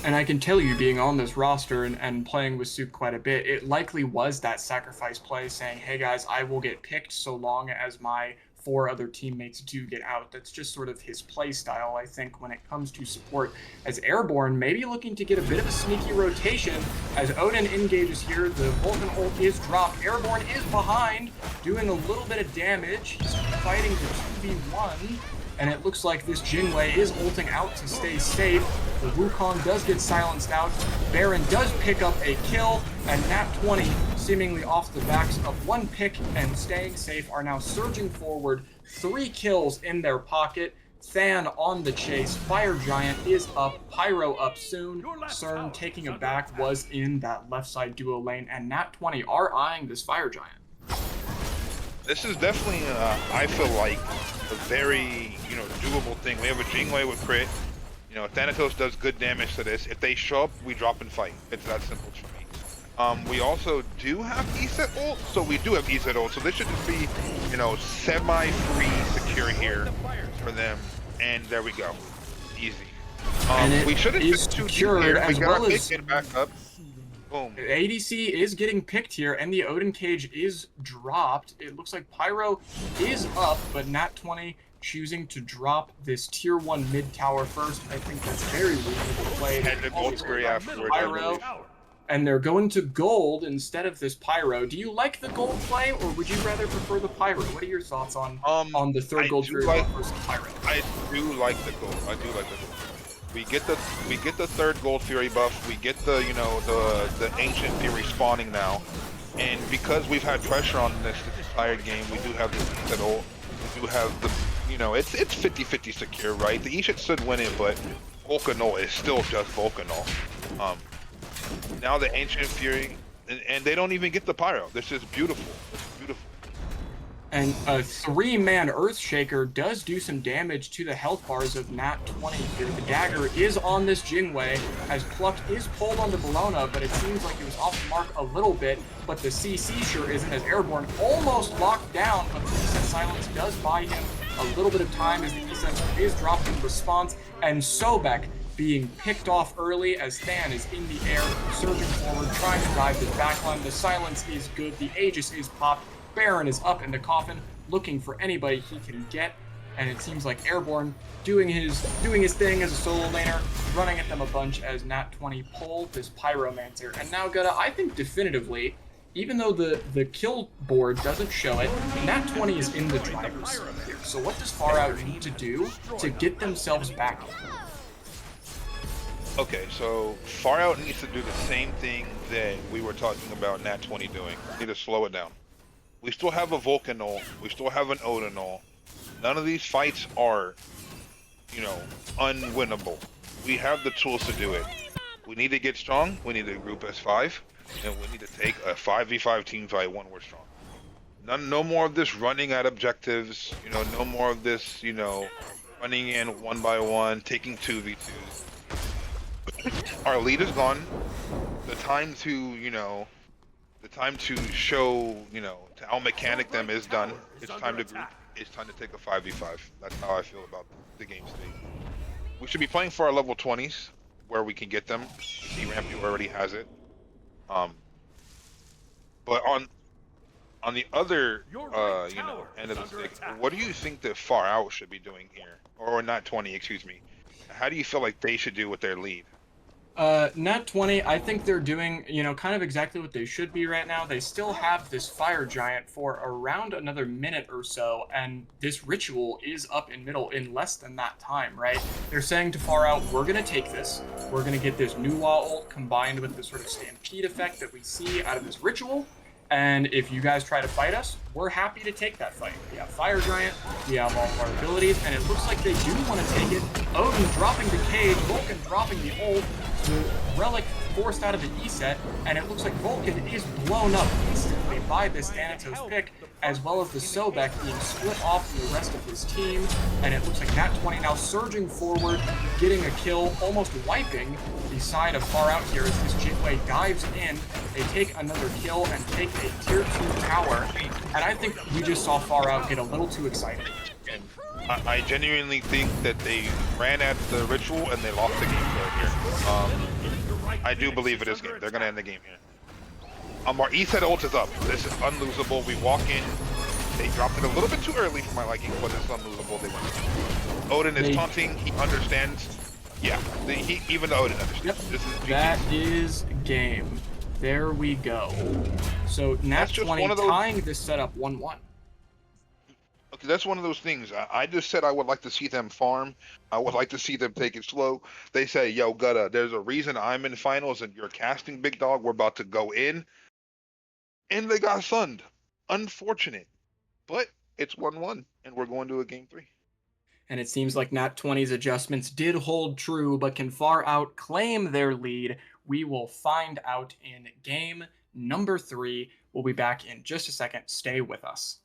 And I can tell you, being on this roster and playing with Sook quite a bit, it likely was that sacrifice play, saying, hey guys, I will get picked so long as my 4 other teammates do get out. That's just sort of his play style, I think, when it comes to support. As Airborne maybe looking to get a bit of a sneaky rotation, as Odin engages here, the Vulcan ult is dropped. Airborne is behind, doing a little bit of damage. He's fighting the 2v1, and it looks like this Jinwei is ulting out to stay safe. The Wukong does get silenced out. Baron does pick up a kill, and Nat20, seemingly off the backs of 1 pick and staying safe, are now surging forward. 3 kills in their pocket. Than on the chase. Fire Giant is up. Pyro up soon. CERN taking a back was in that left side duo lane, and Nat20 are eyeing this Fire Giant. This is definitely, I feel like, a very, doable thing. We have a Jingwei with crit. Thanatos does good damage to this. If they show up, we drop and fight. It's that simple for me. We also do have ESET ult, so we do have ESET ult. So this should just be, semi-free secure here for them. And there we go. Easy. We shouldn't is get too secured here. as We well got as our back up. Boom. ADC is getting picked here, and the Odin cage is dropped. It looks like Pyro is up, but Nat20 choosing to drop this tier 1 mid tower first. I think that's very reasonable play. And the gold spree afterwards, I Pyro, believe. and they're going to gold instead of this pyro. Do you like the gold play, or would you rather prefer the pyro? What are your thoughts on the third I gold do fury like- buff versus pyro? I do like the gold. I do like the gold. We get the third gold fury buff. We get the the ancient fury spawning now, and because we've had pressure on this entire game, we do have the ult. We do have the it's 50-50 secure, right? The Ishit should win it, but Volcanol is still just Volcanol. Now the ancient fury, and they don't even get the pyro. This is beautiful. It's beautiful. And a 3-man Earthshaker does do some damage to the health bars of Nat 20 here. The dagger is on this Jingwei, as Pluck is pulled onto Bologna, but it seems like it was off the mark a little bit, but the CC sure isn't, as Airborne almost locked down, but the Reset Silence does buy him a little bit of time as the E-Sensor is dropped in response, and Sobek being picked off early as Than is in the air, surging forward, trying to dive this backline. The silence is good, the Aegis is popped, Baron is up in the coffin, looking for anybody he can get, and it seems like Airborne doing his thing as a solo laner, running at them a bunch as Nat 20 pull this Pyromancer. And now Gutta, I think definitively, even though the kill board doesn't show it, Nat 20 is in the driver's seat here. So what does Far Out need to do to get themselves back? Okay, so Far Out needs to do the same thing that we were talking about Nat 20 doing. Need to slow it down. We still have a Volcanol. We still have an Odinol. None of these fights are, unwinnable. We have the tools to do it. We need to get strong. We need to group as 5, and we need to take a 5v5 team fight when we're strong. No more of this running at objectives. No more of this, running in 1-by-1, taking 2v2s. Our lead is gone. The time to show, to out-mechanic them is done. It's time to group. It's time to take a 5v5. That's how I feel about the game state. We should be playing for our level 20s, where we can get them. C-Rampy already has it. But on the other, end of the stick, what do you think that Far Out should be doing here? Or not 20, excuse me. How do you feel like they should do with their lead? Nat 20, I think they're doing, kind of exactly what they should be right now. They still have this Fire Giant for around another minute or so, and this ritual is up in middle in less than that time, right? They're saying to Far Out, we're going to take this. We're going to get this Nuwa ult combined with the sort of stampede effect that we see out of this ritual. And if you guys try to fight us, we're happy to take that fight. We have Fire Giant, we have all of our abilities, and it looks like they do want to take it. Odin dropping the cage, Vulcan dropping the ult, the Relic forced out of the E-set, and it looks like Vulcan is blown up instantly by this Thanatos pick, as well as the Sobek being split off from the rest of his team, and it looks like Nat 20 now surging forward, getting a kill, almost wiping the side of Far Out here as this Jingwei dives in. They take another kill and take a tier 2 tower, and I think we just saw Far Out get a little too excited. I genuinely think that they ran at the ritual and they lost the game right here. I do believe it is game. They're gonna end the game here. Our E-set ult is up. This is unlosable. We walk in. They dropped it a little bit too early for my liking, but it's unlosable. They win. Odin is taunting. He understands. Yeah, even the Odin understands. Yep, This is GG. that is game. There we go. So Nat 20 tying this setup 1-1. Okay, that's one of those things. I just said I would like to see them farm. I would like to see them take it slow. They say, yo, Gutta, there's a reason I'm in finals and you're casting, big dog. We're about to go in. And they got sunned. Unfortunate. But it's 1-1, and we're going to a game 3. And it seems like Nat 20's adjustments did hold true, but can Far Out claim their lead? We will find out in game number 3. We'll be back in just a second. Stay with us.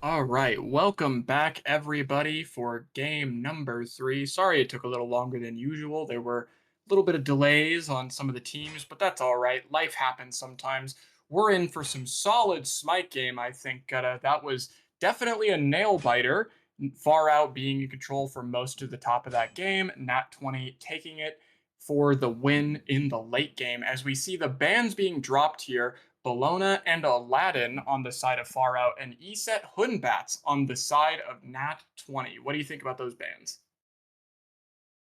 All right, welcome back, everybody, for game number 3. Sorry it took a little longer than usual. There were a little bit of delays on some of the teams, but that's all right. Life happens sometimes. We're in for some solid Smite game, I think. That was definitely a nail biter. Far Out being in control for most of the top of that game. Nat 20 taking it for the win in the late game. As we see the bans being dropped here, Bologna and Aladdin on the side of Far Out, and Eset Hunbats on the side of Nat 20. What do you think about those bans?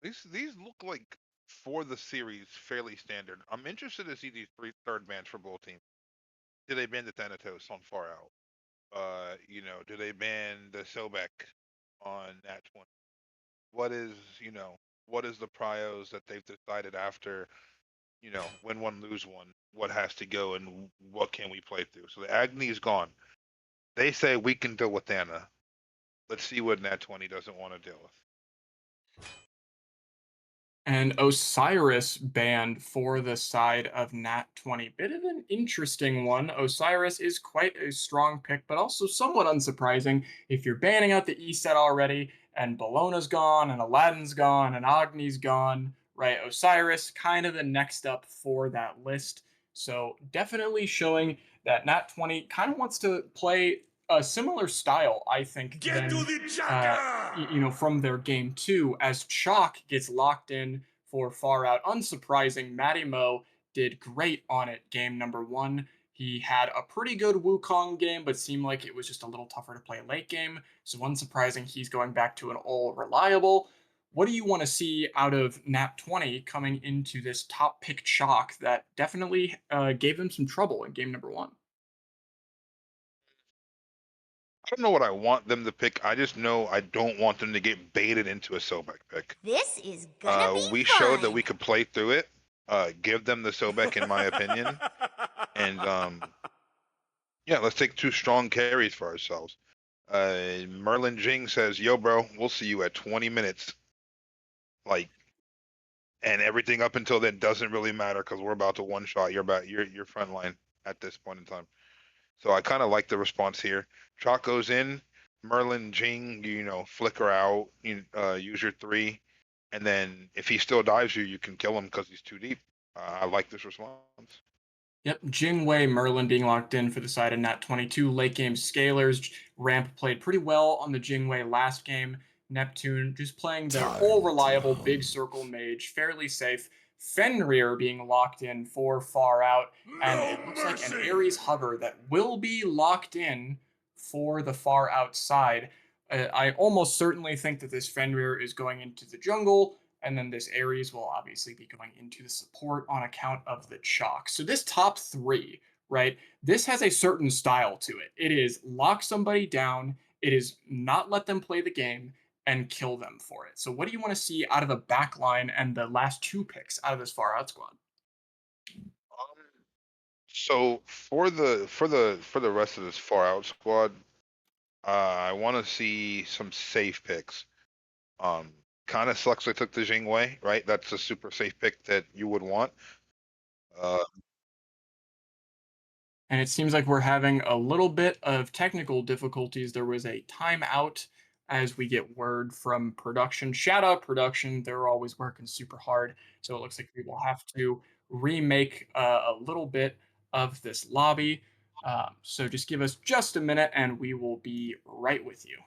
These look like for the series fairly standard. I'm interested to see these third bans for both teams. Do they ban the Thanatos on Far Out? Do they ban the Sobek on Nat 20? What is, what is the prios that they've decided after, win one, lose one, what has to go and what can we play through? So the Agni's gone. They say we can deal with Thana. Let's see what Nat 20 doesn't want to deal with. And Osiris banned for the side of Nat 20. Bit of an interesting one. Osiris is quite a strong pick, but also somewhat unsurprising. If you're banning out the E set already, and Bologna's gone, and Aladdin's gone, and Agni's gone, right? Osiris kind of the next up for that list. So definitely showing that Nat 20 kind of wants to play a similar style, I think, Get than to the Chaka! from their game 2, as Chalk gets locked in for Far Out. Unsurprising, Matty Mo did great on it game number 1. He had a pretty good Wukong game, but seemed like it was just a little tougher to play late game. So unsurprising, he's going back to an all reliable. What do you want to see out of Nat 20 coming into this top pick Chalk that definitely gave them some trouble in game number 1? I don't know what I want them to pick. I just know I don't want them to get baited into a Sobek pick. This is gonna be We fun. showed that we could play through it. Give them the Sobek, in my opinion. And yeah, let's take 2 strong carries for ourselves. Merlin Jing says, "Yo, bro, we'll see you at 20 minutes." Like, and everything up until then doesn't really matter because we're about to one shot your front line at this point in time. So I kind of like the response here. Chalk goes in, Merlin Jing, flicker out, use your 3, and then if he still dives you, you can kill him because he's too deep. I like this response. Yep, Jingwei Merlin being locked in for the side of Nat 22. Late game scalers. Ramp played pretty well on the Jingwei last game. Neptune just playing their whole reliable big circle mage, fairly safe. Fenrir being locked in for Far Out. And it looks like an Ares hover that will be locked in for the Far Outside. I almost certainly think that this Fenrir is going into the jungle, and then this Ares will obviously be going into the support on account of the chalk. So this top 3, right? This has a certain style to it. It is lock somebody down. It is not let them play the game and kill them for it. So what do you want to see out of the back line and the last 2 picks out of this Far Out squad? So for the rest of this Far Out squad, I want to see some safe picks. Kind of sucks I took the Jingwei, right? That's a super safe pick that you would want. And it seems like we're having a little bit of technical difficulties. There was a timeout as we get word from production. Shout out production. They're always working super hard. So it looks like we will have to remake a little bit of this lobby. So just give us just a minute and we will be right with you.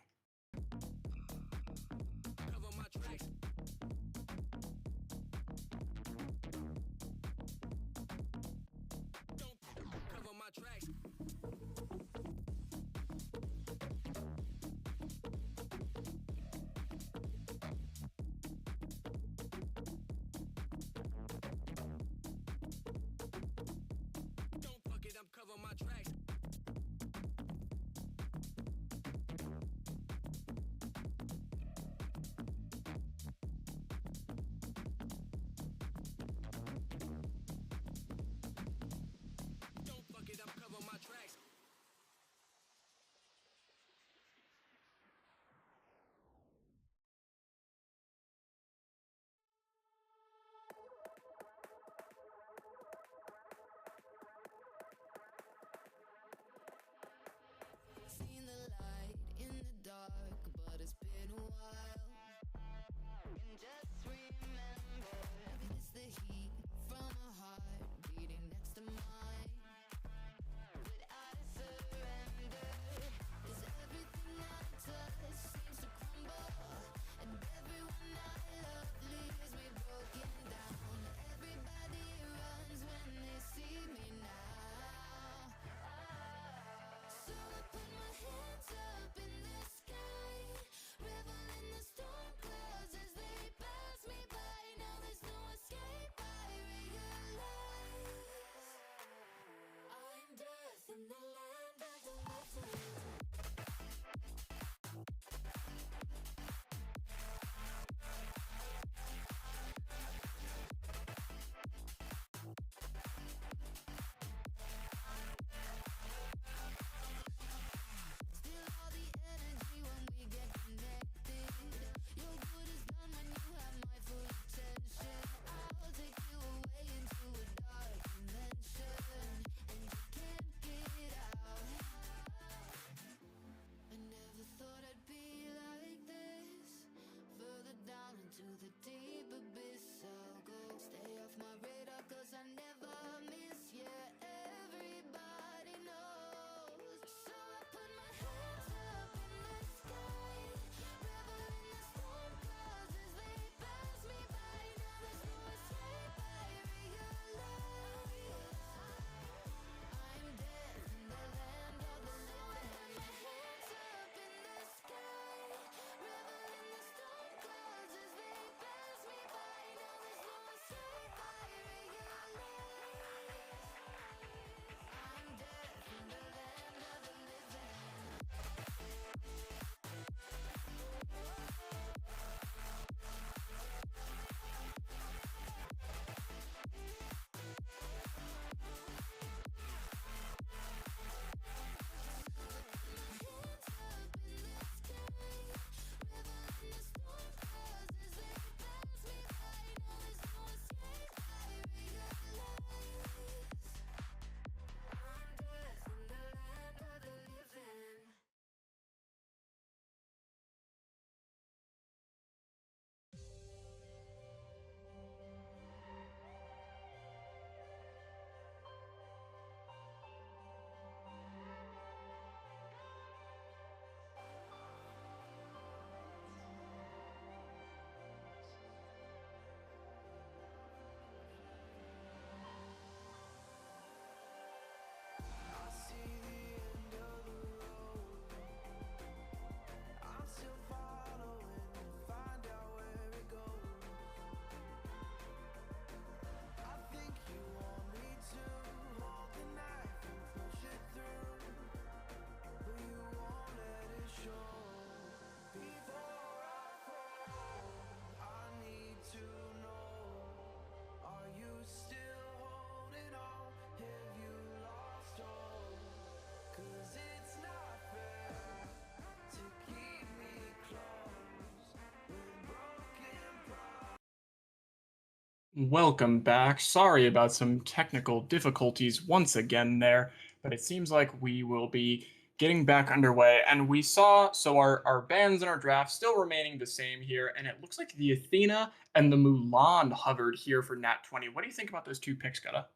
Welcome back. Sorry about some technical difficulties once again there, but it seems like we will be getting back underway. And we saw, so our bans and our draft still remaining the same here, and it looks like the Athena and the Mulan hovered here for Nat 20. What do you think about those two picks, Gutta?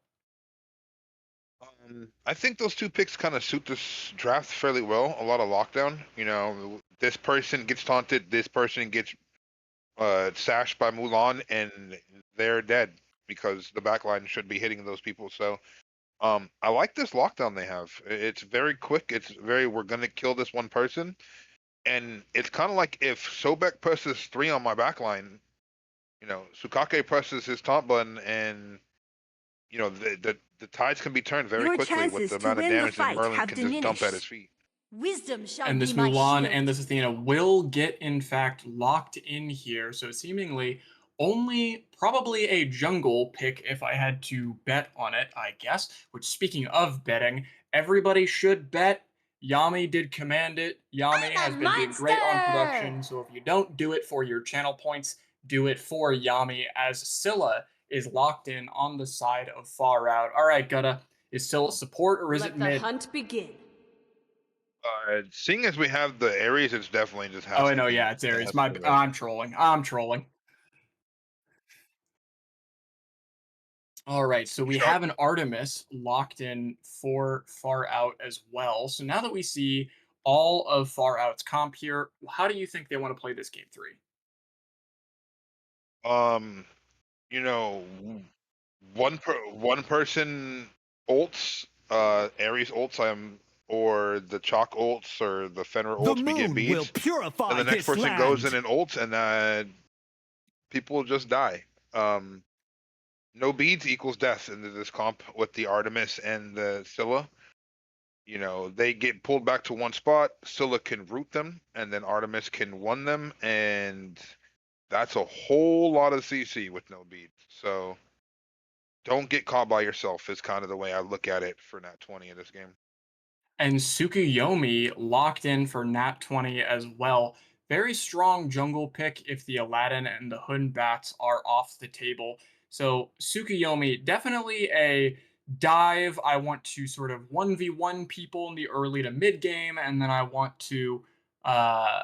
I think those two picks kind of suit this draft fairly well. A lot of lockdown. You know, this person gets taunted, this person gets sashed by Mulan, and they're dead because the backline should be hitting those people. So I like this lockdown they have. It's very quick. It's very, we're gonna kill this one person, and it's kind of like if Sobek presses 3 on my backline, you know, Sukake presses his taunt button, and you know the tides can be turned very Your quickly with chances the to amount of win the damage that fight Merlin have can just dump at his diminished. feet. Wisdom shall And be this my Mulan shield. and this Athena will get, in fact, locked in here. So seemingly only probably a jungle pick if I had to bet on it, I guess. Which, speaking of betting, everybody should bet. Yami did command it. Yami I'm has a been doing great on production. monster! So if you don't do it for your channel points, do it for Yami, as Scylla is locked in on the side of Far Out. All right, Gutta. Is Scylla support or is Let it the mid? hunt begin. Seeing as we have the Ares, it's definitely just Oh, has I to know. be. Yeah, it's It Ares. has to My, be mid. I'm trolling. I'm trolling. All right, so we Sharp. have an Artemis locked in for Far Out as well. So now that we see all of Far Out's comp here, how do you think they want to play this game three? Um, you know, one person ults, Ares ults, or the Chalk ults, or the Fenrir The ults, we get moon will beads. Then purify the next this person goes in land. and ults, and people just die. No beads equals death into this comp with the Artemis and the Scylla. You know, they get pulled back to one spot. Scylla can root them, and then Artemis can one them, and that's a whole lot of CC with no beads. So don't get caught by yourself is kind of the way I look at it for Nat 20 in this game. And Tsukuyomi locked in for Nat 20 as well. Very strong jungle pick if the Aladdin and the Hun Bats are off the table. So Tsukuyomi, definitely a dive. I want to sort of 1v1 people in the early to mid game, and then I want to uh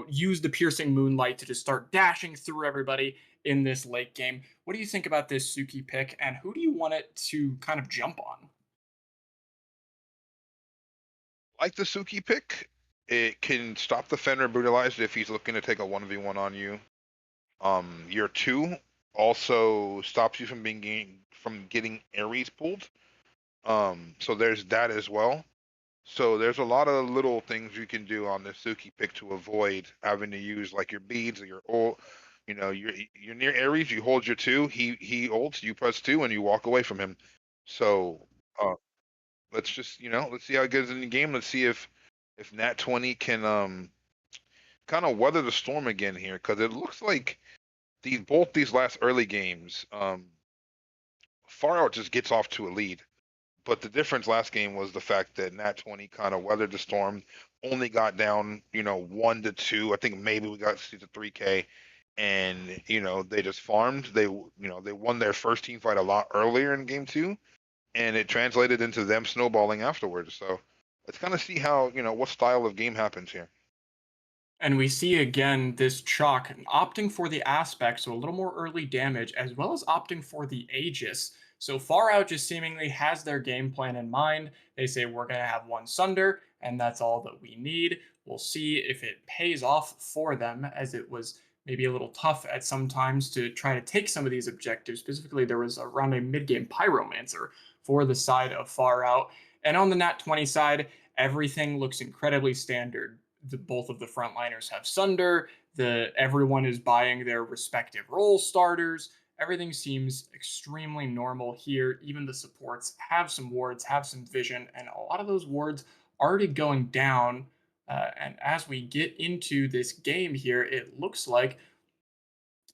use the piercing moonlight to just start dashing through everybody in this late game. What do you think about this Suki pick, and who do you want it to kind of jump on? Like the Suki pick, it can stop the Fenrir brutalized if he's looking to take a 1v1 on you. Your 2 also stops you from getting Ares pulled. So there's that as well. So there's a lot of little things you can do on the Suki pick to avoid having to use like your beads or your ult. You know, you're near Ares, you hold your 2, he ults, you press 2, and you walk away from him. So let's just let's see how it goes in the game. Let's see if Nat 20 can kind of weather the storm again here, because it looks like these last early games, Far Out just gets off to a lead. But the difference last game was the fact that Nat 20 kind of weathered the storm, only got down, 1 to 2. I think maybe we got to 3K, and they just farmed. They won their first team fight a lot earlier in game 2, and it translated into them snowballing afterwards. So let's kind of see how what style of game happens here. And we see again this Chalk opting for the aspect, so a little more early damage, as well as opting for the Aegis. So Far Out just seemingly has their game plan in mind. They say we're going to have one Sunder, and that's all that we need. We'll see if it pays off for them, as it was maybe a little tough at some times to try to take some of these objectives. Specifically, there was around a mid-game Pyromancer for the side of Far Out. And on the Nat 20 side, everything looks incredibly standard. Both of the frontliners have Sunder. Everyone is buying their respective role starters. Everything seems extremely normal here. Even the supports have some wards, have some vision, and a lot of those wards already going down. And as we get into this game here, it looks like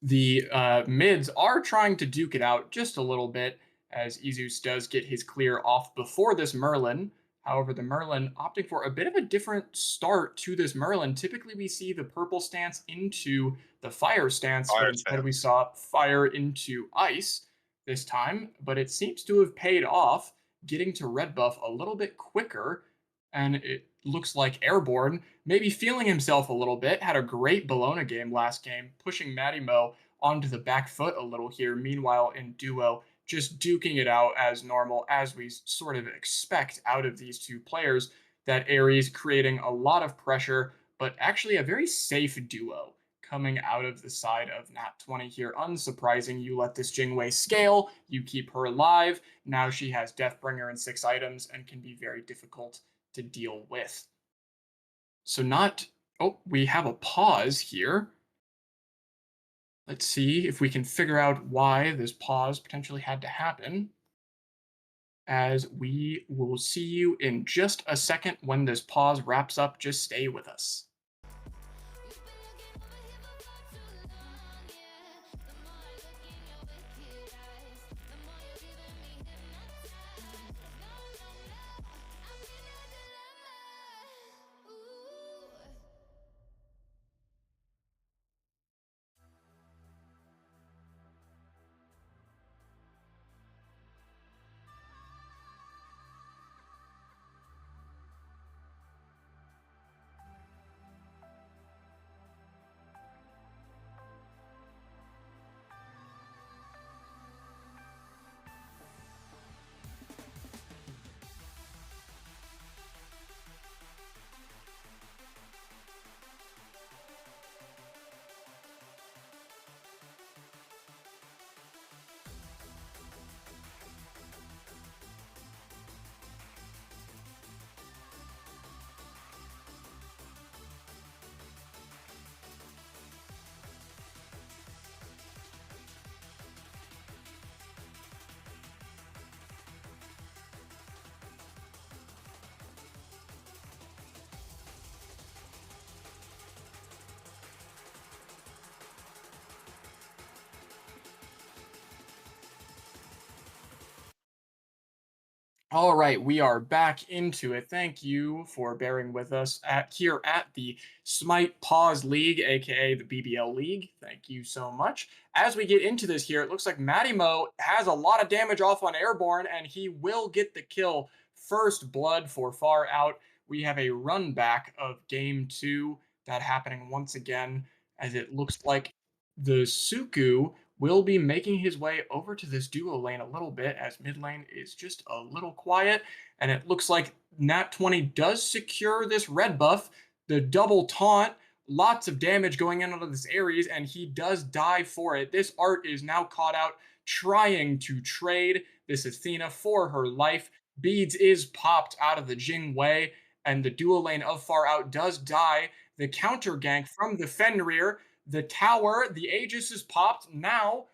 the mids are trying to duke it out just a little bit, as Izus does get his clear off before this Merlin. However, the Merlin opting for a bit of a different start to this Merlin. Typically, we see the purple stance into the fire stance, but Fire instead we stance. saw fire into ice this time. But it seems to have paid off, getting to red buff a little bit quicker. And it looks like Airborne, maybe feeling himself a little bit, had a great Bologna game last game, pushing Matty Mo onto the back foot a little here. Meanwhile, in duo, just duking it out as normal, as we sort of expect out of these two players. That Ares creating a lot of pressure, but actually a very safe duo coming out of the side of Nat 20 here. Unsurprising, you let this Jingwei scale, you keep her alive. Now she has Deathbringer and 6 items and can be very difficult to deal with. So not, oh, we have a pause here. Let's see if we can figure out why this pause potentially had to happen. As we will see you in just a second when this pause wraps up. Just stay with us. All right, we are back into it. Thank you for bearing with us here at the Smite Pause League, aka the BBL League. Thank you so much. As we get into this here, it looks like Matimo has a lot of damage off on Airborne, and he will get the kill. First blood for Far Out. We have a run back of game 2, that happening once again, as it looks like the Suku will be making his way over to this duo lane a little bit, as mid lane is just a little quiet. And it looks like Nat 20 does secure this red buff, the double taunt, lots of damage going in onto this Ares, and he does die for it. This Art is now caught out trying to trade this Athena for her life. Beads is popped out of the Jing Wei, and the duo lane of Far Out does die. The counter gank from the Fenrir, the tower, the Aegis is popped. Now,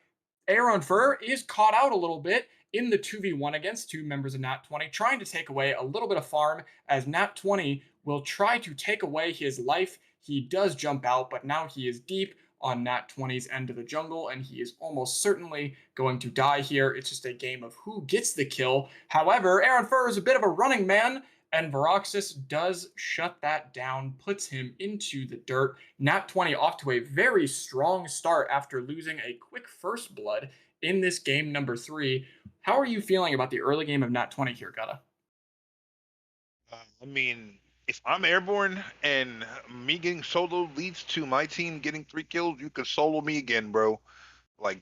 Aaron Fur is caught out a little bit in the 2v1 against 2 members of Nat 20, trying to take away a little bit of farm, as Nat 20 will try to take away his life. He does jump out, but now he is deep on Nat 20's end of the jungle, and he is almost certainly going to die here. It's just a game of who gets the kill. However, Aaron Fur is a bit of a running man, and Varaxis does shut that down, puts him into the dirt. Nat 20 off to a very strong start after losing a quick first blood in this game number 3. How are you feeling about the early game of Nat 20 here, Gutta? I mean, if I'm airborne and me getting solo leads to my team getting 3 kills, you could solo me again, bro. I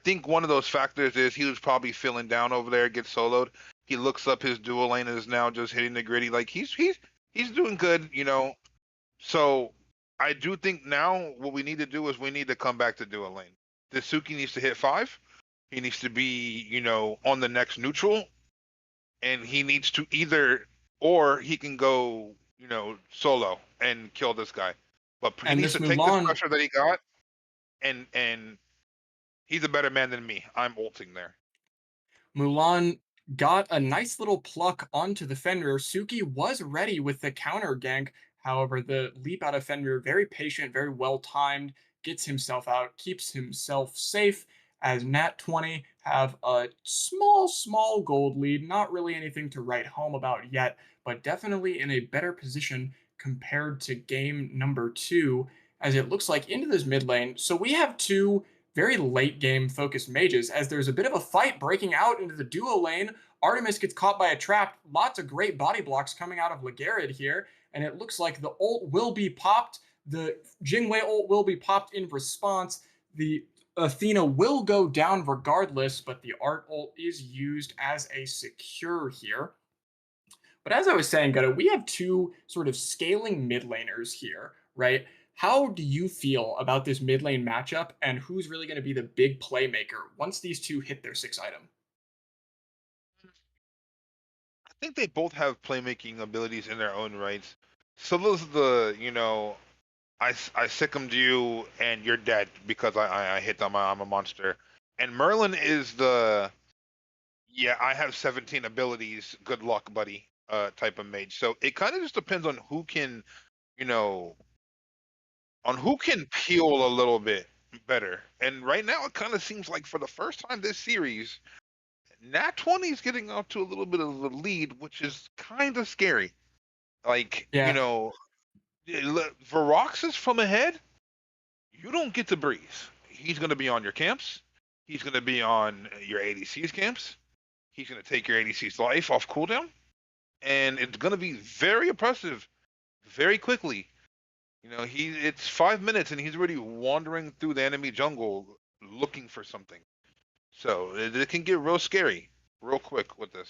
think one of those factors is he was probably feeling down over there, gets soloed. He looks up his dual lane and is now just hitting the gritty. Like he's doing good. So I do think now what we need to do is we need to come back to dual lane. The Suki needs to hit 5. He needs to be, on the next neutral, and he needs to or he can go, solo and kill this guy. But he And needs this to take this Mulan, pressure that he got, and he's a better man than me. I'm ulting there. Mulan got a nice little pluck onto the Fenrir. Suki was ready with the counter gank. However, the leap out of Fenrir, very patient, very well timed, gets himself out, keeps himself safe, as Nat 20 have a small gold lead. Not really anything to write home about yet, but definitely in a better position compared to game number 2, as it looks like into this mid lane. So we have two very late game focused mages, as there's a bit of a fight breaking out into the duo lane. Artemis gets caught by a trap. Lots of great body blocks coming out of Legarid here, and it looks like the ult will be popped. The Jingwei ult will be popped in response. The Athena will go down regardless, but the Art ult is used as a secure here. But as I was saying, Gutta, we have two sort of scaling mid laners here, right? How do you feel about this mid lane matchup, and who's really going to be the big playmaker once these two hit their 6 item? I think they both have playmaking abilities in their own rights. Scylla's the, I sickemed you and you're dead because I hit them. I'm a monster. And Merlin is the, yeah, I have 17 abilities. Good luck, buddy. Type of mage. So it kind of just depends on who can, you know, on who can peel a little bit better. And right now, it kind of seems like for the first time this series, Nat 20 is getting off to a little bit of a lead, which is kind of scary. Like, Yeah. Veroxis from ahead, you don't get to breathe. He's going to be on your camps. He's going to be on your ADC's camps. He's going to take your ADC's life off cooldown. And it's going to be very oppressive very quickly. It's 5 minutes and he's already wandering through the enemy jungle looking for something. So it can get real scary real quick with this.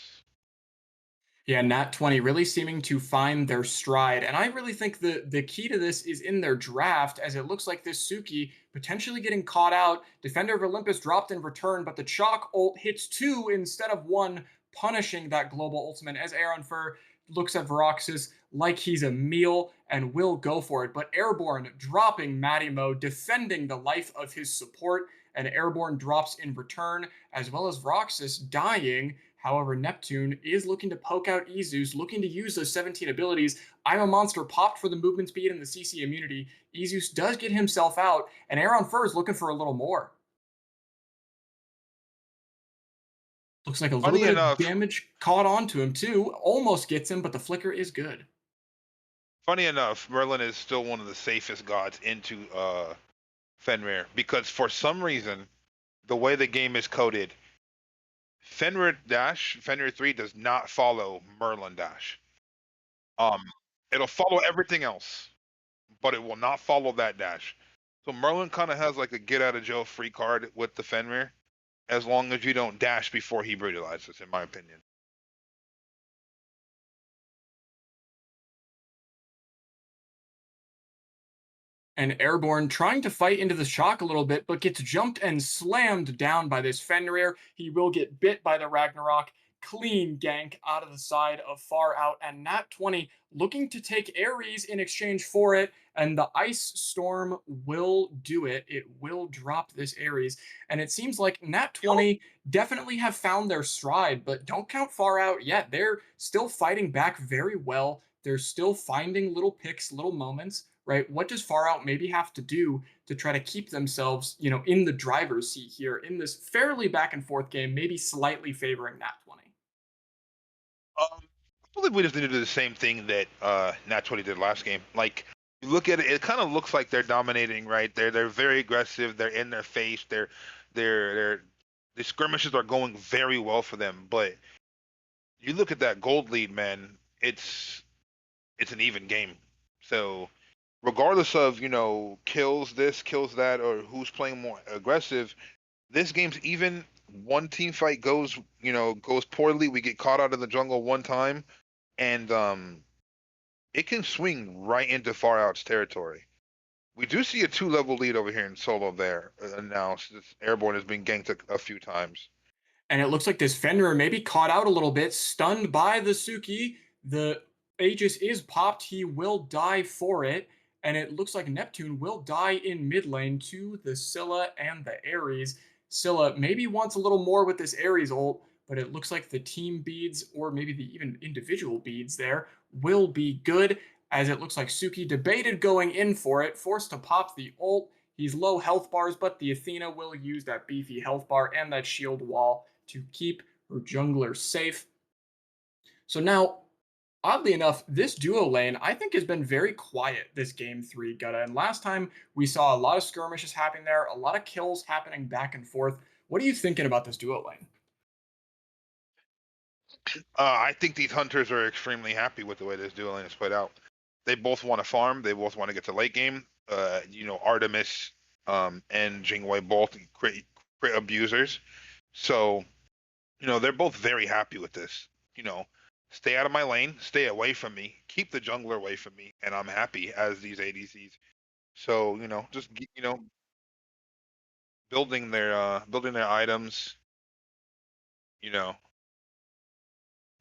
Yeah, Nat 20 really seeming to find their stride. And I really think the key to this is in their draft, as it looks like this Suki potentially getting caught out. Defender of Olympus dropped in return, but the Chalk ult hits 2 instead of 1, punishing that global ultimate as Aaron Fur looks at Veroxis like he's a meal and will go for it. But Airborne dropping Matimo, defending the life of his support, and Airborne drops in return, as well as Veroxis dying. However, Neptune is looking to poke out Izus, looking to use those 17 abilities. I'm a Monster popped for the movement speed and the CC immunity. Izus does get himself out, and Aaron Fur is looking for a little more. Looks like a little Funny bit of enough, damage caught onto him too. Almost gets him, but the flicker is good. Merlin is still one of the safest gods into Fenrir because for some reason, the way the game is coded, Fenrir 3 does not follow Merlin dash. It'll follow everything else, but it will not follow that dash. So Merlin kind of has like a get out of jail free card with the Fenrir, as long as you don't dash before he brutalizes, in my opinion. And Airborne trying to fight into the shock a little bit, but gets jumped and slammed down by this Fenrir. He will get bit by the Ragnarok. Clean gank out of the side of Far Out, and Nat 20 looking to take Ares in exchange for it, and the Ice Storm will do it. It will drop this Ares, and it seems like Nat 20 definitely have found their stride, but don't count Far Out yet. They're still fighting back very well. They're still finding little picks, little moments, right? What does Far Out maybe have to do to try to keep themselves, in the driver's seat here in this fairly back and forth game, maybe slightly favoring Nat 20? I believe we just need to do the same thing that Nat 20 did last game. Like, you look at it, it kind of looks like they're dominating, right? They're very aggressive. They're in their face. The skirmishes are going very well for them. But you look at that gold lead, man. It's an even game. So regardless of kills this, kills that, or who's playing more aggressive, this game's even. One team fight goes poorly, we get caught out in the jungle one time, and it can swing right into Far Out's territory. We do see a 2-level lead over here in solo there now, since Airborne has been ganked a few times. And it looks like this Fenrir maybe caught out a little bit, stunned by the Suki. The Aegis is popped. He will die for it. And it looks like Neptune will die in mid lane to the Scylla and the Ares. Scylla maybe wants a little more with this Ares ult, but it looks like the team beads, or maybe the even individual beads there, will be good, as it looks like Suki debated going in for it, forced to pop the ult. He's low health bars, but the Athena will use that beefy health bar and that shield wall to keep her jungler safe. So now, oddly enough, this duo lane I think has been very quiet this game 3, Gutta. And last time we saw a lot of skirmishes happening there, a lot of kills happening back and forth. What are you thinking about this duo lane? I think these hunters are extremely happy with the way this dueling is played out. They both want to farm. They both want to get to late game. Artemis and Jingwei both great abusers. So, they're both very happy with this. Stay out of my lane, stay away from me, keep the jungler away from me, and I'm happy as these ADCs. So, just building their items. You know,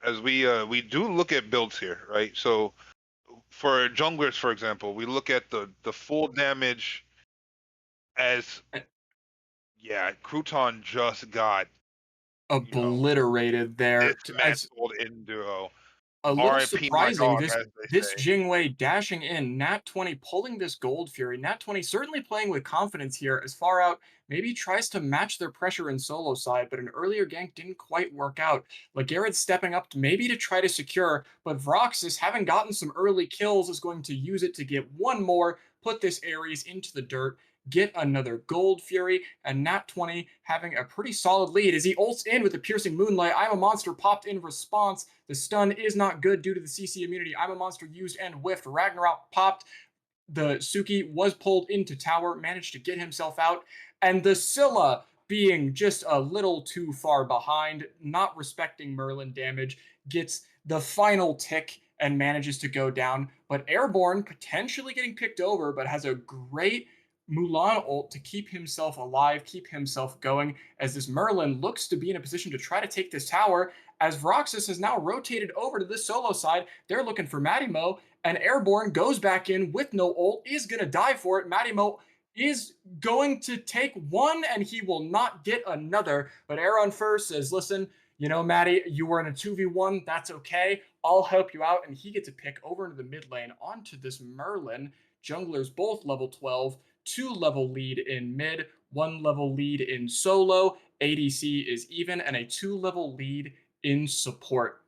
as we do look at builds here, right? So for junglers, for example, we look at the full damage as Crouton just got Obliterated there. dismantled in duo. A little R.I.P. my surprising, dog, this as they this say. Jingwei dashing in, Nat 20 pulling this Gold Fury. Nat 20 certainly playing with confidence here, as far out, maybe tries to match their pressure in solo side, but an earlier gank didn't quite work out. Lagarde stepping up maybe to try to secure, but Vroxis, having gotten some early kills, is going to use it to get one more, put this Ares into the dirt, get another Gold Fury, and Nat 20 having a pretty solid lead as he ults in with the Piercing Moonlight. I'm a Monster popped in response. The stun is not good due to the CC immunity. I'm a Monster used and whiffed. Ragnarok popped. The Suki was pulled into tower, managed to get himself out, and the Scylla, being just a little too far behind, not respecting Merlin damage, gets the final tick and manages to go down. But Airborne potentially getting picked over, but has a great Mulan ult to keep himself alive, keep himself going, as this Merlin looks to be in a position to try to take this tower, as Vroxis has now rotated over to the solo side. They're looking for Matimo, and Airborne goes back in with no ult, is going to die for it. Matimo is going to take one, and he will not get another. But Aaron first says, listen, Matty, you were in a 2v1. That's okay. I'll help you out. And he gets a pick over into the mid lane onto this Merlin. Junglers both level 12, 2-level lead in mid, 1-level lead in solo. ADC is even, and a 2-level lead in support.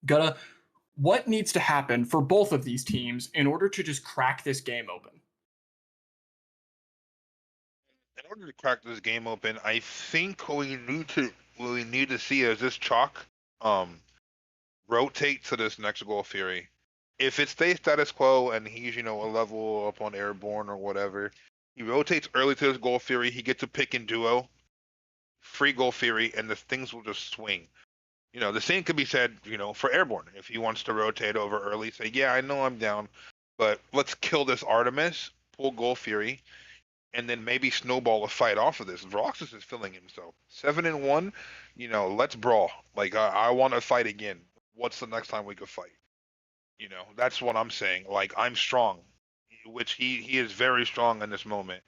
Gutta, what needs to happen for both of these teams in order to just crack this game open? In order to crack this game open, I think what we need to see is this Chalk rotate to this next Gold Fury. If it stays status quo and he's, a level up on Airborne or whatever, he rotates early to his Gold Fury, he gets a pick in duo, free Gold Fury, and the things will just swing. The same could be said, for Airborne. If he wants to rotate over early, say, yeah, I know I'm down, but let's kill this Artemis, pull Gold Fury, and then maybe snowball a fight off of this. Vroxis is feeling himself. 7-1, let's brawl. Like, I want to fight again. What's the next time we could fight? That's what I'm saying. Like, I'm strong, which he is very strong in this moment.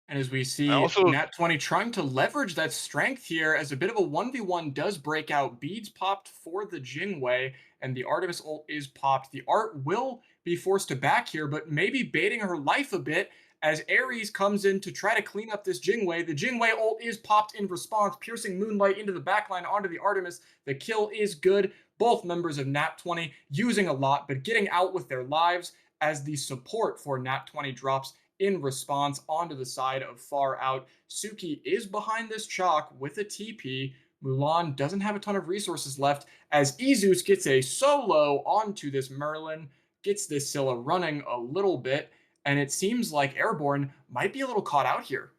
And as we see Nat 20 trying to leverage that strength here, as a bit of a 1v1 does break out. Beads popped for the Jingwei, and the Artemis ult is popped. The Art will be forced to back here, but maybe baiting her life a bit as Ares comes in to try to clean up this Jingwei. The Jingwei ult is popped in response, piercing Moonlight into the backline onto the Artemis. The kill is good. Both members of Nat 20 using a lot, but getting out with their lives as the support for Nat 20 drops in response onto the side of far out. Suki is behind this chalk with a TP. Mulan doesn't have a ton of resources left as Izus gets a solo onto this Merlin, gets this Scylla running a little bit, and it seems like Airborne might be a little caught out here.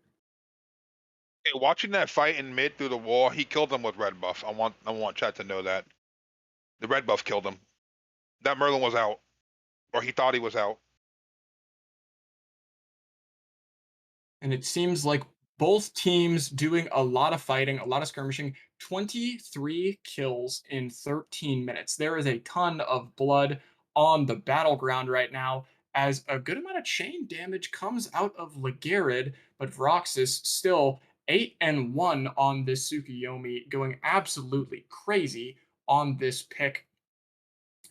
Hey, watching that fight in mid through the wall, he killed him with red buff. I want chat to know that. The red buff killed him. That Merlin was out. Or he thought he was out. And it seems like both teams doing a lot of fighting, a lot of skirmishing. 23 kills in 13 minutes. There is a ton of blood on the battleground right now, as a good amount of chain damage comes out of Lagarde, but Vroxis still 8-1 on this Tsukuyomi, going absolutely crazy on this pick,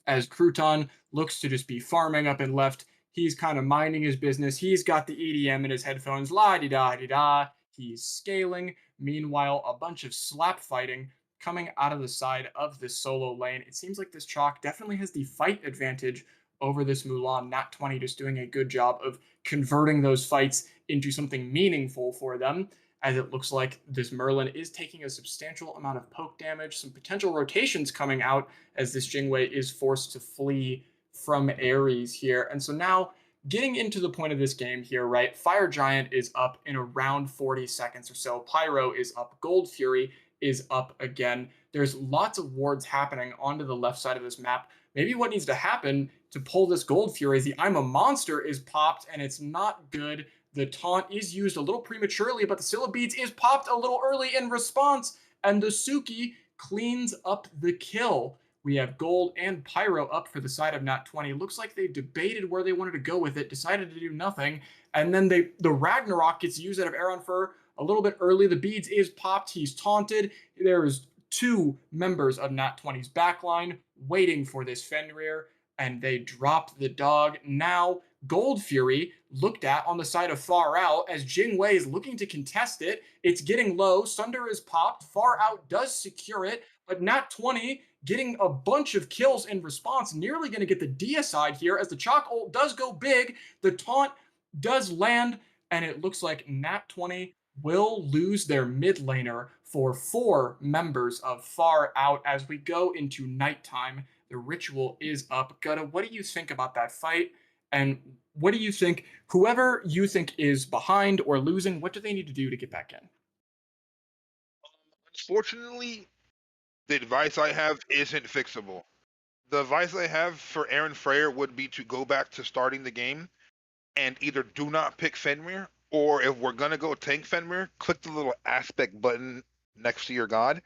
as Crouton looks to just be farming up and left, He's kind of minding his business. He's got the EDM in his headphones, la di da di da. He's scaling. Meanwhile, a bunch of slap fighting coming out of the side of this solo lane. It seems like this Chalk definitely has the fight advantage over this Mulan. Nat 20 just doing a good job of converting those fights into something meaningful for them, as it looks like this Merlin is taking a substantial amount of poke damage, some potential rotations coming out as this Jingwei is forced to flee from Ares here. And so now getting into the point of this game here, right? Fire Giant is up in around 40 seconds or so. Pyro is up. Gold Fury is up again. There's lots of wards happening onto the left side of this map. Maybe what needs to happen to pull this Gold Fury is the I'm a Monster is popped, and it's not good. The taunt is used a little prematurely, but the Scylla Beads is popped a little early in response, and the Suki cleans up the kill. We have Gold and Pyro up for the side of Nat 20. Looks like they debated where they wanted to go with it, decided to do nothing, and then the Ragnarok gets used out of Aaron Fur a little bit early. The Beads is popped. He's taunted. There's two members of Nat 20's backline waiting for this Fenrir, and they drop the dog. Now, Gold Fury looked at on the side of Far Out as Jingwei is looking to contest it. It's getting low. Sunder is popped. Far Out does secure it, but Nat 20 getting a bunch of kills in response, nearly going to get the deicide here as the Chalk ult does go big. The taunt does land, and it looks like Nat 20 will lose their mid laner for 4 members of Far Out as we go into nighttime. The ritual is up. Gutta, what do you think about that fight? And what do you think, whoever you think is behind or losing, what do they need to do to get back in? Unfortunately, the advice I have isn't fixable. The advice I have for Aaron Freyr would be to go back to starting the game and either do not pick Fenrir, or if we're going to go tank Fenrir, click the little aspect button next to your god.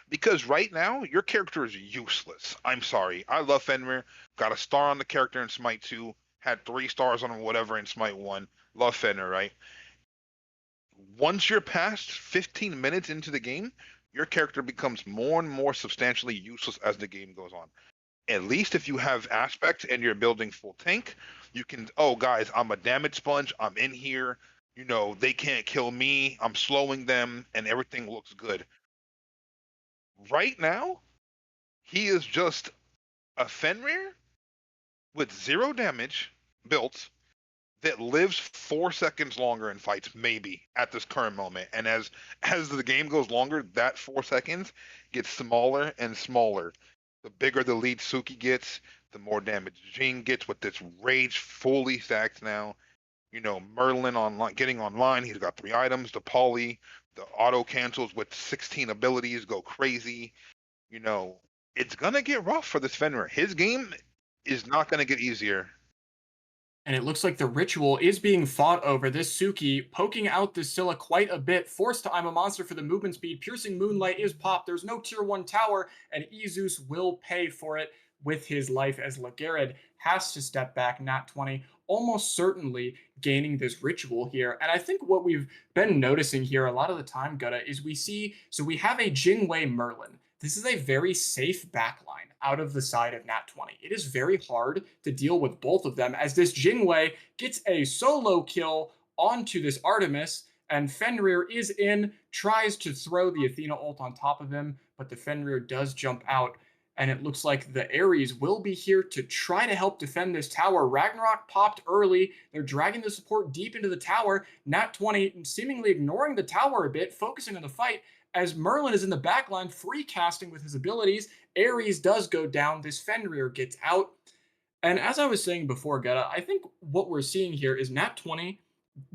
Because right now, your character is useless. I'm sorry. I love Fenrir. Got a star on the character in Smite 2. Had 3 stars on whatever in Smite 1. Love Fenrir, right? Once you're past 15 minutes into the game, your character becomes more and more substantially useless as the game goes on. At least if you have aspect and you're building full tank, you can, oh guys, I'm a damage sponge, I'm in here, you know, they can't kill me, I'm slowing them, and everything looks good. Right now, he is just a Fenrir with 0 damage built that lives 4 seconds longer in fights, maybe, at this current moment. And as the game goes longer, that 4 seconds gets smaller and smaller. The bigger the lead Suki gets, the more damage Jing gets with this rage fully stacked now. You know, Merlin online, getting online, he's got 3 items. The poly, the auto cancels with 16 abilities go crazy. You know, it's gonna get rough for this Fenrir. His game is not gonna get easier. And it looks like the ritual is being fought over. This Suki poking out the Scylla quite a bit, forced to I'm a Monster for the movement speed. Piercing Moonlight is popped. There's no tier 1 tower, and Izus will pay for it with his life as Lagarad has to step back. Nat 20 almost certainly gaining this ritual here. And I think what we've been noticing here a lot of the time, Gutta, is we have a Jingwei Merlin. This is a very safe backline out of the side of Nat 20. It is very hard to deal with both of them as this Jingwei gets a solo kill onto this Artemis, and Fenrir is in, tries to throw the Athena ult on top of him, but the Fenrir does jump out, and it looks like the Ares will be here to try to help defend this tower. Ragnarok popped early. They're dragging the support deep into the tower. Nat 20 seemingly ignoring the tower a bit, focusing on the fight, as Merlin is in the backline, free casting with his abilities. Ares does go down. This Fenrir gets out. And as I was saying before, Gutta, I think what we're seeing here is Nat 20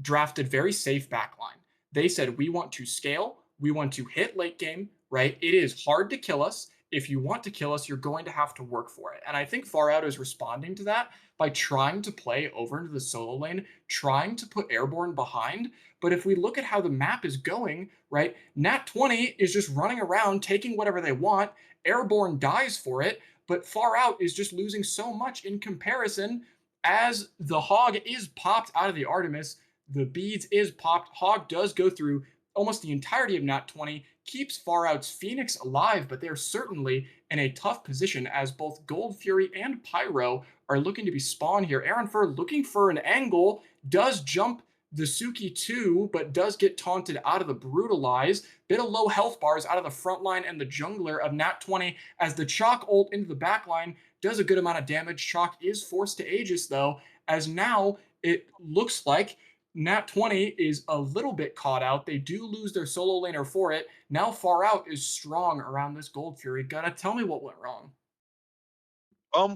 drafted very safe backline. They said, we want to scale. We want to hit late game, right? It is hard to kill us. If you want to kill us, you're going to have to work for it. And I think Far Out is responding to that by trying to play over into the solo lane, trying to put Airborne behind. But if we look at how the map is going, right, Nat 20 is just running around, taking whatever they want. Airborne dies for it, but Far Out is just losing so much in comparison as the Hog is popped out of the Artemis. The Beads is popped. Hog does go through almost the entirety of Nat 20, keeps Far Out's Phoenix alive, but they're certainly in a tough position as both Gold Fury and Pyro are looking to be spawned here. Aaron Fur looking for an angle, does jump the Suki too, but does get taunted out of the Brutalize. Bit of low health bars out of the front line and the jungler of Nat 20 as the Chalk ult into the back line does a good amount of damage. Chalk is forced to Aegis though, as now it looks like Nat 20 is a little bit caught out. They do lose their solo laner for it. Now Far Out is strong around this Gold Fury. Gotta tell me what went wrong.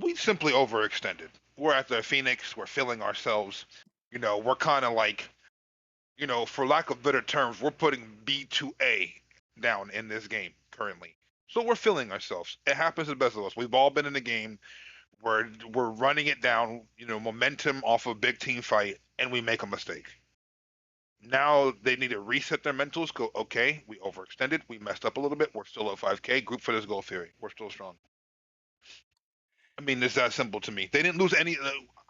We simply overextended. We're at the Phoenix. We're feeling ourselves. We're kind of like, for lack of better terms, we're putting B2A down in this game currently. So we're feeling ourselves. It happens to the best of us. We've all been in the game. We're running it down. Momentum off a big team fight, and we make a mistake. Now they need to reset their mentals. Go, okay, we overextended. We messed up a little bit. We're still at 5K. Group for this Gold Fury. We're still strong. I mean, it's that simple to me. They didn't lose any.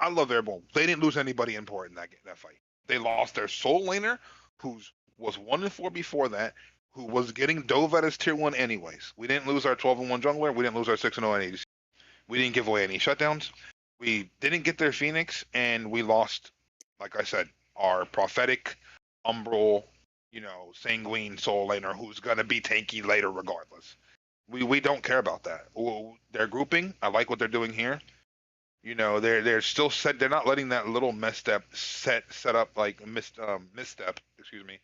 I love Airborne. They didn't lose anybody important that fight. They lost their sole laner, who was 1-4 before that, who was getting dove at his tier 1 anyways. We didn't lose our 12-1 jungler. We didn't lose our 6-0 ADC. We didn't give away any shutdowns. We didn't get their Phoenix, and we lost, like I said, our prophetic Umbral, sanguine soul laner who's gonna be tanky later regardless. We don't care about that. They're grouping. I like what they're doing here. They're still set. They're not letting that little misstep set up like misstep. Excuse me.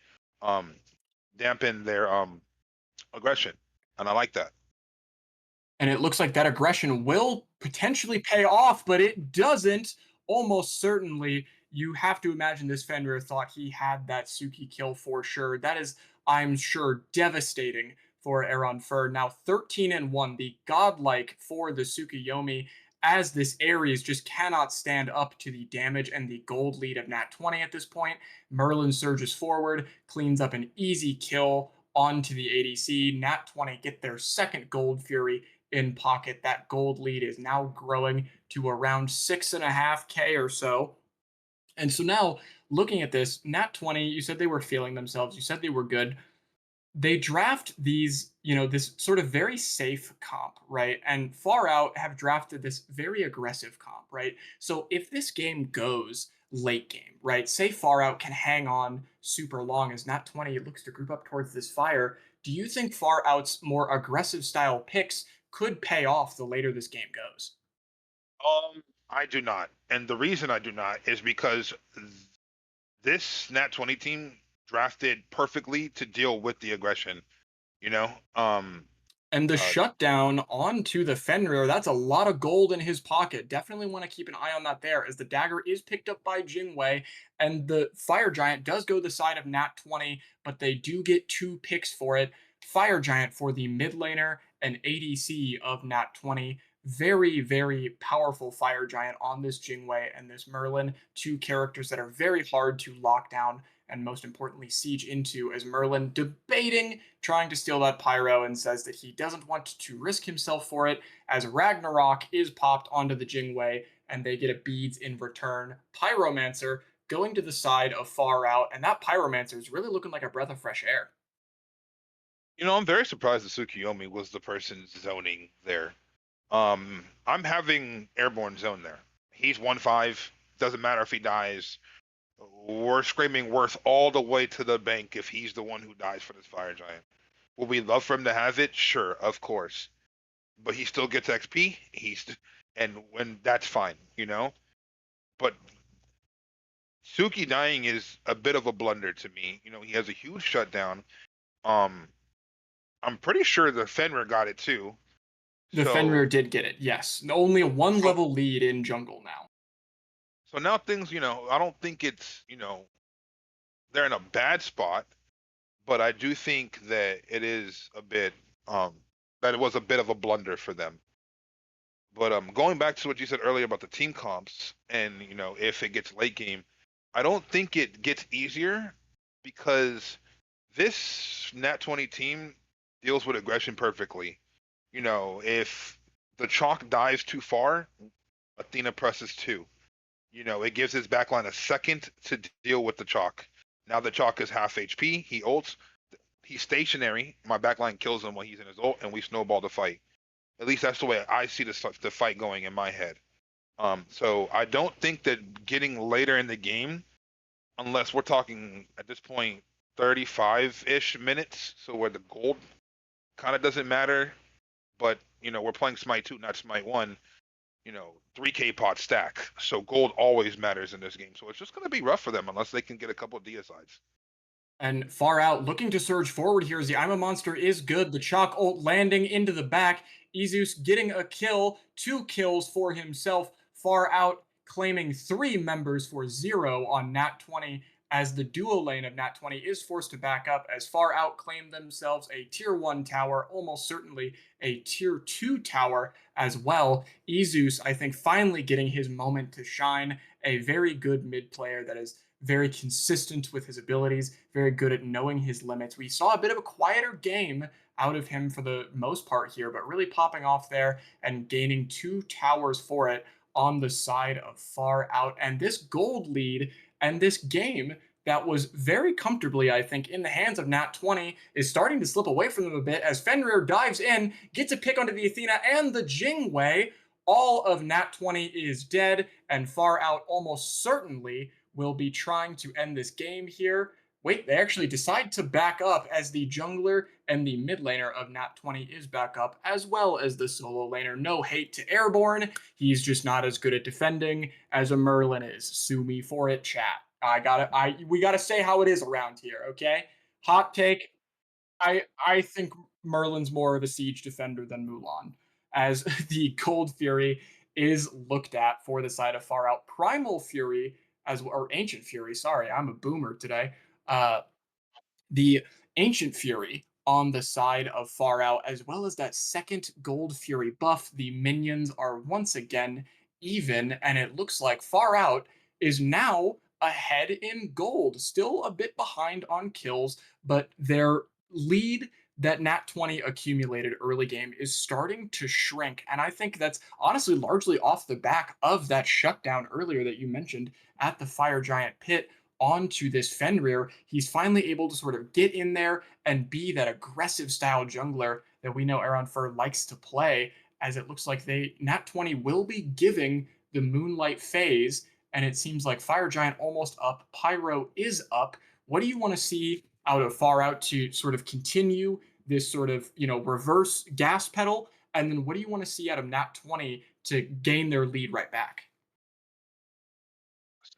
Dampen their aggression, and I like that. And it looks like that aggression will potentially pay off, but it doesn't. Almost certainly, you have to imagine this Fenrir thought he had that Suki kill for sure. That is, I'm sure, devastating for Aaron Fur. Now 13-1, the godlike for the Tsukuyomi, as this Ares just cannot stand up to the damage and the gold lead of Nat 20 at this point. Merlin surges forward, cleans up an easy kill onto the ADC. Nat 20 get their second Gold Fury in pocket. That gold lead is now growing to around 6.5K or so. And so now, looking at this, Nat 20, you said they were feeling themselves. You said they were good. They draft these, this sort of very safe comp, right? And Far Out have drafted this very aggressive comp, right? So if this game goes late game, right? Say Far Out can hang on super long as Nat 20 looks to group up towards this fire. Do you think Far Out's more aggressive style picks could pay off the later this game goes? I do not. And the reason I do not is because this Nat 20 team drafted perfectly to deal with the aggression, And the shutdown onto the Fenrir, that's a lot of gold in his pocket. Definitely want to keep an eye on that there, as the dagger is picked up by Jingwei, and the Fire Giant does go the side of Nat 20, but they do get 2 picks for it. Fire Giant for the mid laner and ADC of Nat 20. Very, very powerful Fire Giant on this Jingwei and this Merlin, 2 characters that are very hard to lock down and most importantly siege into, as Merlin debating trying to steal that pyro and says that he doesn't want to risk himself for it, as Ragnarok is popped onto the Jingwei and they get a beads in return. Pyromancer going to the side of Far Out, and that Pyromancer is really looking like a breath of fresh air. I'm very surprised that Tsukuyomi was the person zoning there. I'm having Airborne zone there. He's 1-5. Doesn't matter if he dies. We're screaming worth all the way to the bank if he's the one who dies for this Fire Giant. Would we love for him to have it? Sure, of course. But he still gets XP. And when that's fine, But Suki dying is a bit of a blunder to me. He has a huge shutdown. I'm pretty sure the Fenrir got it too. The Fenrir did get it, yes. Only a 1 level lead in jungle now. So now things, I don't think it's, they're in a bad spot, but I do think that it is a bit, that it was a bit of a blunder for them. But going back to what you said earlier about the team comps and, if it gets late game, I don't think it gets easier because this Nat 20 team deals with aggression perfectly. If the Chalk dives too far, Athena presses 2. It gives his backline a second to deal with the Chalk. Now the Chalk is half HP. He ults. he's stationary. My backline kills him when he's in his ult, and we snowball the fight. At least that's the way I see the fight going in my head. So I don't think that getting later in the game, unless we're talking at this point 35-ish minutes, so where the gold kind of doesn't matter, but we're playing Smite 2, not Smite 1. 3K pot stack, so gold always matters in this game. So it's just going to be rough for them unless they can get a couple of deicides. And far out, looking to surge forward here as the I'm a Monster is good. The Chalk ult landing into the back. Izus getting a kill, 2 kills for himself. Far out claiming 3 members for 0 on Nat 20 as the duo lane of Nat 20 is forced to back up as Far Out claim themselves a tier 1 tower, almost certainly a tier 2 tower as well. Izus, I think, finally getting his moment to shine. A very good mid player that is very consistent with his abilities, very good at knowing his limits. We saw a bit of a quieter game out of him for the most part here, but really popping off there and gaining 2 towers for it on the side of Far Out. And this gold lead and this game that was very comfortably, I think, in the hands of Nat 20 is starting to slip away from them a bit as Fenrir dives in, gets a pick onto the Athena and the Jingwei. All of Nat 20 is dead, and Far Out almost certainly will be trying to end this game here. Wait, they actually decide to back up as the jungler and the mid laner of Nat 20 is back up, as well as the solo laner. No hate to Airborne. He's just not as good at defending as a Merlin is. Sue me for it, chat. We gotta say how it is around here, okay? Hot take. I think Merlin's more of a siege defender than Mulan, as the Cold Fury is looked at for the side of Far Out. Primal Fury or Ancient Fury. Sorry, I'm a boomer today. Uh, the Ancient Fury on the side of Far Out, as well as that second Gold Fury buff. The minions are once again even, and it looks like Far Out is now ahead in gold, still a bit behind on kills, but their lead that Nat 20 accumulated early game is starting to shrink. And I think that's honestly largely off the back of that shutdown earlier that you mentioned at the Fire Giant pit onto this Fenrir. He's finally able to sort of get in there and be that aggressive style jungler that we know Aaron Fur likes to play, as it looks like Nat 20 will be giving the Moonlight phase, and it seems like Fire Giant almost up, Pyro is up. What do you want to see out of Far Out to sort of continue this sort of, reverse gas pedal? And then what do you want to see out of Nat 20 to gain their lead right back?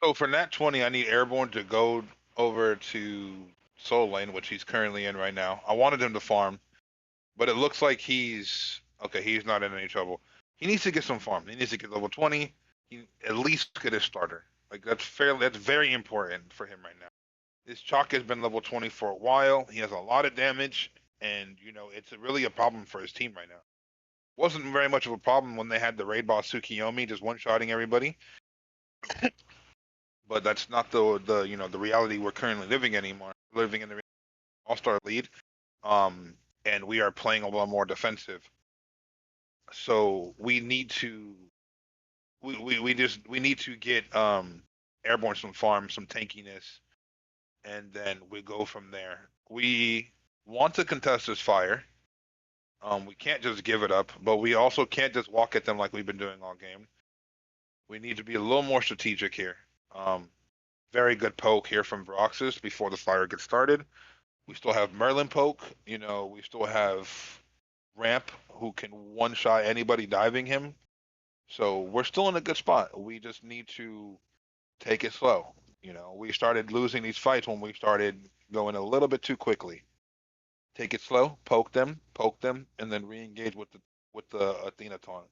So for Nat 20, I need Airborne to go over to Soul Lane, which he's currently in right now. I wanted him to farm, but it looks like he's not in any trouble. He needs to get some farm. He needs to get level 20. He at least get a starter. Like that's very important for him right now. This Chalk has been level 20 for a while. He has a lot of damage, and it's really a problem for his team right now. Wasn't very much of a problem when they had the raid boss Tsukiyomi just one-shotting everybody. But that's not the reality we're currently living anymore. Living in the all-star lead, and we are playing a lot more defensive. So we need to we need to get Airborne some farm, some tankiness, and then we go from there. We want to contest this fire. We can't just give it up, but we also can't just walk at them like we've been doing all game. We need to be a little more strategic here. Very good poke here from Vroxus before the fire gets started. We still have Merlin poke. We still have Ramp who can one-shot anybody diving him. So we're still in a good spot. We just need to take it slow. We started losing these fights when we started going a little bit too quickly. Take it slow, poke them, and then re-engage with the Athena taunt.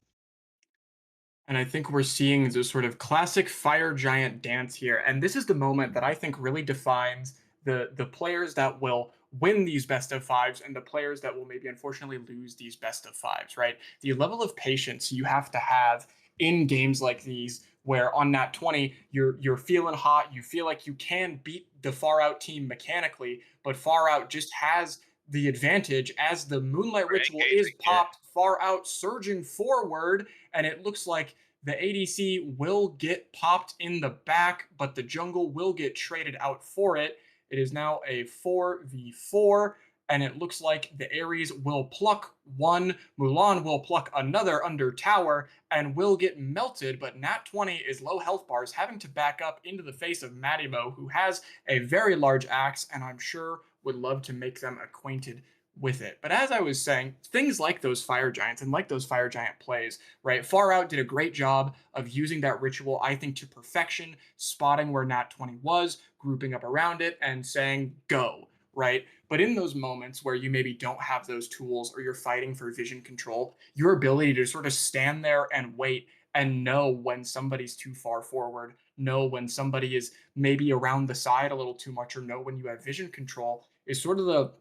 And I think we're seeing the sort of classic Fire Giant dance here. And this is the moment that I think really defines the players that will win these best of fives and the players that will maybe unfortunately lose these best of fives, right? The level of patience you have to have in games like these, where on Nat 20 you're feeling hot, you feel like you can beat the Far Out team mechanically, but Far Out just has the advantage as the Moonlight Ritual is popped. Far Out surging forward, and it looks like the ADC will get popped in the back, but the jungle will get traded out for it. It is now a 4v4 and it looks like the Ares will pluck one, Mulan will pluck another under tower, and will get melted. But Nat 20 is low health bars, having to back up into the face of Matimo, who has a very large axe, and I'm sure would love to make them acquainted with it. But as I was saying, things like those fire giants and like those fire giant plays, right? Far Out did a great job of using that ritual, I think, to perfection, spotting where Nat 20 was, grouping up around it, and saying, go, right? But in those moments where you maybe don't have those tools or you're fighting for vision control, your ability to sort of stand there and wait and know when somebody's too far forward, know when somebody is maybe around the side a little too much, or know when you have vision control is sort of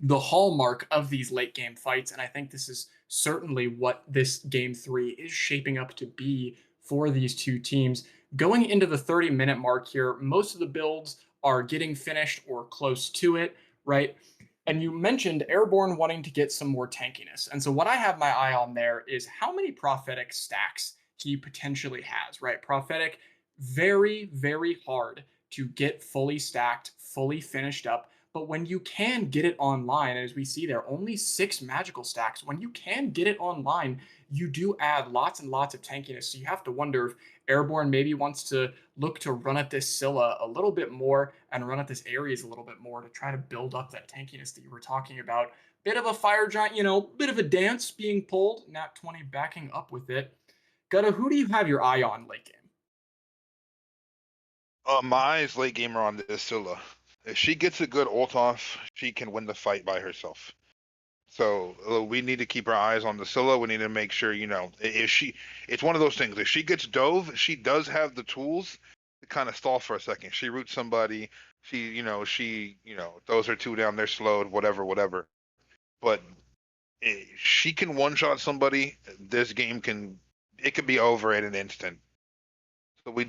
the hallmark of these late game fights. And I think this is certainly what this game 3 is shaping up to be for these two teams. Going into the 30-minute mark here, most of the builds are getting finished or close to it, right? And you mentioned Airborne wanting to get some more tankiness. And so what I have my eye on there is how many prophetic stacks he potentially has, right? Prophetic, very, very hard to get fully stacked, fully finished up. But when you can get it online, as we see there, only 6 magical stacks. When you can get it online, you do add lots and lots of tankiness. So you have to wonder if Airborne maybe wants to look to run at this Scylla a little bit more and run at this Ares a little bit more to try to build up that tankiness that you were talking about. Bit of a fire giant, bit of a dance being pulled. Nat 20 backing up with it. Gutta, who do you have your eye on late game? My eyes late gamer on this Scylla. If she gets a good ult off, she can win the fight by herself. So we need to keep our eyes on the Scylla. We need to make sure, if it's one of those things. If she gets dove, she does have the tools to kind of stall for a second. She roots somebody. She throws her 2 down. They're slowed. Whatever. But she can one shot somebody. This game could be over in an instant. So we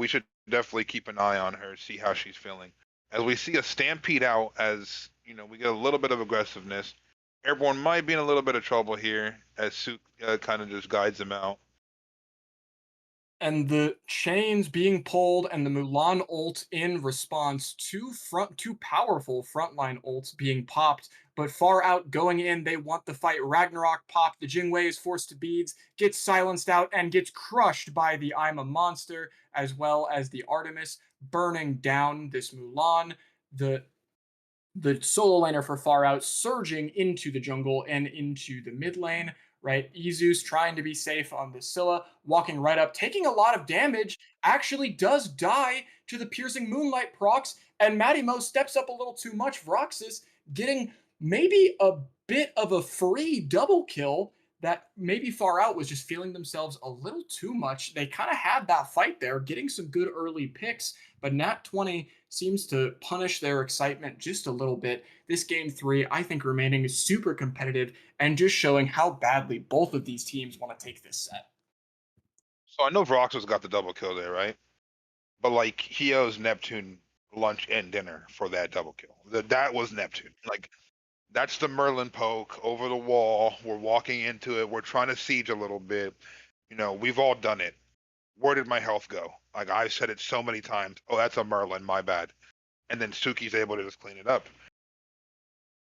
should definitely keep an eye on her, see how she's feeling. As we see a stampede out, as we get a little bit of aggressiveness. Airborne might be in a little bit of trouble here, as Suk kind of just guides him out. And the chains being pulled and the Mulan ult in response to two powerful frontline ults being popped, but Far Out going in, they want the fight. Ragnarok pop, the Jingwei is forced to beads, gets silenced out and gets crushed by the I'm a Monster, as well as the Artemis burning down this Mulan. The solo laner for Far Out surging into the jungle and into the mid lane, right? Izus trying to be safe on the Scylla, walking right up, taking a lot of damage, actually does die to the piercing moonlight procs, and Matimo steps up a little too much. Vroxus getting maybe a bit of a free double kill that maybe Far Out was just feeling themselves a little too much. They kind of had that fight there, getting some good early picks, but Nat 20 seems to punish their excitement just a little bit. This game 3, I think, remaining super competitive and just showing how badly both of these teams want to take this set. So I know Vroxus got the double kill there, right? But he owes Neptune lunch and dinner for that double kill. That was Neptune. That's the Merlin poke over the wall. We're walking into it. We're trying to siege a little bit. We've all done it. Where did my health go? I've said it so many times. Oh, that's a Merlin. My bad. And then Suki's able to just clean it up.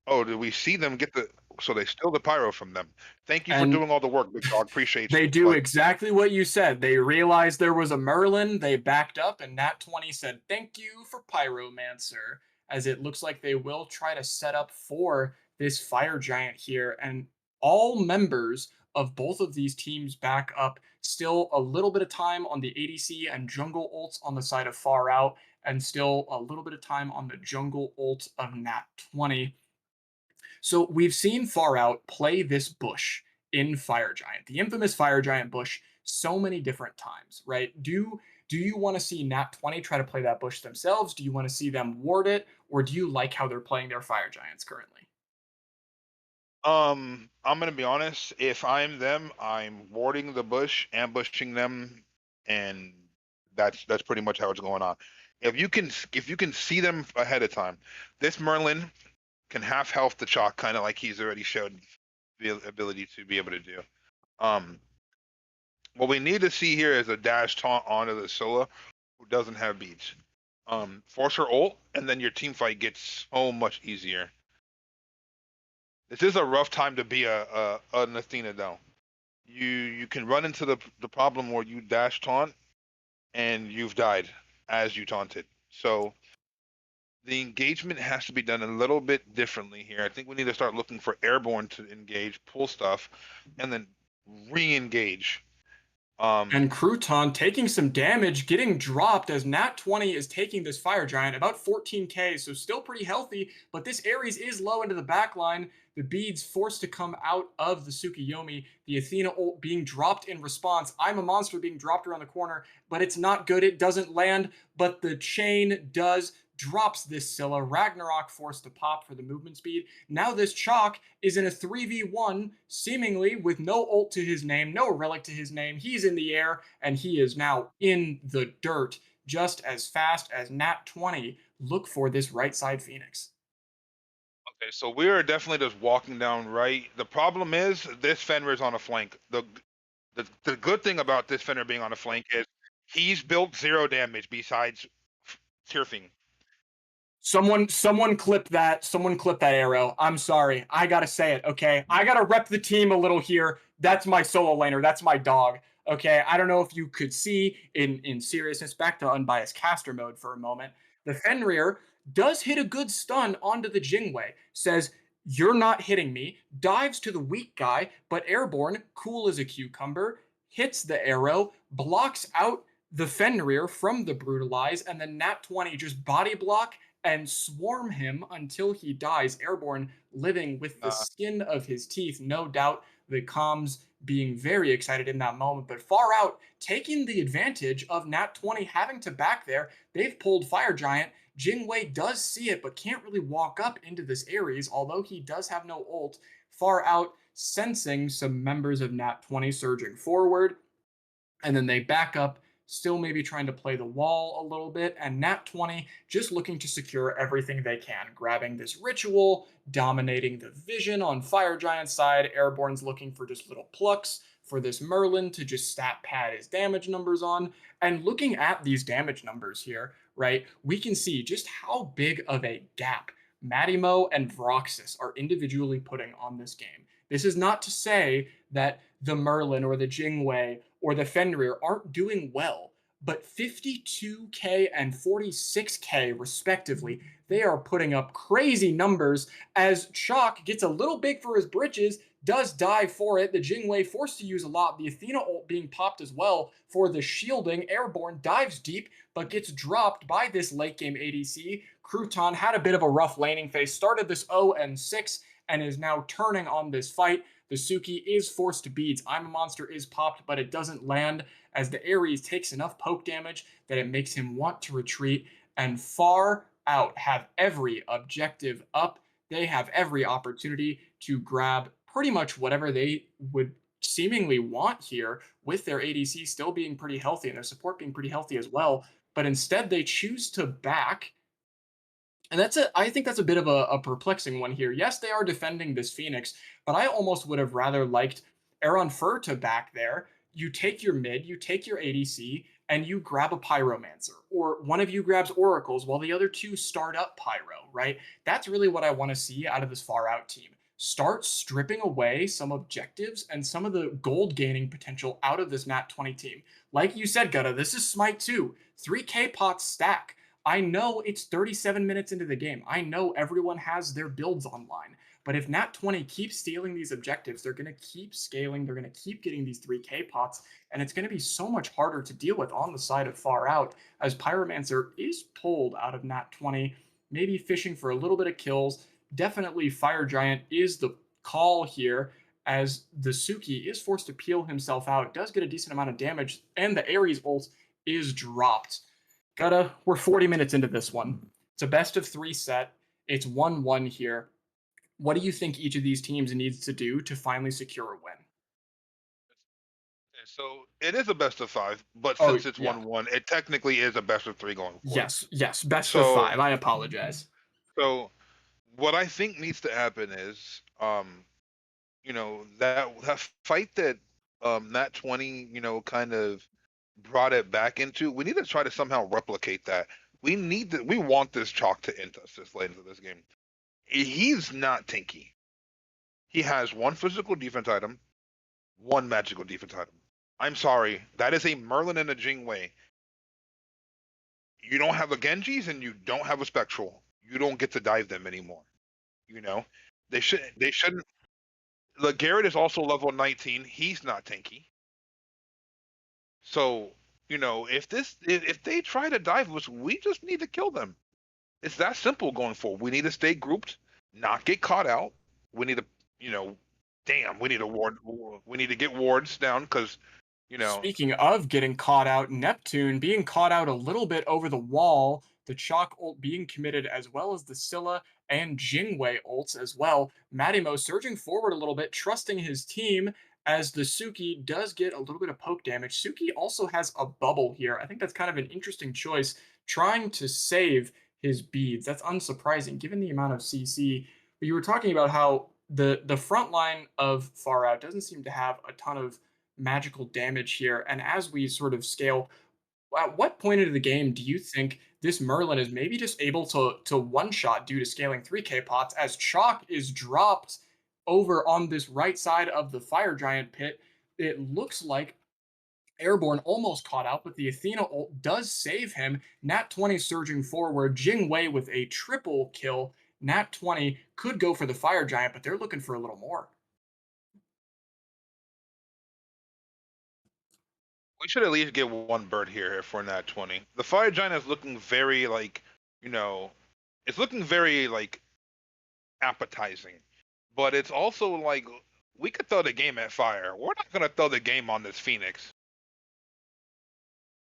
Oh, did we see them get so they steal the pyro from them? Thank you for doing all the work, Big Dog. Appreciate you. They do exactly what you said. They realized there was a Merlin. They backed up, and Nat 20 said, "Thank you for Pyromancer," as it looks like they will try to set up for this fire giant here. And all members of both of these teams back up. Still a little bit of time on the ADC and jungle ults on the side of Far Out, and still a little bit of time on the jungle ult of Nat 20. So we've seen Far Out play this bush in Fire Giant, the infamous Fire Giant bush, so many different times, right? Do you want to see Nat 20 try to play that bush themselves? Do you want to see them ward it? Or do you like how they're playing their Fire Giants currently? I'm gonna be honest. If I'm them, I'm warding the bush, ambushing them, and that's pretty much how it's going on. If you can see them ahead of time, this Merlin can half health the chalk, kind of like he's already showed the ability to be able to do. What we need to see here is a dash taunt onto the Scylla who doesn't have beats. Force her ult, and then your team fight gets so much easier. This is a rough time to be an Athena though. You can run into the problem where you dash taunt and you've died as you taunted. So the engagement has to be done a little bit differently here. I think we need to start looking for airborne to engage, pull stuff, and then re-engage. And Crouton taking some damage, getting dropped as Nat 20 is taking this Fire Giant, about 14k, so still pretty healthy, but this Ares is low into the back line. The beads forced to come out of the Tsukuyomi. The Athena ult being dropped in response. I'm a monster being dropped around the corner, but it's not good. It doesn't land, but the chain does. Drops this Scylla. Ragnarok forced to pop for the movement speed. Now this Chalk is in a 3v1, seemingly with no ult to his name, no relic to his name. He's in the air, and he is now in the dirt just as fast as Nat 20 look for this right side Phoenix. Okay, so we are definitely just walking down right. The problem is this Fenrir's on a flank. The good thing about this Fenrir being on a flank is he's built 0 damage besides turfing. Someone clip that. Someone clip that arrow. I'm sorry. I gotta say it. Okay, I gotta rep the team a little here. That's my solo laner. That's my dog. Okay, I don't know if you could see in seriousness. Back to unbiased caster mode for a moment. The Fenrir does hit a good stun onto the Jingwei. Says you're not hitting me. Dives to the weak guy, but airborne, cool as a cucumber. Hits the arrow, blocks out the Fenrir from the brutalize, and then Nat 20 just body block and swarm him until he dies airborne, living with the skin of his teeth. No doubt the comms being very excited in that moment, but far out taking the advantage of Nat 20 having to back there. They've pulled Fire Giant. Jingwei does see it, but can't really walk up into this Ares, although he does have no ult. Far out, sensing some members of Nat 20 surging forward, and then they back up, still maybe trying to play the wall a little bit, and Nat 20 just looking to secure everything they can, grabbing this ritual, dominating the vision on Fire Giant's side. Airborne's looking for just little plucks for this Merlin to just stat pad his damage numbers on. And looking at these damage numbers here, right, we can see just how big of a gap Matimo and Vroxis are individually putting on this game. This is not to say that the Merlin or the Jingwei or the Fenrir aren't doing well, but 52k and 46k respectively, they are putting up crazy numbers as Chalk gets a little big for his britches, does die for it. The Jingwei forced to use a lot. The Athena ult being popped as well for the shielding. Airborne dives deep, but gets dropped by this late game ADC. Crouton had a bit of a rough laning phase, started this 0-6, and is now turning on this fight. The Suki is forced to beads. I'm a Monster is popped, but it doesn't land as the Ares takes enough poke damage that it makes him want to retreat, and far out have every objective up. They have every opportunity to grab pretty much whatever they would seemingly want here, with their ADC still being pretty healthy and their support being pretty healthy as well. But instead, they choose to back. And I think that's a bit of a perplexing one here. Yes, they are defending this Phoenix, but I almost would have rather liked Aaron Fur to back there. You take your mid, you take your ADC, and you grab a Pyromancer. Or one of you grabs Oracles while the other two start up Pyro, right? That's really what I want to see out of this far out team. Start stripping away some objectives and some of the gold gaining potential out of this Nat 20 team. Like you said, Gutta, this is Smite 2. 3k pots stack. I know it's 37 minutes into the game. I know everyone has their builds online. But if Nat 20 keeps stealing these objectives, they're going to keep scaling. They're going to keep getting these 3k pots. And it's going to be so much harder to deal with on the side of far out, as Pyromancer is pulled out of Nat 20, maybe fishing for a little bit of kills. Definitely Fire Giant is the call here, as the Suki is forced to peel himself out. Does get a decent amount of damage, and the Ares ult is dropped. We're 40 minutes into this one. It's a best of 3 set. It's 1-1 here. What do you think each of these teams needs to do to finally secure a win? So it is a best of 5, but Oh, since it's yeah. 1-1, it technically is a best of 3 going forward. Yes, best of 5. I apologize. So what I think needs to happen is, that fight that Nat 20, kind of brought it back into. We need to try to somehow replicate that. We want this Chalk to int us this late into this game. He's not tinky. He has one physical defense item, one magical defense item. I'm sorry, that is a Merlin and a Jingwei. You don't have a Genji's and you don't have a Spectral. You don't get to dive them anymore. You know, they shouldn't. The Garrett is also level 19. He's not tanky. So if they try to dive us, we just need to kill them. It's that simple going forward. We need to stay grouped, not get caught out. We need to, damn, we need a ward. We need to get wards down because, Speaking of getting caught out, Neptune being caught out a little bit over the wall, the Chalk ult being committed as well as the Scylla and Jingwei ults as well. Matimo surging forward a little bit, trusting his team as the Suki does get a little bit of poke damage. Suki also has a bubble here. I think that's kind of an interesting choice, trying to save his beads. That's unsurprising given the amount of CC. But you were talking about how the front line of Far Out doesn't seem to have a ton of magical damage here. And as we sort of scale, at what point into the game do you think this Merlin is maybe just able to one shot due to scaling 3K pots as Chalk is dropped over on this right side of the Fire Giant pit? It looks like Airborne almost caught out, but the Athena ult does save him. Nat 20 surging forward, Jing Wei with a triple kill. Nat 20 could go for the Fire Giant, but they're looking for a little more. we should at least get one bird here for Nat 20. The Fire Giant is looking very it's looking very appetizing, but it's also like we could throw the game at Fire. We're not gonna throw the game on this Phoenix.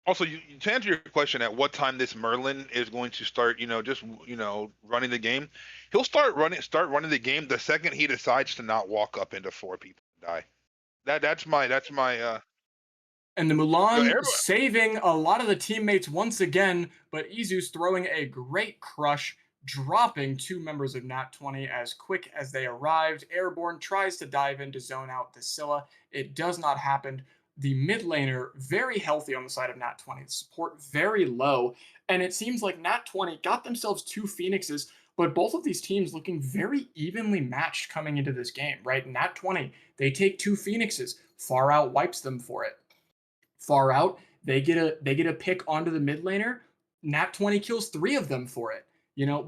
Also, to answer your question, at what time this Merlin is going to start, running the game, he'll start running the game the second he decides to not walk up into 4 people and die. That's my And the Mulan everyone, saving a lot of the teammates once again, but Izu's throwing a great crush, dropping 2 members of Nat 20 as quick as they arrived. Airborne tries to dive in to zone out the Scylla. It does not happen. The mid laner very healthy on the side of Nat 20. The support very low. And it seems like Nat 20 got themselves 2 Phoenixes, but both of these teams looking very evenly matched coming into this game, right? Nat 20, they take 2 Phoenixes. Far Out wipes them for it. Far Out, they get a pick onto the mid laner. Nat 20 kills 3 of them for it.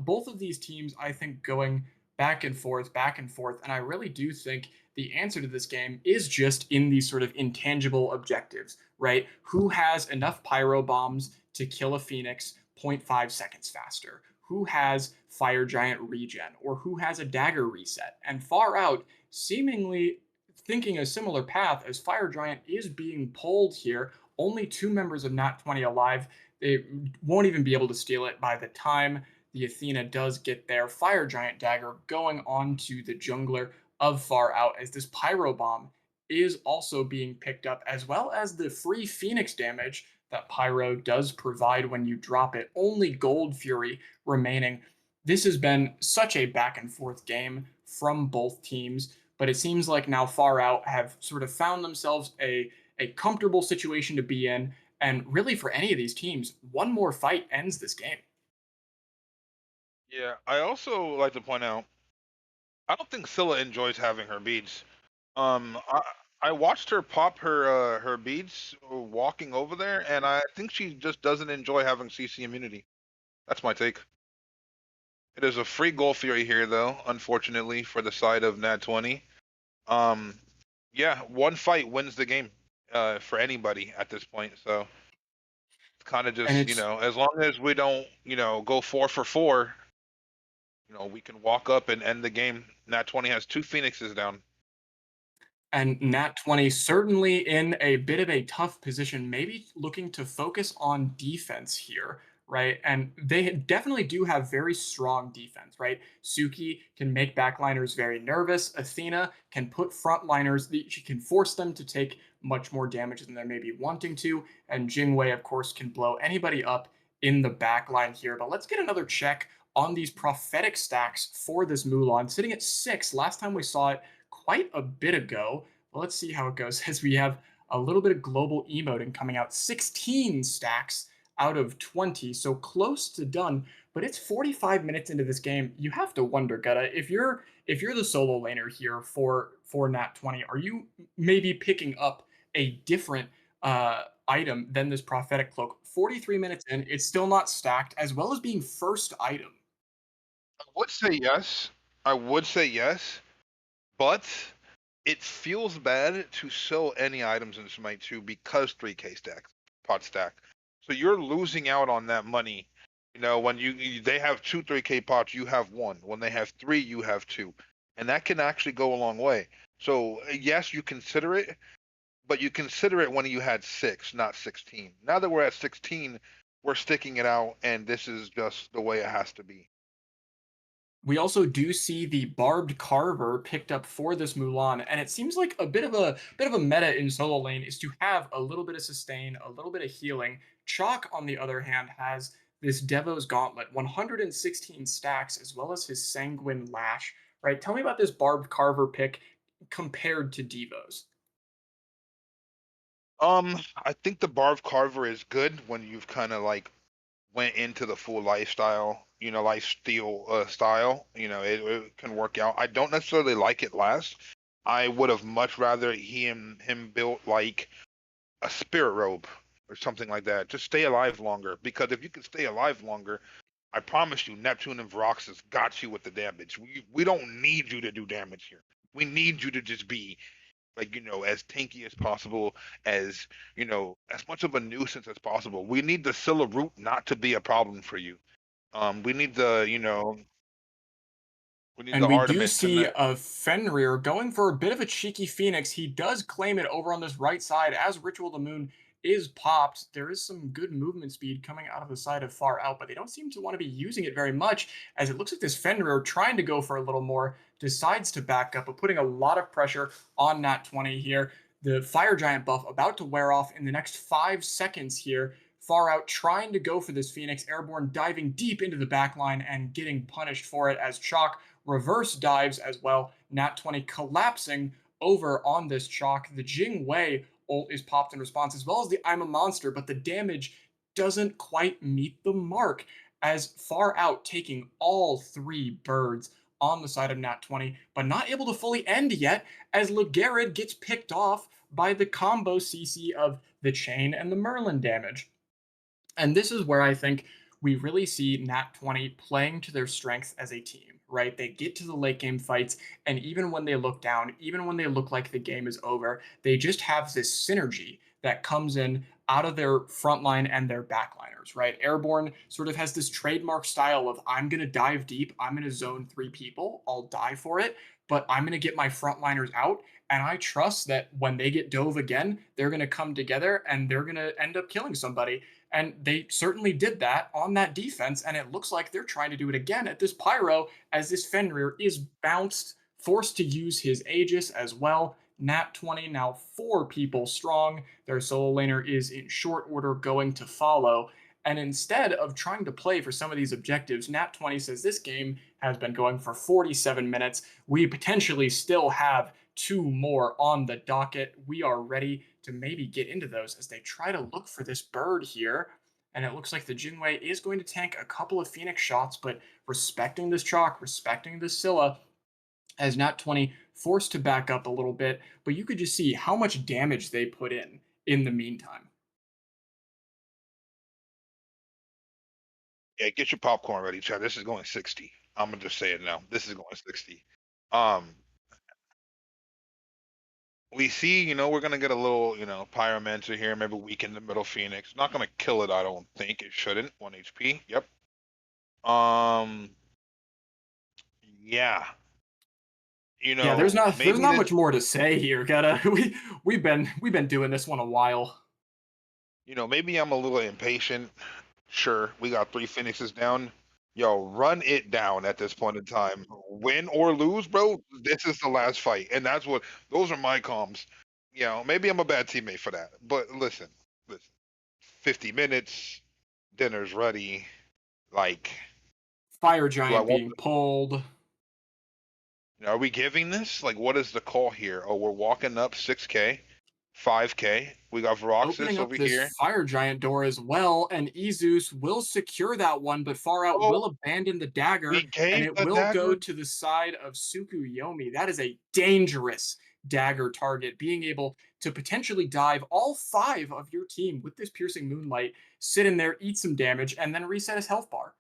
Both of these teams, I think, going back and forth, and I really do think the answer to this game is just in these sort of intangible objectives, right? Who has enough pyro bombs to kill a Phoenix 0.5 seconds faster? Who has Fire Giant regen? Or who has a dagger reset? And Far Out, seemingly thinking a similar path as Fire Giant is being pulled here. Only 2 members of Nat 20 alive. They won't even be able to steal it by the time the Athena does get there. Fire Giant dagger going on to the jungler of Far Out as this Pyro Bomb is also being picked up, as well as the free Phoenix damage that Pyro does provide when you drop it. Only Gold Fury remaining. This has been such a back and forth game from both teams, but it seems like now Far Out have sort of found themselves a comfortable situation to be in. And really, for any of these teams, one more fight ends this game. yeah. I also like to point out, I don't think Scylla enjoys having her beads. I watched her pop her beads walking over there, and I think she just doesn't enjoy having CC immunity. That's my take. It is a free goal fury here, though, unfortunately, for the side of Nat 20. Yeah, one fight wins the game for anybody at this point. So it's kind of And just, it's as long as we don't, go 4 for 4, we can walk up and end the game. Nat 20 has 2 Phoenixes down. And Nat 20 certainly in a bit of a tough position, maybe looking to focus on defense here, right? And they definitely do have very strong defense, right? Suki can make backliners very nervous. Athena can put frontliners, she can force them to take much more damage than they may be wanting to. And Jingwei, of course, can blow anybody up in the backline here. But let's get another check on these prophetic stacks for this Mulan, sitting at 6. Last time we saw it quite a bit ago. Well, let's see how it goes as we have a little bit of global emoting coming out. 16 stacks out of 20, so close to done. But it's 45 minutes into this game. You have to wonder, Gutta, if you're if you're the solo laner here for Nat 20, are you maybe picking up a different item than this prophetic cloak? 43 minutes in, it's still not stacked, as well as being first item. I would say yes. I would say yes, but it feels bad to sell any items in Smite 2 because 3K stack, pot stack. So you're losing out on that money. You know, when they have two 3K pots, you have one. When they have three, you have two. And that can actually go a long way. So yes, you consider it, but you consider it when you had 6, not 16. Now that we're at 16, we're sticking it out, and this is just the way it has to be. We also do see the barbed carver picked up for this Mulan, and it seems like a bit of a meta in solo lane is to have a little bit of sustain, a little bit of healing. Chalk, on the other hand, has this Devo's Gauntlet, 116 stacks, as well as his Sanguine Lash. Right? Tell me about this barbed carver pick compared to Devo's. I think the Barb Carver is good when you've kind of like went into the full lifestyle, lifesteal style. It can work out. I don't necessarily like it last. I would have much rather him built like a spirit robe or something like that. Just stay alive longer. Because if you can stay alive longer, I promise you, Neptune and Veraxis got you with the damage. We don't need you to do damage here. We need you to just be like, as tanky as possible, as much of a nuisance as possible. We need the Scylla root not to be a problem for you. We need And the we do Artemis and see the a Fenrir going for a bit of a cheeky Phoenix. He does claim it over on this right side as Ritual of the Moon is popped. There is some good movement speed coming out of the side of Far Out, but they don't seem to want to be using it very much, as it looks like this Fenrir, trying to go for a little more, decides to back up, but putting a lot of pressure on Nat 20 here. The Fire Giant buff about to wear off in the next 5 seconds here. Far Out trying to go for this Phoenix Airborne, diving deep into the backline and getting punished for it as Chalk reverse dives as well. Nat 20 collapsing over on this Chalk. The Jing Wei ult is popped in response, as well as the I'm a Monster, but the damage doesn't quite meet the mark, as Far Out taking all 3 birds on the side of Nat 20, but not able to fully end yet, as Legarid gets picked off by the combo CC of the Chain and the Merlin damage. And this is where I think we really see Nat 20 playing to their strengths as a team, right? They get to the late game fights, and even when they look down, even when they look like the game is over, they just have this synergy that comes in out of their front line and their backliners, right? Airborne sort of has this trademark style of I'm going to dive deep, I'm going to zone 3 people, I'll die for it, but I'm going to get my frontliners out. And I trust that when they get dove again, they're going to come together and they're going to end up killing somebody. And they certainly did that on that defense. And it looks like they're trying to do it again at this Pyro, as this Fenrir is bounced, forced to use his Aegis as well. Nat 20 now 4 people strong. Their solo laner is in short order going to follow. And instead of trying to play for some of these objectives, Nat 20 says this game has been going for 47 minutes. We potentially still have 2 more on the docket. We are ready to maybe get into those as they try to look for this bird here. And it looks like the Jingwei is going to tank a couple of Phoenix shots, but respecting this Chalk, respecting this Scylla, as Nat 20 forced to back up a little bit. But you could just see how much damage they put in the meantime. Yeah, get your popcorn ready, Chad. This is going 60. I'm gonna just say it now. This is going 60. Um, we see, we're gonna get a little, pyromancer here, maybe weaken the middle Phoenix. Not gonna kill it, I don't think. It shouldn't. 1 HP. Yep. Um, yeah. Yeah, there's Maybe not this, much more to say here. Gotta we've been doing this one a while. maybe I'm a little impatient. Sure, we got 3 Phoenixes down. Yo, run it down at this point in time. Win or lose, bro, this is the last fight. And those are my comms. Maybe I'm a bad teammate for that. But listen. 50 minutes, dinner's ready. Like, Fire do I Giant want, being pulled. are we giving this? Like, what is the call here? Oh, we're walking up 6K. 5K. We got Veroxis Opening up over this here. fire giant door as well, and Izus will secure that one, but Far Out will Oh, abandon the dagger, we and gave it the will go dagger. to the side of Tsukuyomi. That is a dangerous dagger target, being able to potentially dive all 5 of your team with this piercing moonlight, sit in there, eat some damage, and then reset his health bar.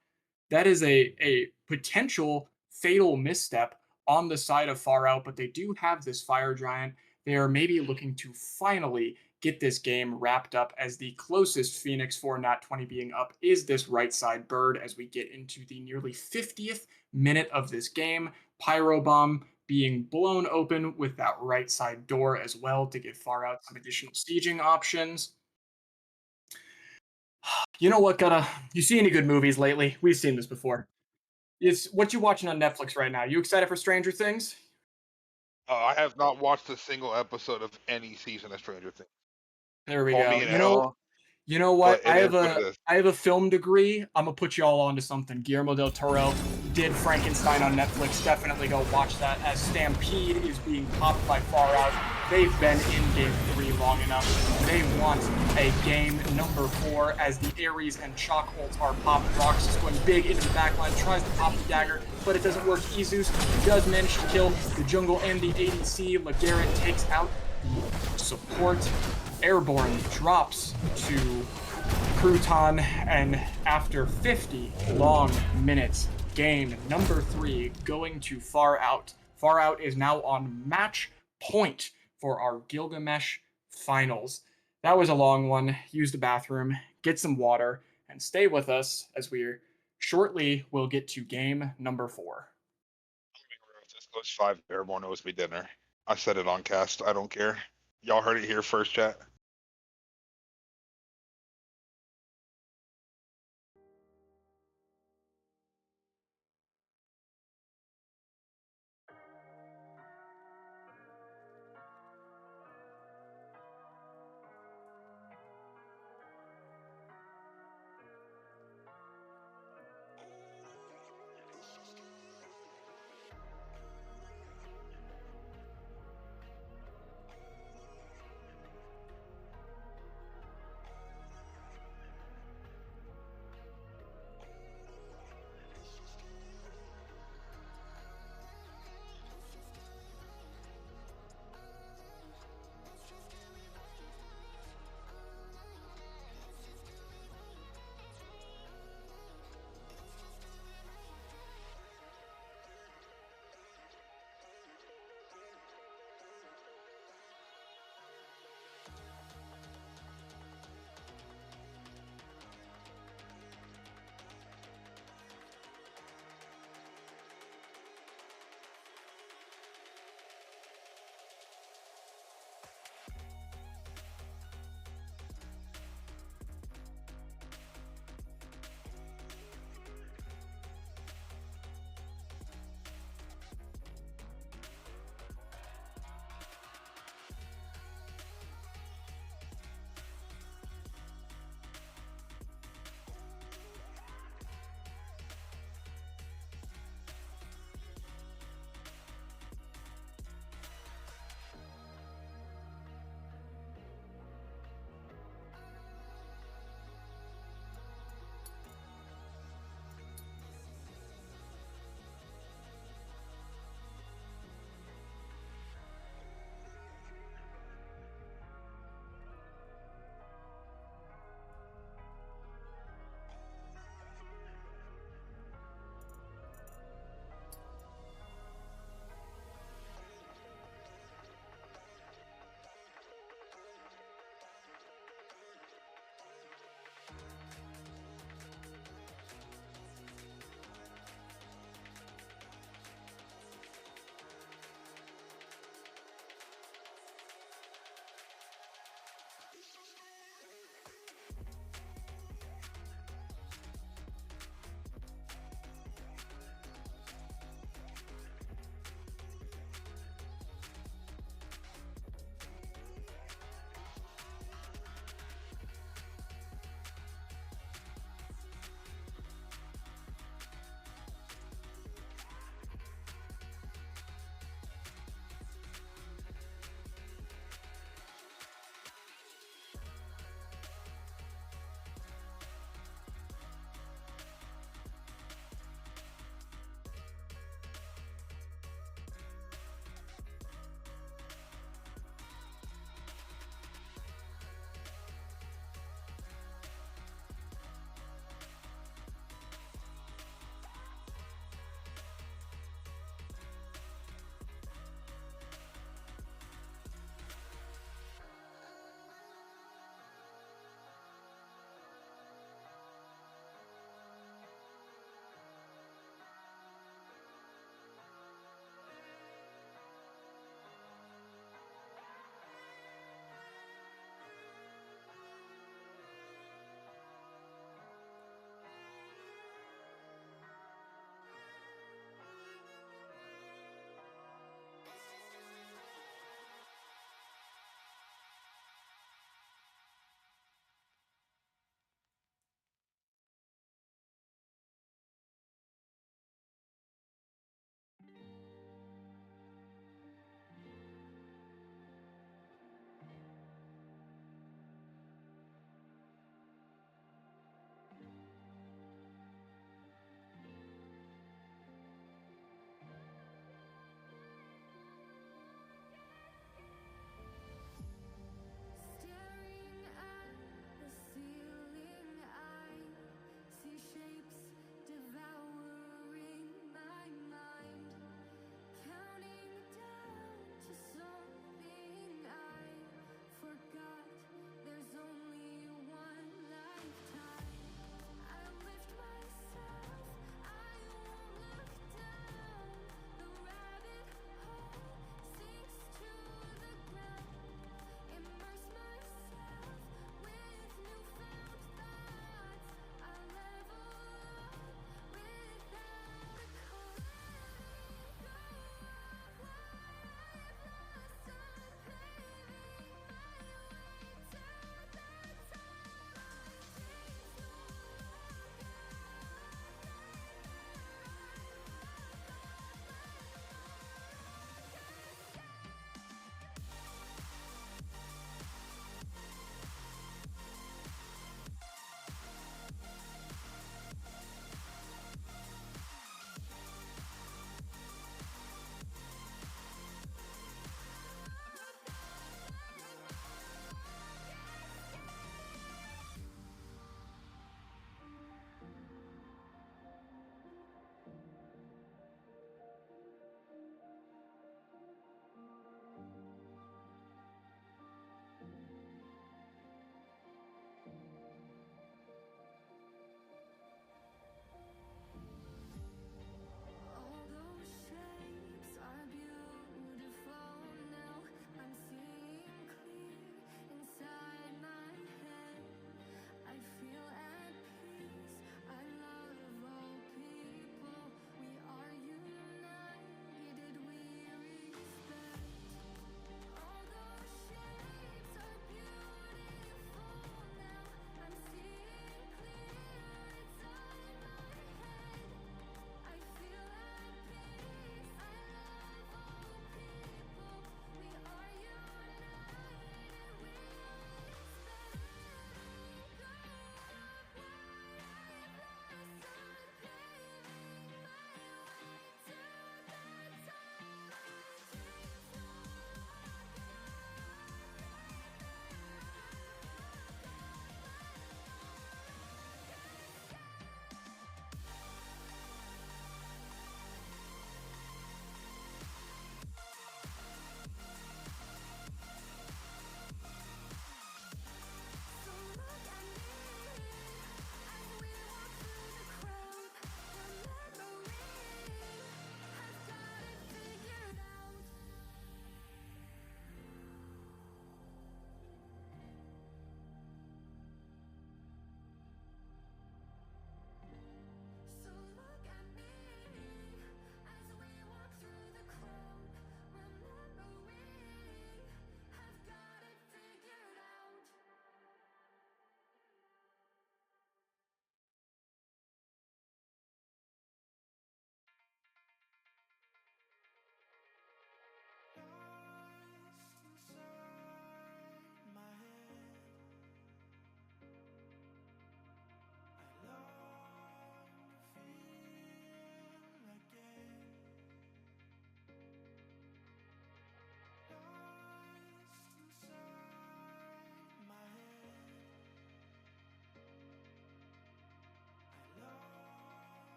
That is a potential fatal misstep on the side of Far Out, but they do have this fire giant. They are maybe looking to finally get this game wrapped up, as the closest Phoenix for Nat 20 being up is this right side bird as we get into the nearly 50th minute of this game. Pyro Bomb being blown open with that right side door as well to give Far Out some additional sieging options. You know what, Gutta? You see any good movies lately? We've seen this before. It's what you watching on Netflix right now. You excited for Stranger Things? I have not watched a single episode of any season of Stranger Things. There we Call go. me an a-hole, You know what? but it is what it is. I have a film degree. I'm gonna put you all onto something. Guillermo del Toro did Frankenstein on Netflix. Definitely go watch that, as Stampede is being popped by Far Out. They've been in game 3 long enough. They want a game number 4, as the Ares and Chalk ults are popped. Rox is going big into the backline, tries to pop the dagger, but it doesn't work. Izus does manage to kill the jungle and the ADC. LeGarrette takes out the support. Airborne drops to Crouton, and after 50 long minutes, game number 3 going to Far Out. Far Out is now on match point for our Gilgamesh finals. That was a long one. Use the bathroom, get some water, and stay with us as we shortly will get to game number 4. This goes 5 Airborne owes me dinner. I said it on cast. I don't care. Y'all heard it here first, chat.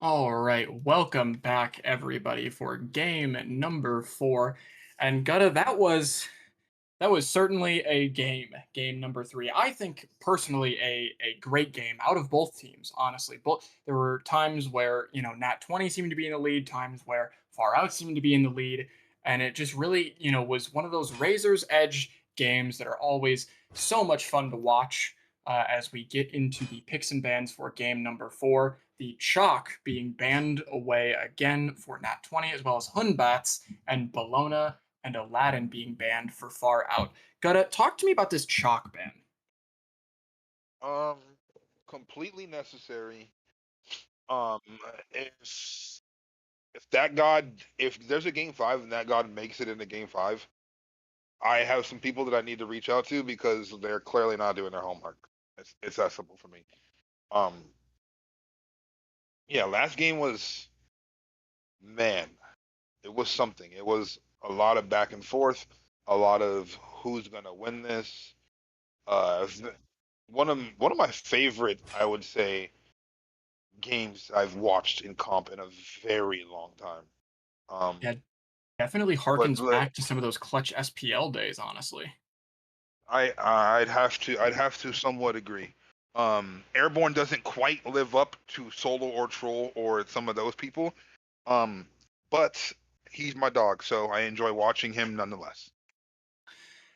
All right, welcome back, everybody, for game number 4. And Gutta, that was certainly a game number 3. I think personally a great game out of both teams, honestly. Both there were times where, Nat 20 seemed to be in the lead, times where Far Out seemed to be in the lead, and it just really, was one of those razor's edge games that are always so much fun to watch. As we get into the picks and bans for game number 4, the Chalk being banned away again for Nat 20, as well as Hunbats and Bologna and Aladdin being banned for Far Out. Gotta talk to me about this Chalk ban. Um, Completely necessary. Um, if if there's a game 5 and that god makes it into game 5, I have some people that I need to reach out to because they're clearly not doing their homework. It's that simple for me. Um, yeah, last game was, man, it was something. It was a lot of back and forth, a lot of who's gonna win this. One of my favorite, I would say, games I've watched in comp in a very long time. Yeah, definitely But harkens back to some of those clutch SPL days, honestly. I'd have to somewhat agree. Airborne doesn't quite live up to Solo or Troll or some of those people. Um, but he's my dog, so I enjoy watching him nonetheless.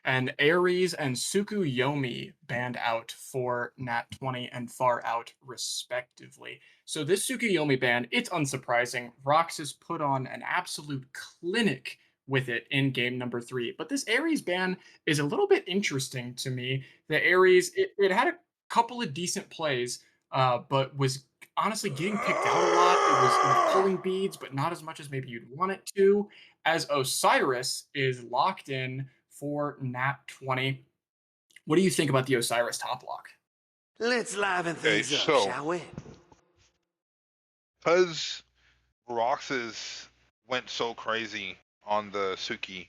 And Ares and Tsukuyomi banned out for Nat 20 and Far Out, respectively. So this Tsukuyomi ban, it's unsurprising. Rox has put on an absolute clinic with it in game number 3. But this Ares ban is a little bit interesting to me. The Ares, it had a couple of decent plays, but was honestly getting picked out a lot. It was pulling beads, but not as much as maybe you'd want it to. As Osiris is locked in for Nat 20. What do you think about the Osiris top lock? Let's liven Okay, things up, so shall we? because Roxas went so crazy on the Suki,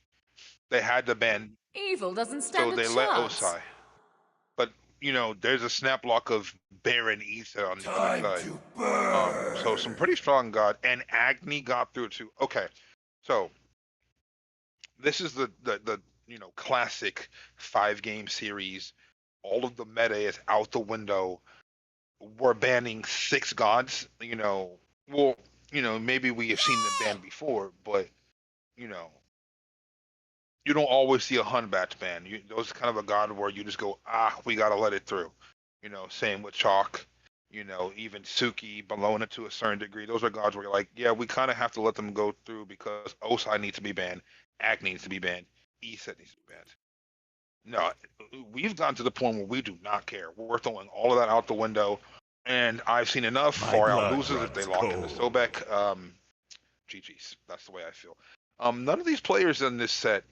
they had to ban, Evil doesn't so stand a they let chance. Osai. But there's a snap lock of Baron Ether on the other side. So some pretty strong god, and Agni got through too. Okay, so this is the classic 5 game series. All of the meta is out the window. We're banning 6 gods. Well, maybe we have seen them banned before, but you know, you don't always see a Hunbat ban. Those kind of a god where you just go, we gotta let it through. Same with Chalk. Even Suki, Bologna to a certain degree. Those are gods where you're like, yeah, we kind of have to let them go through because Osai needs to be banned, Agni needs to be banned, Iset needs to be banned. No, we've gotten to the point where we do not care. We're throwing all of that out the window, and I've seen enough Far Out losers if they lock into Sobek. GG's. That's the way I feel. None of these players in this set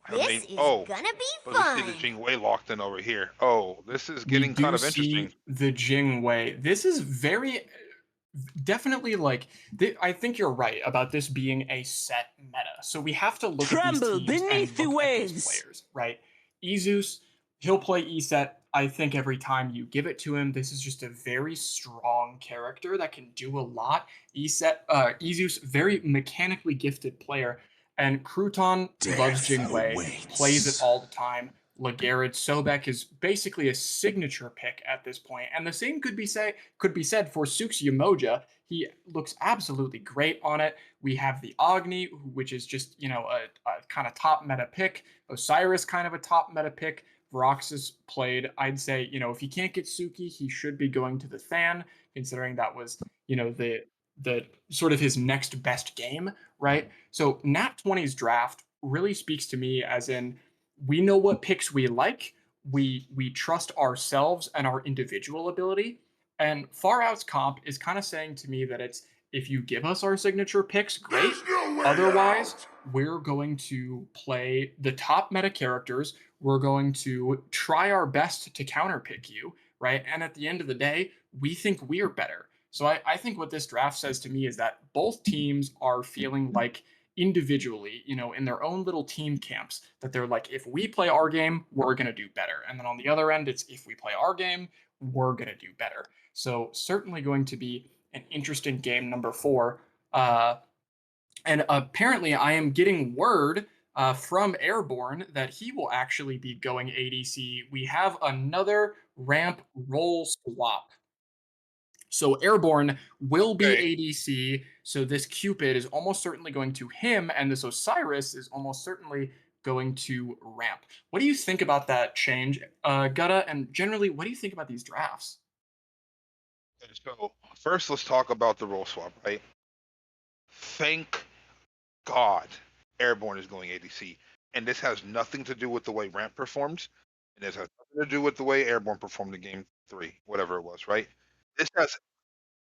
have This made. is Oh, gonna be but we see fun. the Jingwei locked in over here. Oh, this is We getting kind do of interesting. see the Jingwei. This is very definitely like I think you're right about this being a set meta. So we have to look Tremble at these teams beneath and the look at these waves. players, right? Ezeus, he'll play Eset. I think every time you give it to him, this is just a very strong character that can do a lot. Ezeus, very mechanically gifted player, and Crouton loves Jingwei, plays it all the time. Lagarde Sobek is basically a signature pick at this point, and the same could be said for Sux Yamoja. He looks absolutely great on it. We have the Agni, which is just a kind of top meta pick. Osiris, kind of a top meta pick. Vroxus played. I'd say if he can't get Suki, he should be going to the Than, considering that was the sort of his next best game, right? So Nat 20's draft really speaks to me as in we know what picks we like. We trust ourselves and our individual ability. And Far Out's comp is kind of saying to me that it's if you give us our signature picks, great. Otherwise, we're going to play the top meta characters. We're going to try our best to counterpick you, right? And at the end of the day, we think we're better. So I think what this draft says to me is that both teams are feeling like individually, in their own little team camps, that they're like, if we play our game, we're going to do better. And then on the other end, it's if we play our game, we're going to do better. So certainly going to be an interesting game, number 4. And apparently, I am getting word from Airborne that he will actually be going ADC. We have another ramp role swap. So Airborne will be Okay. ADC. So this Cupid is almost certainly going to him, and this Osiris is almost certainly going to ramp. What do you think about that change, Gutta? And generally, what do you think about these drafts? So first, let's talk about the role swap, right? Thank God Airborne is going ADC. And this has nothing to do with the way Ramp performed. And this has nothing to do with the way Airborne performed in game 3, whatever it was, right? This has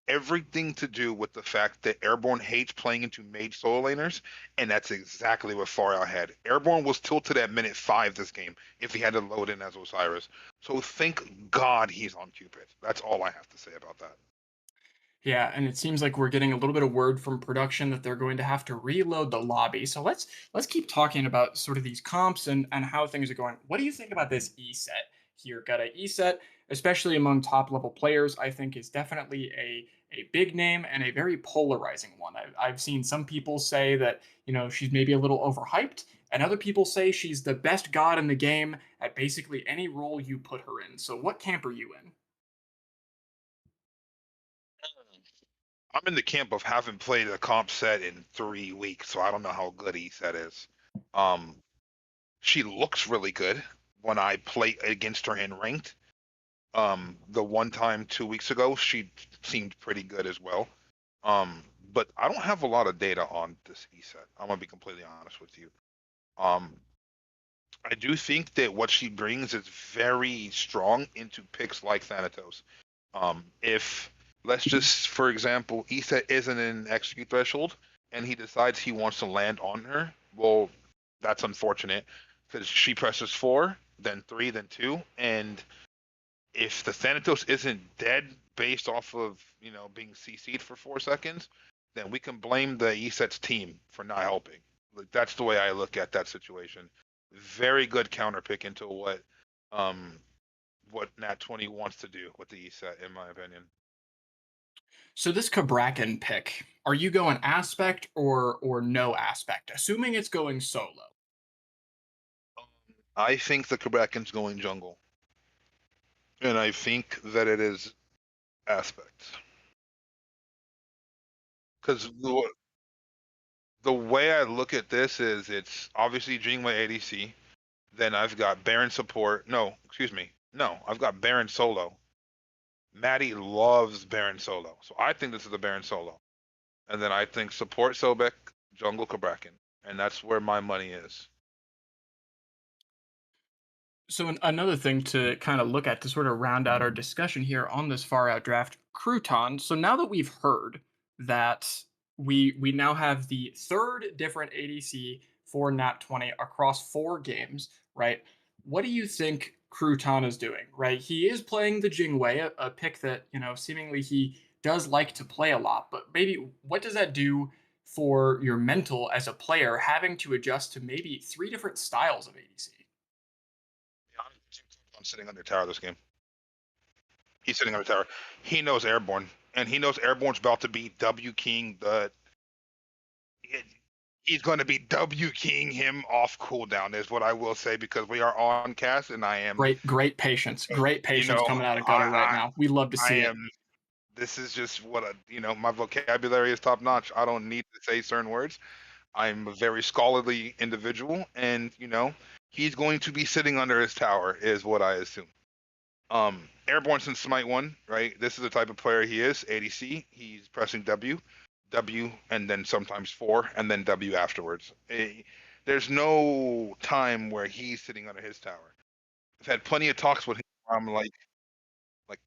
everything to do with the fact that Airborne hates playing into mage solo laners, and that's exactly what Far Out had. Airborne was tilted at minute 5 this game if he had to load in as Osiris. So thank God he's on Cupid. That's all I have to say about that. Yeah, and it seems like we're getting a little bit of word from production that they're going to have to reload the lobby. So let's keep talking about sort of these comps and how things are going. What do you think about this E set here? Got a E set, especially among top level players, I think is definitely a big name and a very polarizing one. I've seen some people say that she's maybe a little overhyped, and other people say she's the best god in the game at basically any role you put her in. So what camp are you in? I'm in the camp of haven't played a comp set in 3 weeks, so I don't know how good E set is. Um, she looks really good when I play against her in ranked. The one time 2 weeks ago, she seemed pretty good as well. But I don't have a lot of data on this E set. I'm gonna be completely honest with you. Um, I do think that what she brings is very strong into picks like Thanatos. If let's just, for example, Etha isn't in execute threshold and he decides he wants to land on her, well, that's unfortunate because she presses 4, then 3, then 2, and if the Thanatos isn't dead based off of being CC'd for 4 seconds, then we can blame the ESET's team for not helping. Like, that's the way I look at that situation. Very good counter pick into what Nat 20 wants to do with the ESET, in my opinion. So this Cabrakan pick, are you going aspect or no aspect? Assuming it's going solo. I think the Quebecan's going jungle. And I think that it is aspect. Because the way I look at this is it's obviously Jingwei ADC. Then I've got Baron support. No, excuse me. No, I've got Baron solo. Maddie loves Baron solo. So I think this is a Baron solo. And then I think support Sobek, jungle Cabrakan. And that's where my money is. So another thing to kind of look at to sort of round out our discussion here on this far out draft, Crouton. So now that we've heard that we now have the third different ADC for Nat 20 across 4 games, right? What do you think Crouton is doing, right? He is playing the Jingwei, a pick that, seemingly he does like to play a lot, but maybe what does that do for your mental as a player having to adjust to maybe 3 different styles of ADC? I'm sitting under tower this game. He's sitting under tower. He knows Airborne, and he knows Airborne's about to be W King. He's going to be W King him off cooldown, is what I will say, because we are on cast, and I am Great patience. Great patience coming out of Gutter right now. We love to I see it. am. This is just what my vocabulary is top notch. I don't need to say certain words. I'm a very scholarly individual, and he's going to be sitting under his tower, is what I assume. Airborne since Smite 1, right? This is the type of player he is. ADC. He's pressing W, and then sometimes 4, and then W afterwards. There's no time where he's sitting under his tower. I've had plenty of talks with him where I'm like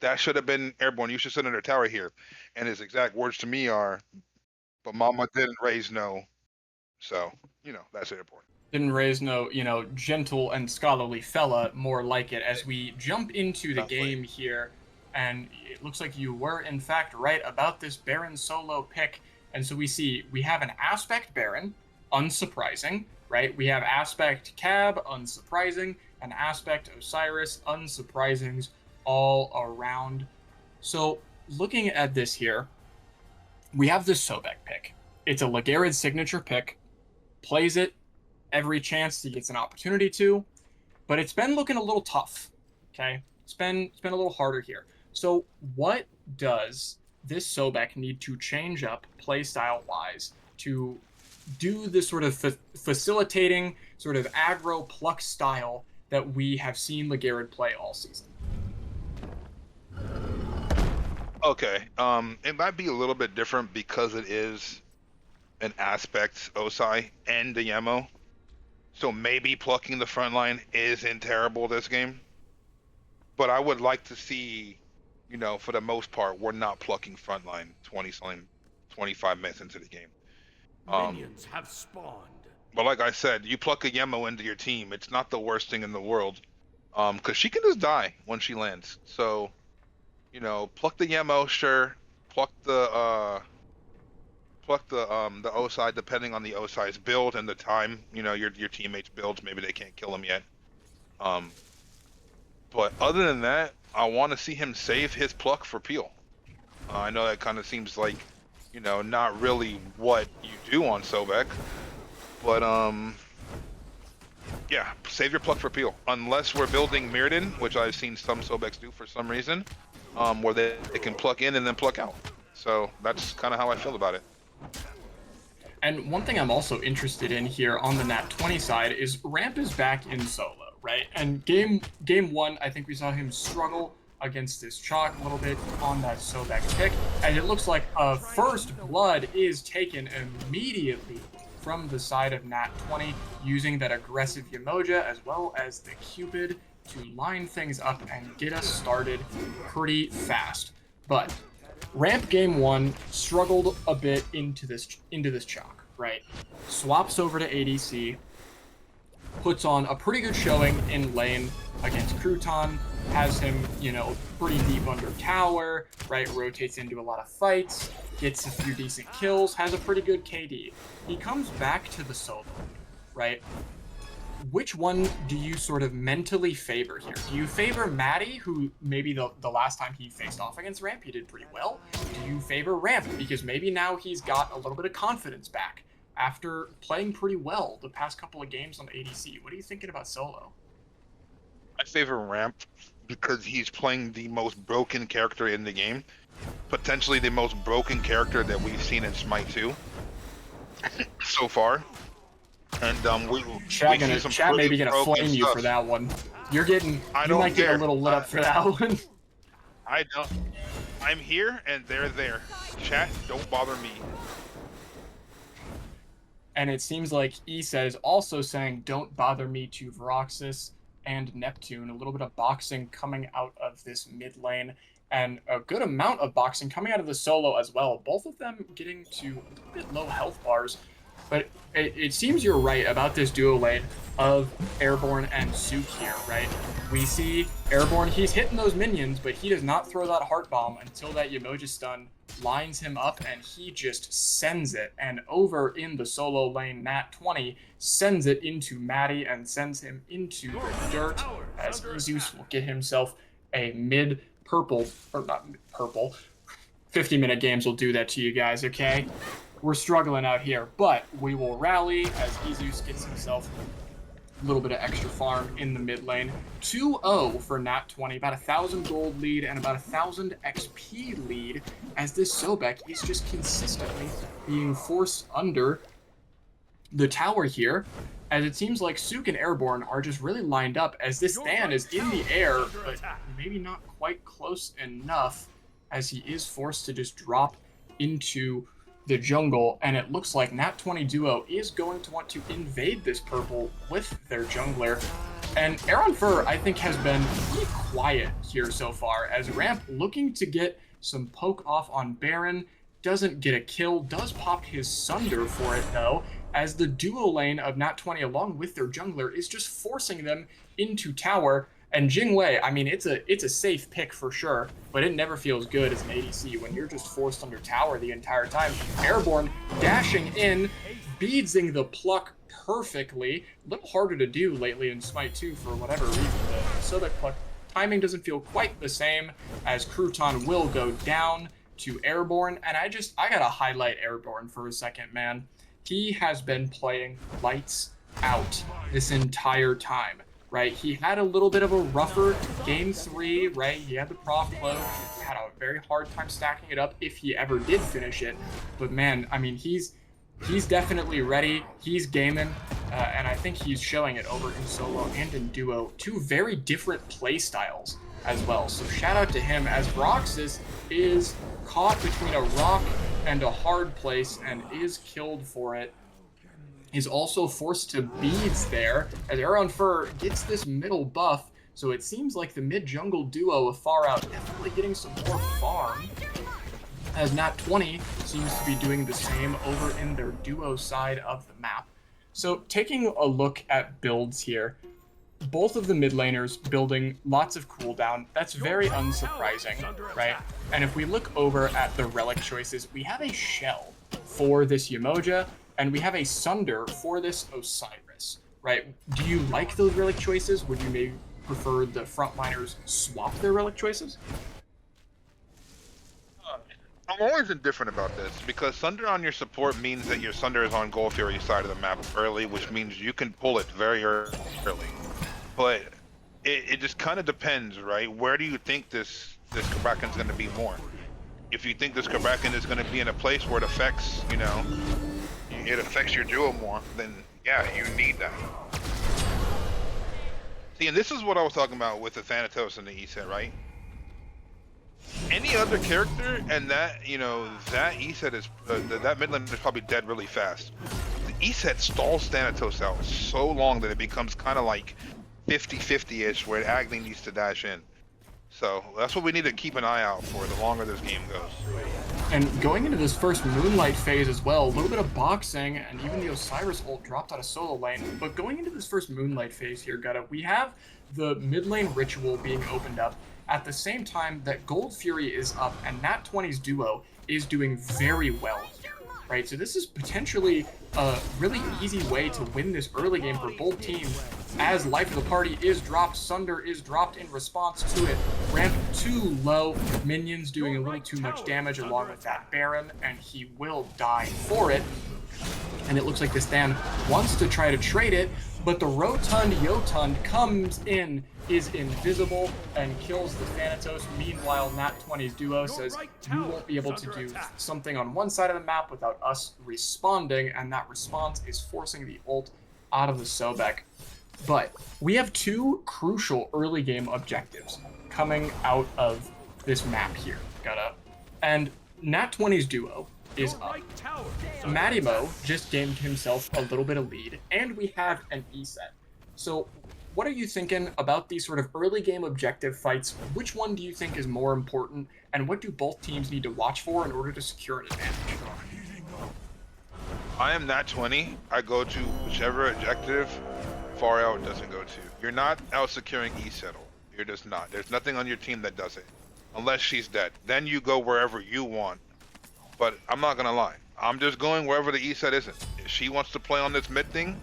that should have been Airborne. You should sit under tower here. And his exact words to me are, "But Mama didn't raise no." So that's Airborne. Didn't raise no, gentle and scholarly fella, more like it, as we jump into the game here. And it looks like you were, in fact, right about this Baron solo pick. And so we have an aspect Baron, unsurprising, right? We have aspect Cab, unsurprising, an aspect Osiris, unsurprisings all around. So looking at this here, we have this Sobek pick. It's a Legarid signature pick. Plays it every chance he gets an opportunity to, but it's been looking a little tough. Okay, it's been a little harder here. So what does this Sobek need to change up playstyle wise to do this sort of facilitating sort of aggro pluck style that we have seen Legarid play all season? Okay, it might be a little bit different because it is an aspect Osai and the Yemo. So maybe plucking the front line isn't terrible this game. But I would like to see, for the most part, we're not plucking front line 25 minutes into the game. Minions have spawned. But like I said, you pluck a Yemo into your team, it's not the worst thing in the world. Because she can just die when she lands. So, pluck the Yemo, sure. Pluck the Osai, depending on the Osai's build and the time, your teammates' builds, maybe they can't kill him yet. But other than that, I want to see him save his pluck for Peel. I know that kind of seems like, not really what you do on Sobek, but yeah, save your pluck for Peel. Unless we're building Mirrodin, which I've seen some Sobeks do for some reason, where they can pluck in and then pluck out. So that's kind of how I feel about it. And one thing I'm also interested in here on the Nat 20 side is Ramp is back in solo, right? And game one, I think we saw him struggle against this chalk a little bit on that Sobek pick, and it looks like a first blood is taken immediately from the side of Nat 20 using that aggressive Yemoja as well as the Cupid to line things up and get us started pretty fast. But Ramp game one struggled a bit into this chalk, right? Swaps over to ADC, puts on a pretty good showing in lane against Crouton, has him, pretty deep under tower, right? Rotates into a lot of fights, gets a few decent kills, has a pretty good KD. He comes back to the solo, right? Which one do you sort of mentally favor here? Do you favor Maddie, who maybe the last time he faced off against Ramp, he did pretty well? Do you favor Ramp because maybe now he's got a little bit of confidence back after playing pretty well the past couple of games on ADC? What are you thinking about solo? I favor Ramp because he's playing the most broken character in the game. Potentially the most broken character that we've seen in Smite 2 so far. And Chat maybe gonna flame you for that one. You might get a little lit up for that one. I don't. I'm here and they're there. Chat, don't bother me. And it seems like Issa is also saying don't bother me to Veroxis and Neptune. A little bit of boxing coming out of this mid lane, and a good amount of boxing coming out of the solo as well. Both of them getting to a bit low health bars. But it seems you're right about this duo lane of Airborne and Sook here, right? We see Airborne, he's hitting those minions, but he does not throw that heart bomb until that Yemoja stun lines him up, and he just sends it. And over in the solo lane, Nat 20 sends it into Maddie and sends him into the dirt, as Zeus will get himself a mid-purple, or not purple, 50-minute games will do that to you guys, okay? We're struggling out here, but we will rally as Zeus gets himself a little bit of extra farm in the mid lane. 2-0 for Nat 20, about 1,000 gold lead and about 1,000 XP lead, as this Sobek is just consistently being forced under the tower here, as it seems like Sook and Airborne are just really lined up as this Than is in the air, but maybe not quite close enough, as he is forced to just drop into the jungle, and it looks like Nat 20 duo is going to want to invade this purple with their jungler. And Aaron Fur, I think, has been really quiet here so far, as Ramp looking to get some poke off on Baron, doesn't get a kill, does pop his Sunder for it though, as the duo lane of Nat 20 along with their jungler is just forcing them into tower. And Jingwei, I mean, it's a safe pick for sure, but it never feels good as an ADC when you're just forced under tower the entire time. Airborne dashing in, beadsing the pluck perfectly. A little harder to do lately in Smite 2 for whatever reason. The Sobek pluck timing doesn't feel quite the same, as Crouton will go down, to Airborne, and I gotta highlight Airborne for a second, man. He has been playing lights out this entire time, right? He had a little bit of a rougher game 3, right? He had the prof close, had a very hard time stacking it up if he ever did finish it. But man, I mean, he's definitely ready. He's gaming, and I think he's showing it over in solo and in duo. Two very different play styles as well. So shout out to him, as Roxas is caught between a rock and a hard place and is killed for it. He's also forced to beads there as Aaron Fur gets this middle buff. So it seems like the mid-jungle duo of Far Out definitely getting some more farm, as Nat20 seems to be doing the same over in their duo side of the map. So taking a look at builds here, both of the mid laners building lots of cooldown. That's very unsurprising, right? And if we look over at the relic choices, we have a Shell for this Yemoja, and we have a Sunder for this Osiris, right? Do you like those relic choices? Would you maybe prefer the frontliners swap their relic choices? I'm always indifferent about this because Sunder on your support means that your Sunder is on Gold Fury side of the map early, which means you can pull it very early. But it just kind of depends, right? Where do you think this Kraken's going to be more? If you think this Kraken is going to be in a place where it affects, you know, it affects your duo more, then yeah, you need that. See, and this is what I was talking about with the Thanatos and the E-set, right? Any other character and that, you know, that E-set is, that mid lane is probably dead really fast. The E-set stalls Thanatos out so long that it becomes kind of like 50-50-ish where Agni needs to dash in. So that's what we need to keep an eye out for the longer this game goes. And going into this first Moonlight phase as well, a little bit of boxing, and even the Osiris ult dropped out of solo lane. But going into this first Moonlight phase here, Gutta, we have the mid lane ritual being opened up at the same time that Gold Fury is up and Nat20's duo is doing very well here, right? So this is potentially a really easy way to win this early game for both teams, as life of the party is dropped. Sunder is dropped in response to it. Ramp too low, minions doing a little too much damage along with that Baron, and he will die for it. And it looks like this Dan wants to try to trade it, but the Rotund Jotund comes in, is invisible, and kills the Thanatos. Meanwhile, Nat20's duo says, you won't be able to do something on one side of the map without us responding, and that response is forcing the ult out of the Sobek. But we have two crucial early game objectives coming out of this map here, Gutta. And Nat20's duo is up. Matimo just gained himself a little bit of lead, and we have an E-set. So what are you thinking about these sort of early game objective fights? Which one do you think is more important, and what do both teams need to watch for in order to secure an advantage? I am Nat20. I go to whichever objective Far Out doesn't go to. You're not out securing E-Settle. You're just not. There's nothing on your team that does it. Unless she's dead. Then you go wherever you want. But I'm not gonna lie. I'm just going wherever the E-Set isn't. If she wants to play on this mid thing,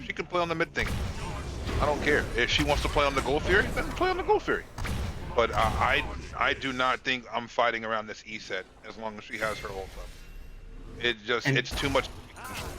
she can play on the mid thing. I don't care. If she wants to play on the Gold Fury, then play on the Gold Fury. But I do not think I'm fighting around this E-Set as long as she has her ult up. It's too much control,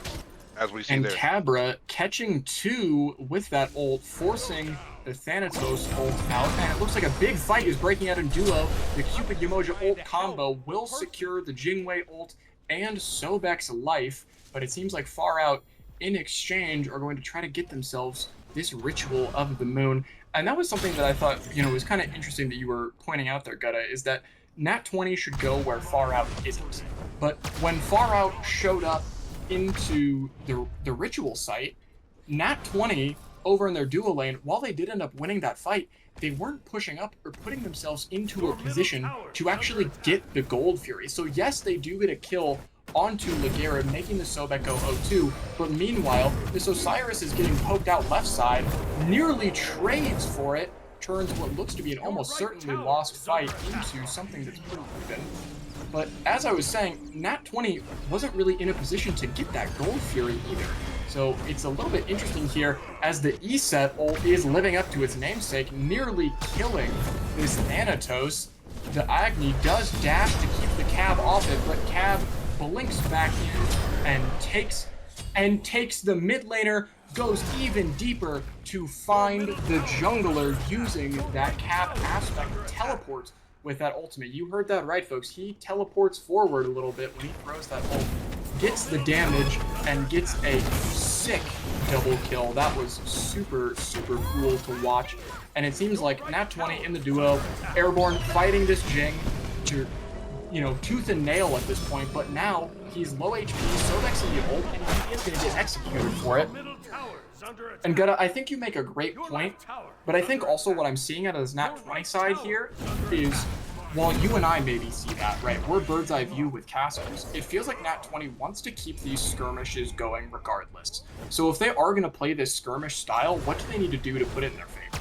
as we see and there. And Cabra catching two with that ult, forcing the Thanatos ult out, and it looks like a big fight is breaking out in duo. The Cupid Yemoja ult combo will secure the Jingwei ult and Sobek's life, but it seems like Far Out, in exchange, are going to try to get themselves this Ritual of the Moon. And that was something that I thought, you know, was kind of interesting that you were pointing out there, Gutta, is that Nat20 should go where Far Out isn't. But when Far Out showed up into the Ritual site, Nat20 over in their duo lane, while they did end up winning that fight, they weren't pushing up or putting themselves into a position to actually get the Gold Fury. So yes, they do get a kill onto Ligera, making the Sobek go 0-2, but meanwhile, this Osiris is getting poked out left side, nearly trades for it, turns what looks to be an almost certainly lost fight into something that's pretty even. But as I was saying, Nat20 wasn't really in a position to get that Gold Fury either. So it's a little bit interesting here as the E-Set ult is living up to its namesake, nearly killing this Thanatos. The Agni does dash to keep the Cab off it, but Cab blinks back in and takes the mid laner, goes even deeper to find the jungler using that Cab aspect, teleports with that ultimate. You heard that right, folks. He teleports forward a little bit when he throws that ult, gets the damage, and gets a sick double kill. That was super, super cool to watch. And it seems like Nat 20 in the duo, Airborne fighting this Jing to, tooth and nail at this point, but now he's low HP, Sobek's in the ult, and he is going to get executed for it. And Gutta, I think you make a great point, but I think also what I'm seeing out of this Nat 20 side here is, while you and I maybe see that, right, we're bird's eye view with casters, it feels like Nat 20 wants to keep these skirmishes going regardless. So if they are going to play this skirmish style, what do they need to do to put it in their favor?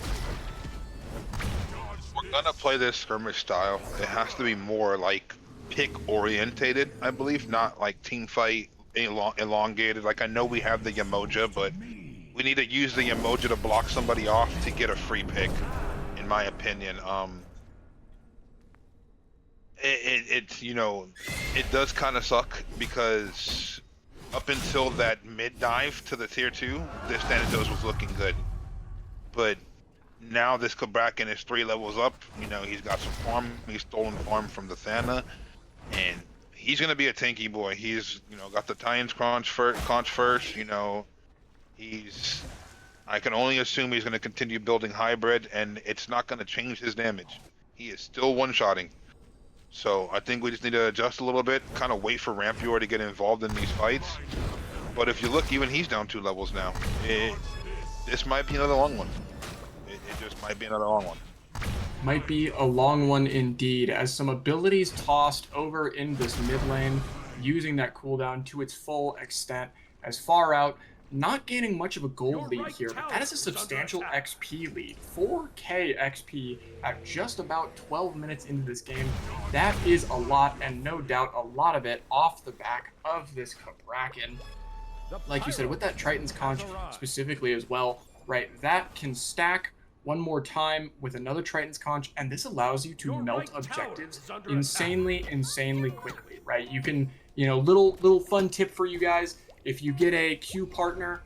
We're going to play this skirmish style. It has to be more like pick orientated, I believe, not like team fight elongated. Like, I know we have the Yemoja, but we need to use the Yemoja to block somebody off to get a free pick, in my opinion. It's it does kind of suck because up until that mid dive to the tier 2, this Thanatos was looking good, but now this Kabrakan is 3 levels up. He's got some farm. He's stolen farm from the Thana, and he's gonna be a tanky boy. He's got the Titans conch first. I can only assume he's gonna continue building hybrid, and it's not gonna change his damage. He is still one-shotting. So I think we just need to adjust a little bit, kind of wait for Rampior to get involved in these fights. But if you look, even he's down 2 levels now. This might be another long one. It just might be another long one. Might be a long one indeed, as some abilities tossed over in this mid lane, using that cooldown to its full extent, as far out, not gaining much of a gold lead here, but that is a substantial XP lead. 4k XP at just about 12 minutes into this game. That is a lot, and no doubt a lot of it off the back of this Kabrakan. Like you said, with that Triton's Conch specifically as well, right, that can stack one more time with another Triton's Conch, and this allows you to melt objectives insanely quickly, right? You can, little fun tip for you guys, if you get a Q partner,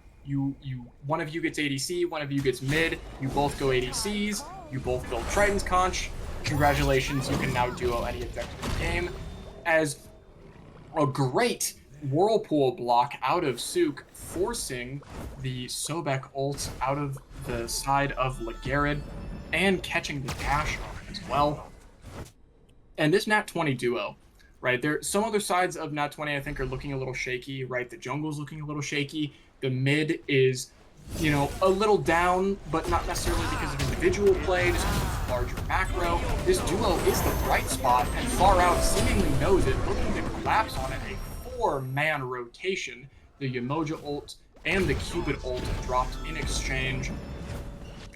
one of you gets ADC, one of you gets mid, you both go ADCs, you both build Triton's Conch, congratulations, you can now duo any objective in the game. As a great whirlpool block out of Sook, forcing the Sobek ult out of the side of Legarid, and catching the dash on it as well. And this Nat 20 duo, right, there some other sides of Nat 20 I think are looking a little shaky, right? The jungle's looking a little shaky. The mid is, a little down, but not necessarily because of individual play, just because of larger macro. This duo is the bright spot, and Far Out seemingly knows it, looking to collapse on it. A 4-man rotation. The Yemoja ult and the Cupid ult dropped in exchange.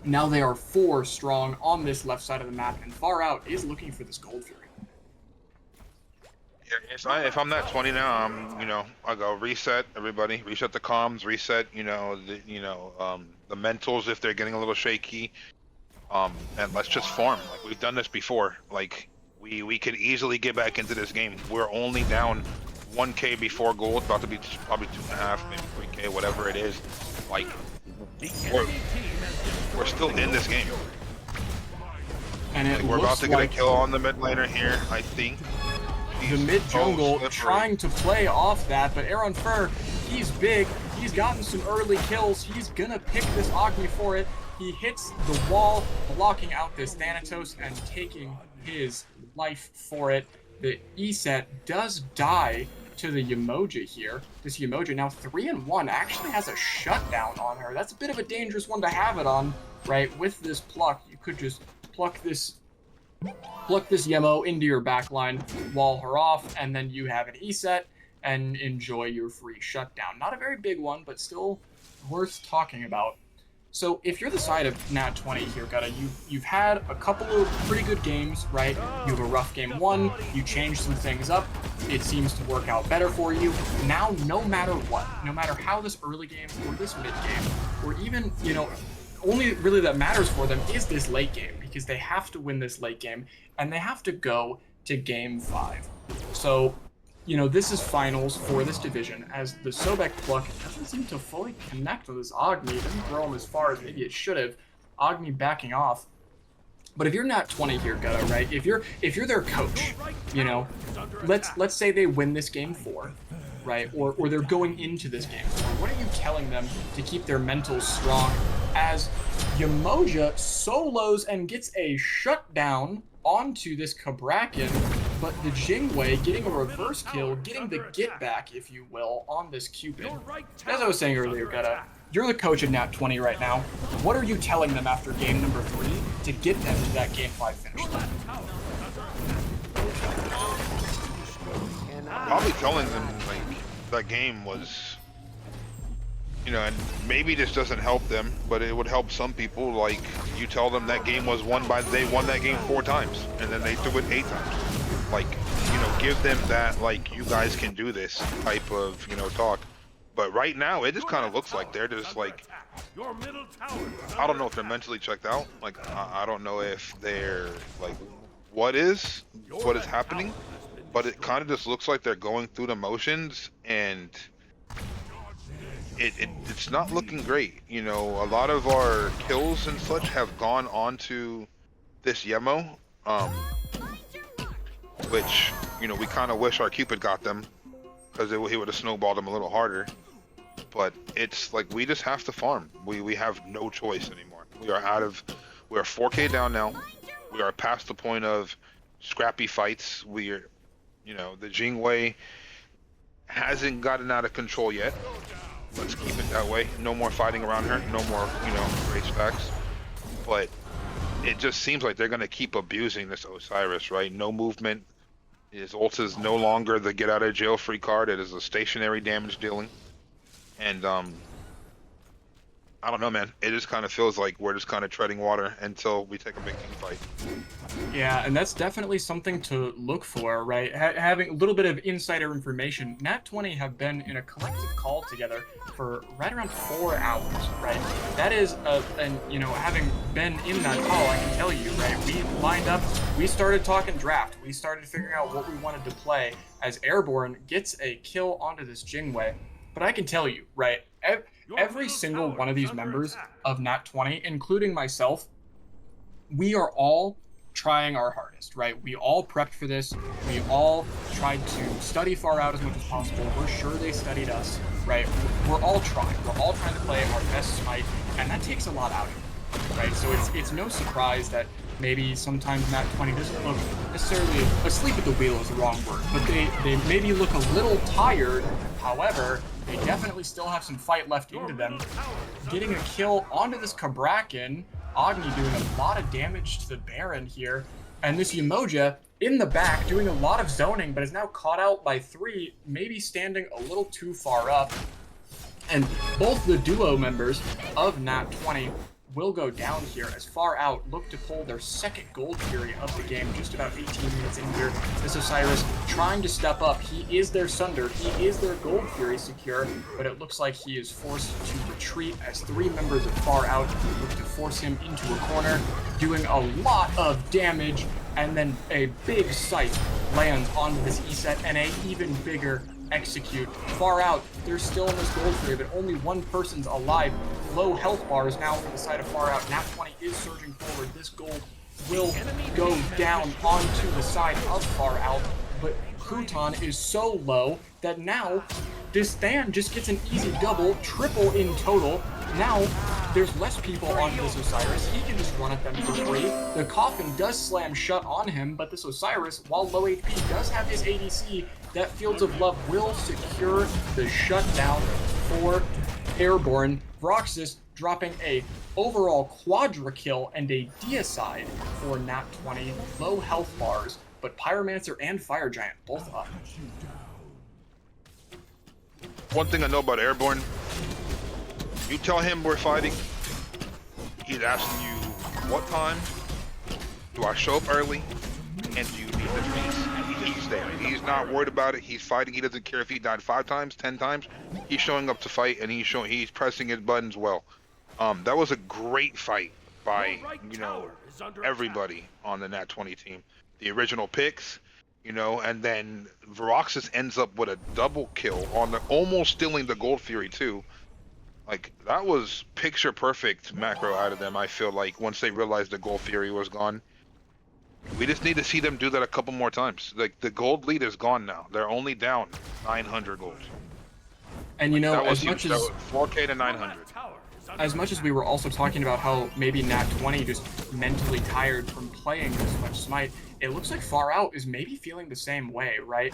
Now they are 4 strong on this left side of the map, and Far Out is looking for this gold fury. Yeah, if I'm Nat 20 now, I go reset everybody, reset the comms, reset, the mentals if they're getting a little shaky, and let's just farm. Like, we've done this before. Like, we could easily get back into this game. We're only down 1k before gold, about to be probably 2.5, maybe 3k, whatever it is. Like, we're still in this game. And we're about to get a kill on the mid laner here, I think. The mid jungle trying to play off that, but Aaron Fur, he's big. He's gotten some early kills. He's gonna pick this Agni for it. He hits the wall, blocking out this Thanatos and taking his life for it. The Eset does die to the Yemoja here. This Yemoja, now 3-1, actually has a shutdown on her. That's a bit of a dangerous one to have it on, right? With this pluck, you could just pluck this Yemo into your backline, wall her off, and then you have an Eset and enjoy your free shutdown. Not a very big one, but still worth talking about. So if you're the side of Nat 20 here, Gutta, you've had a couple of pretty good games, right? You have a rough game 1, you change some things up, it seems to work out better for you. Now, no matter what, no matter how this early game or this mid game, or even, only really that matters for them is this late game, because they have to win this late game, and they have to go to Game 5. So, this is finals for this division, as the Sobek pluck doesn't seem to fully connect with this Agni. It didn't throw him as far as maybe it should have. Agni backing off. But if you're not 20 here, Gutta, right? If you're their coach, let's say they win this Game 4, right? Or they're going into this Game 4. What are you telling them to keep their mentals strong as Yamoja solos and gets a shutdown onto this Kabrakan, but the Jingwei getting a reverse kill, getting the get back, if you will, on this Cupid. As I was saying earlier, Gutta, you're the coach of Nat 20 right now. What are you telling them after game number 3 to get them to that Game 5 finish line? Probably telling them like that game was, and maybe this doesn't help them, but it would help some people. Like you tell them that game was they won that game 4 times, and then they threw it 8 times. Like, give them that, like, you guys can do this type of, talk. But right now, it just kind of looks like they're just like, I don't know if they're mentally checked out. Like, I don't know if they're like, what is happening? But it kind of just looks like they're going through the motions, and it's not looking great. A lot of our kills and such have gone onto this Yemo, which, we kind of wish our Cupid got them, because he would have snowballed them a little harder. But it's like we just have to farm. We have no choice anymore. We are 4K down now. We are past the point of scrappy fights. The Jingwei hasn't gotten out of control yet. Let's keep it that way. No more fighting around her. No more, great stacks. But it just seems like they're going to keep abusing this Osiris, right? No movement. His ult is no longer the get out of jail free card. It is a stationary damage dealing. And I don't know, man. It just kind of feels like we're just kind of treading water until we take a big team fight. Yeah, and that's definitely something to look for, right? Having a little bit of insider information. Nat 20 have been in a collective call together for right around 4 hours, right? That is, having been in that call, I can tell you, right? We lined up, we started talking draft, we started figuring out what we wanted to play as Airborne gets a kill onto this Jingwei. But I can tell you, right? Every single one of these members of Nat 20, including myself, we are all trying our hardest, right? We all prepped for this. We all tried to study far out as much as possible. We're sure they studied us, right? We're all trying. We're all trying to play our best Smite, and that takes a lot out of you, right? So it's no surprise that maybe sometimes Nat 20 doesn't look necessarily asleep at the wheel is the wrong word, but they maybe look a little tired. However, they definitely still have some fight left into them. Getting a kill onto this Kabrakan, Agni doing a lot of damage to the Baron here, and this Yamoja in the back doing a lot of zoning, but is now caught out by 3, maybe standing a little too far up. And both the duo members of Nat 20 will go down here as Far Out look to pull their second Gold Fury of the game, just about 18 minutes in here. This Osiris trying to step up. He is their Sunder. He is their Gold Fury secure, but it looks like he is forced to retreat as 3 members of Far Out look to force him into a corner, doing a lot of damage, and then a big sight lands onto this E-set and a even bigger execute. Far Out, they're still in this Gold Fury, but only one person's alive. Low health bars now for the side of Far Out. Nat 20 is surging forward. This gold will go down onto the side of Far Out, but Crouton is so low that now this Than just gets an easy double, triple in total. Now there's less people on this Osiris. He can just run at them for free. The coffin does slam shut on him, but this Osiris, while low HP, does have his ADC. That Fields of Love will secure the shutdown for Airborne. Vroxus dropping a overall quadra kill and a deicide for Nat 20. Low health bars, but Pyromancer and Fire Giant both up. One thing I know about Airborne, you tell him we're fighting, he's asking you what time, do I show up early, and do you need the feast? And he's there. He's not worried about it. He's fighting. He doesn't care if he died 5 times, 10 times. He's showing up to fight, and he's pressing his buttons well. That was a great fight by, everybody on the Nat 20 team. The original picks, you know, and then Veroxis ends up with a double kill on the almost stealing the Gold Fury too. Like that was picture perfect macro out of them. I feel like once they realized the Gold Fury was gone, we just need to see them do that a couple more times. Like the gold lead is gone now. They're only down 900 gold. And Like that was as huge. much That as was 4K to 900. we were also talking about how maybe Nat 20 just mentally tired from playing this much Smite, it looks like Far Out is maybe feeling the same way, right?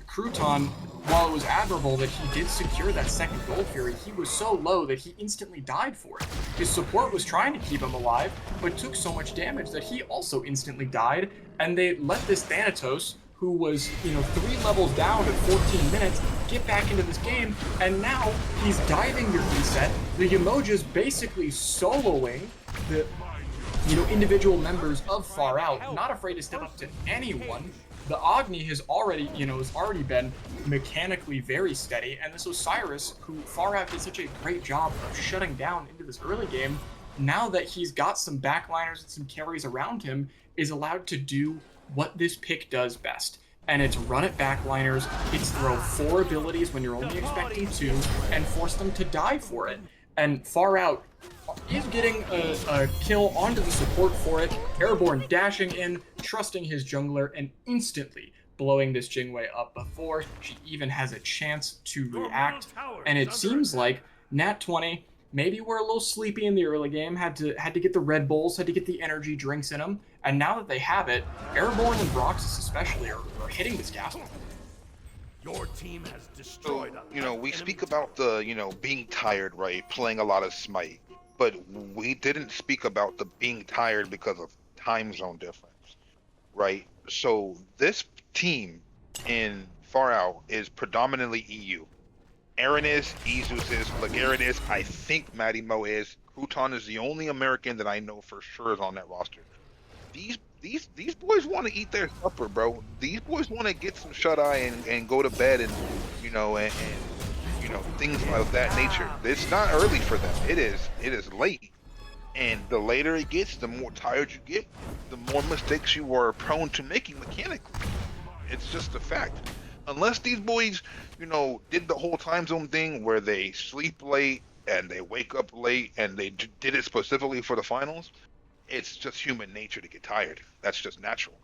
Crouton, while it was admirable that he did secure that second Gold Fury, he was so low that he instantly died for it. His support was trying to keep him alive, but took so much damage that he also instantly died, and they let this Thanatos, who was, 3 levels down at 14 minutes, get back into this game, and now he's diving your reset. The Yamoja's basically soloing the, individual members of Far Out, not afraid to step up to anyone. The Agni has already been mechanically very steady, and this Osiris, who Far Out did such a great job of shutting down into this early game, now that he's got some backliners and some carries around him, is allowed to do what this pick does best. And it's run at backliners, it's throw 4 abilities when you're only expecting 2, and force them to die for it. And Far Out is getting a kill onto the support for it. Airborne dashing in, trusting his jungler, and instantly blowing this Jingwei up before she even has a chance to react. And it seems like Nat 20 maybe were a little sleepy in the early game, had to get the Red Bulls, had to get the energy drinks in them, and now that they have it, Airborne and Broxus especially are hitting this gas. Your team has destroyed We speak about the, being tired, right? Playing a lot of Smite. But we didn't speak about the being tired because of time zone difference, right? So this team in Far Out is predominantly EU. Aaron is, Izus is, Lagarin is, I think Matty Mo is. Crouton is the only American that I know for sure is on that roster. These boys want to eat their supper, bro. These boys want to get some shut eye and go to bed and things of that nature. It's not early for them. It is late. And the later it gets, the more tired you get, the more mistakes you are prone to making mechanically. It's just a fact. Unless these boys, did the whole time zone thing where they sleep late and they wake up late and they did it specifically for the finals, it's just human nature to get tired. That's just natural.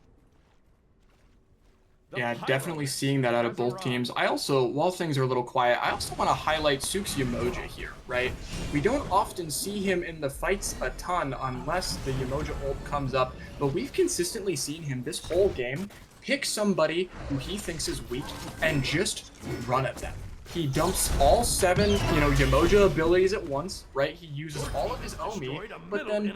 Yeah, definitely seeing that out of both teams. I also, while things are a little quiet, I also want to highlight Sook's Yamoja here, right? We don't often see him in the fights a ton unless the Yamoja ult comes up, but we've consistently seen him this whole game pick somebody who he thinks is weak and just run at them. He dumps all 7, Yamoja abilities at once, right? He uses all of his Omi, but then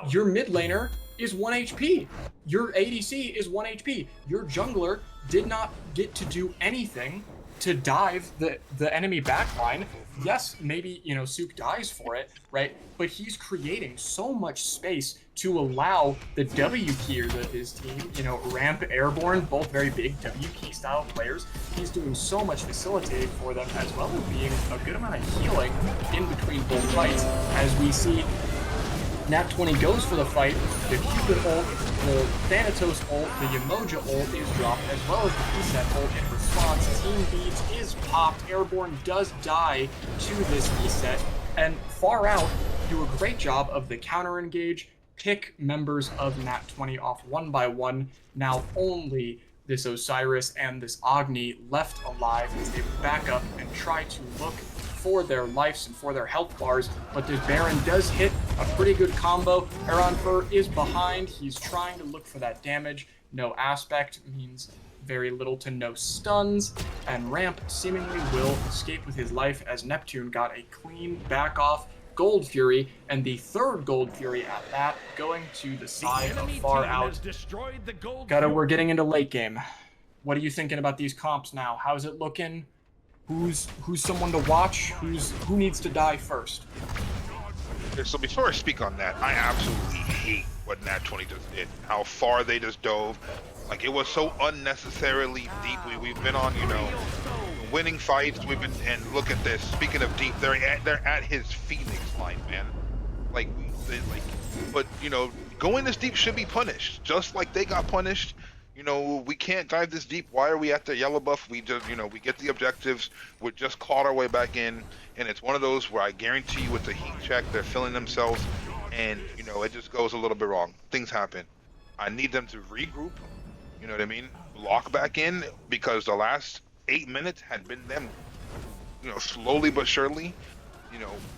your mid laner is 1 HP. Your ADC is 1 HP. Your jungler did not get to do anything to dive the enemy backline. Yes, maybe, Sook dies for it, right? But he's creating so much space to allow the W keyers of his team, Ramp, Airborne, both very big W key style players. He's doing so much facilitating for them, as well as being a good amount of healing in between both fights. As we see Nat 20 goes for the fight, the Cupid ult, the Thanatos ult, the Yamoja ult is dropped, as well as the Reset ult in response. Team Beats is popped, Airborne does die to this Reset, and Far Out do a great job of the counter engage, pick members of Nat 20 off one by one. Now only this Osiris and this Agni left alive as they back up and try to look for their lives and for their health bars, but this Baron does hit a pretty good combo. Heron Fur is behind. He's trying to look for that damage. No aspect means very little to no stuns, and Ramp seemingly will escape with his life as Neptune got a clean back off Gold Fury, and the third Gold Fury at that, going to the side of Far Out. We're getting into late game. What are you thinking about these comps now? How's it looking? Who's someone to watch? Who needs to die first? Okay, so before I speak on that, I absolutely hate what Nat 20 just did. How far they just dove. Like, it was so unnecessarily deep. We've been on, winning fights. And look at this. Speaking of deep, they're at his Phoenix line, man. But going this deep should be punished. Just like they got punished. we can't dive this deep. Why are we at the yellow buff? We just, we get the objectives. We just clawed our way back in, and it's one of those where I guarantee you with the heat check, they're filling themselves, and it just goes a little bit wrong. Things happen. I need them to regroup. You know what I mean? Lock back in, because the last 8 minutes had been them, slowly but surely,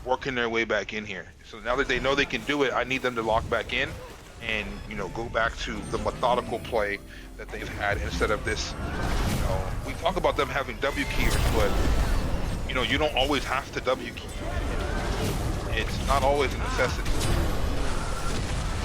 working their way back in here. So now that they know they can do it, I need them to lock back in and, go back to the methodical play that they've had instead of this, we talk about them having W keyers, but, you don't always have to W key. It's not always a necessity.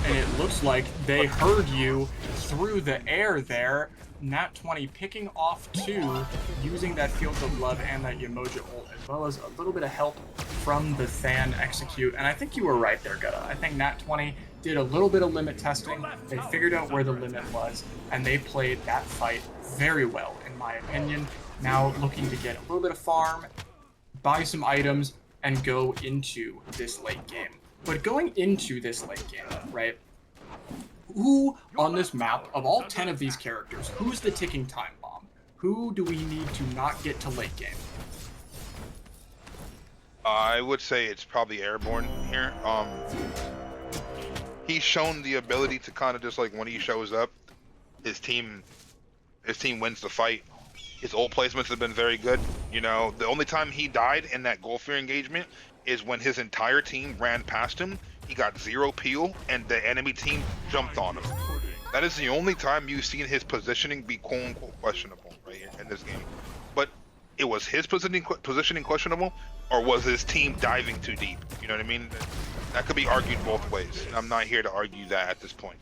And it looks like they heard you through the air there. Nat 20 picking off 2, using that Fields of Love and that Yemoja ult, as well as a little bit of help from the Than execute. And I think you were right there, Gutta. I think Nat 20 did a little bit of limit testing. They figured out where the limit was, and they played that fight very well, in my opinion. Now looking to get a little bit of farm, buy some items, and go into this late game. But going into this late game, right? Who on this map, of all 10 of these characters, who's the ticking time bomb? Who do we need to not get to late game? I would say it's probably Airborne here. He's shown the ability to kind of just like when he shows up, his team wins the fight. His ult placements have been very good. The only time he died in that Goldfear engagement is when his entire team ran past him. He got 0 peel, and the enemy team jumped on him. That is the only time you've seen his positioning be quote-unquote questionable right here in this game. But it was his positioning questionable, or was his team diving too deep? You know what I mean? That could be argued both ways. I'm not here to argue that at this point.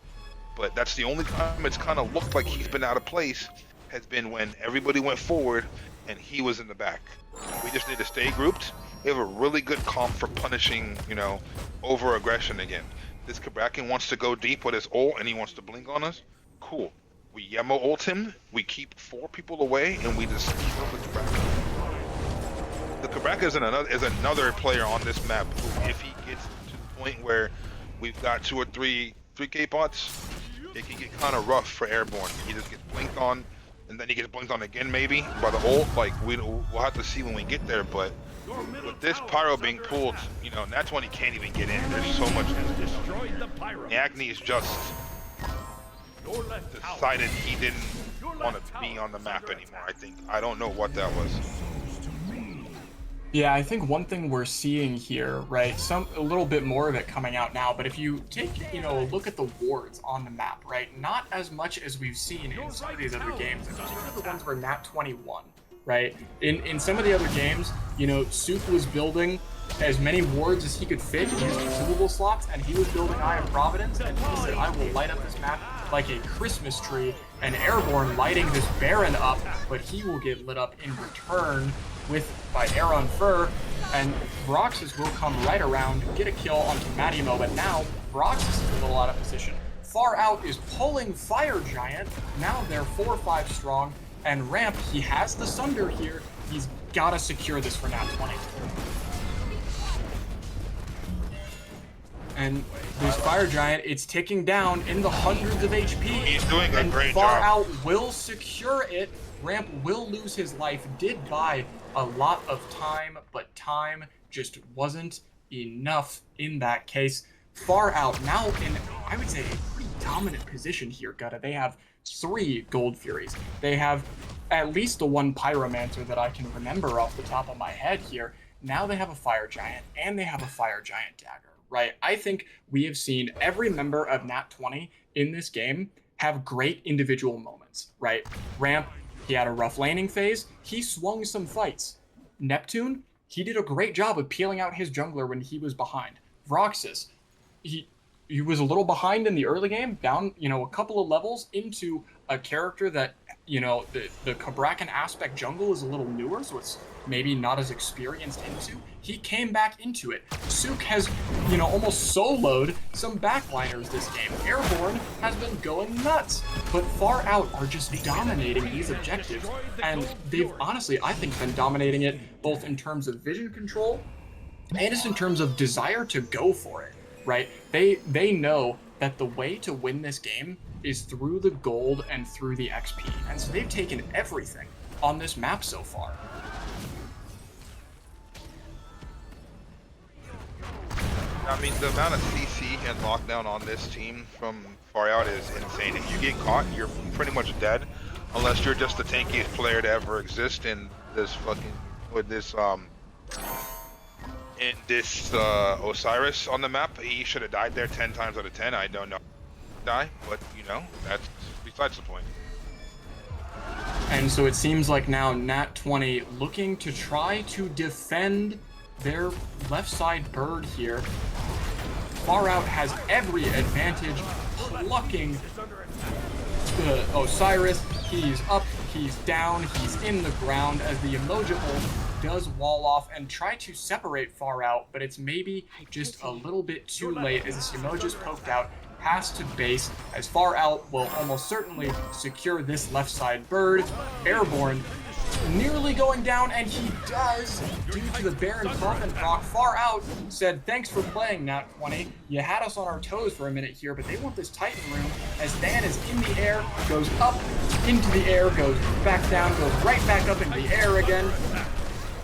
But that's the only time it's kind of looked like he's been out of place, has been when everybody went forward and he was in the back. We just need to stay grouped. We have a really good comp for punishing, over aggression again. This Kabrakan wants to go deep with his ult and he wants to blink on us. Cool. We Yemo ult him, we keep 4 people away, and we just kill the Kabrakan. The Kabrakan is another player on this map who, if he gets to the point where we've got 2 or 3 3K bots, it can get kind of rough for Airborne. He just gets blinked on, and then he gets blinked on again maybe by the ult. Like, we'll have to see when we get there, but with this pyro being pulled, Nat 20 can't even get in. There's so much Agni's just decided he didn't want to be on the map anymore, I think. I don't know what that was. Yeah, I think one thing we're seeing here, right, a little bit more of it coming out now, but if you take, a look at the wards on the map, right, not as much as we've seen in some of these other games, and particularly the ones where Nat 21, right? In some of the other games, Souk was building as many wards as he could fit in his consumable slots, and he was building Eye of Providence, and he said, I will light up this map like a Christmas tree, and Airborne lighting this Baron up, but he will get lit up in return by Aaron Fur, and Broxus will come right around, get a kill onto Matimo, but now Broxus is a little out of position. Far Out is pulling Fire Giant, now they're 4-5 strong, and Ramp, he has the Sunder here, he's gotta secure this for Nat 20. And this Fire Giant, it's ticking down in the hundreds of HP. He's doing a great Far job. Out will secure it. Ramp will lose his life, did buy a lot of time, but time just wasn't enough in that case. Far Out now in, I would say, a pretty dominant position here, Gutta. They have 3 Gold Furies. They have at least the 1 Pyromancer that I can remember off the top of my head here. Now they have a Fire Giant, and they have a Fire Giant Dagger, right? I think we have seen every member of Nat 20 in this game have great individual moments, right? Ramp, he had a rough laning phase. He swung some fights. Neptune, he did a great job of peeling out his jungler when he was behind. Vroxus, he was a little behind in the early game, down, a couple of levels into a character that, the Kabrakan aspect jungle is a little newer, so it's maybe not as experienced into. He came back into it. Souk has, almost soloed some backliners this game. Airborne has been going nuts, but Far Out are just dominating these objectives, and they've honestly, I think, been dominating it both in terms of vision control and just in terms of desire to go for it, right? They know that the way to win this game is through the gold and through the XP. And so they've taken everything on this map so far. I mean, the amount of CC and lockdown on this team from far out is insane. If you get caught, you're pretty much dead, unless you're just the tankiest player to ever exist in this Osiris on the map. He should have died there 10 times out of 10. I don't know die, but you know, that's besides the point. And so it seems like now Nat 20 looking to try to defend their left side bird here. Far Out has every advantage, plucking Osiris. He's up, he's down, he's in the ground as the Emojable does wall off and try to separate Far Out, but it's maybe just a little bit too late as this Emoji's poked out, has to base, as Far Out will almost certainly secure this left side bird. Airborne nearly going down, and he does, due to the Baron Coffin proc. Far Out said, thanks for playing, Nat 20. You had us on our toes for a minute here, but they want this Titan room, as Than is in the air, goes up into the air, goes back down, goes right back up into the air again,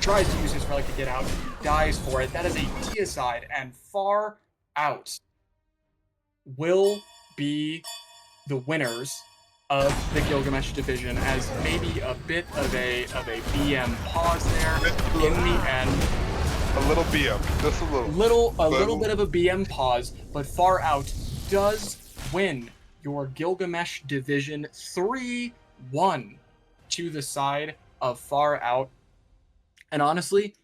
tries to use his relic to get out, dies for it. That is a deicide, and Far Out will be the winners of the Gilgamesh division, as maybe a bit of a BM pause there in the end. A little BM, just a little. A little bit of a BM pause, but Far Out does win your Gilgamesh division 3-1 to the side of Far Out. And honestly,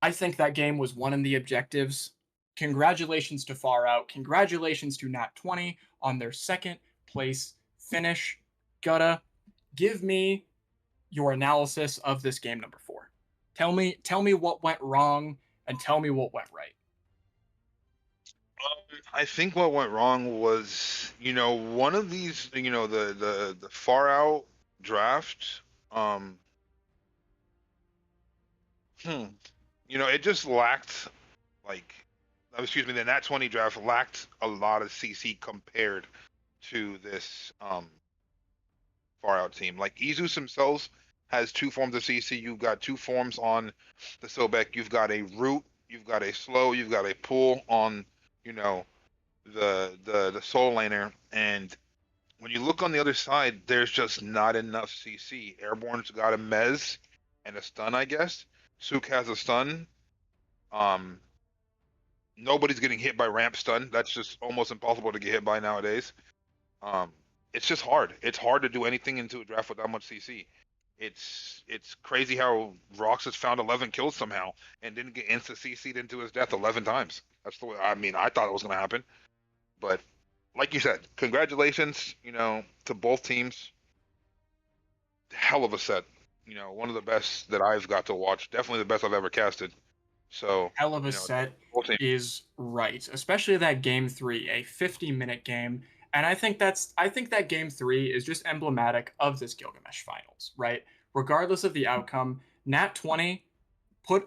I think that game was won in the objectives. Congratulations to Far Out. Congratulations to Nat 20 on their second place finish. Gutta, give me your analysis of this game number 4. Tell me what went wrong and tell me what went right. I think what went wrong was, you know, one of these, you know, the Far Out draft, you know, it just lacked, like, excuse me, the Nat 20 draft lacked a lot of CC compared to this Far Out team. Like, Izus himself has 2 forms of CC. You've got 2 forms on the Sobek. You've got a root, you've got a slow, you've got a pull on, you know, the soul laner. And when you look on the other side, there's just not enough CC. Airborne's got a mez and a stun, I guess. Sook has a stun. Nobody's getting hit by ramp stun. That's just almost impossible to get hit by nowadays. It's just hard. It's hard to do anything into a draft with that much CC. It's crazy how Rox has found 11 kills somehow and didn't get insta CC'd into his death 11 times. That's the way. I mean, I thought it was going to happen, but like you said, congratulations, you know, to both teams. Hell of a set. You know, one of the best that I've got to watch. Definitely the best I've ever casted. So hell of a set is right, especially that game 3, a 50-minute game. And I think that game 3 is just emblematic of this Gilgamesh finals, right? Regardless of the outcome, Nat 20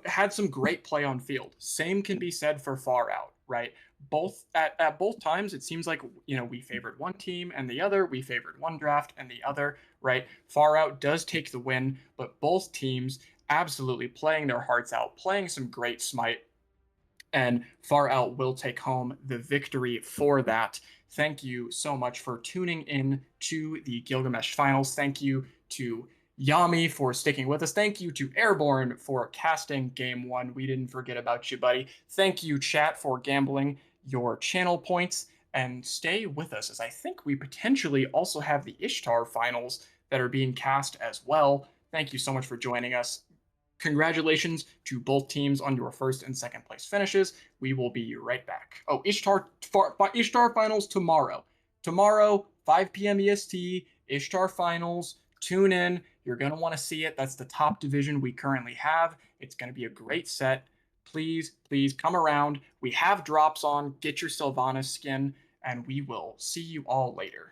had some great play on field. Same can be said for Far Out, right? Both at both times, it seems like, you know, we favored one team and the other, we favored one draft and the other, right? Far Out does take the win, but both teams absolutely playing their hearts out, playing some great Smite, and Far Out will take home the victory for that. Thank you so much for tuning in to the Gilgamesh finals. Thank you to Yami for sticking with us. Thank you to Airborne for casting game 1. We didn't forget about you, buddy. Thank you, chat, for gambling your channel points. And stay with us, as I think we potentially also have the Ishtar finals that are being cast as well. Thank you so much for joining us. Congratulations to both teams on your first and second place finishes. We will be right back. Oh, Ishtar finals tomorrow. Tomorrow, 5 p.m. EST, Ishtar finals. Tune in. You're going to want to see it. That's the top division we currently have. It's going to be a great set. Please, please come around. We have drops on. Get your Sylvanas skin, and we will see you all later.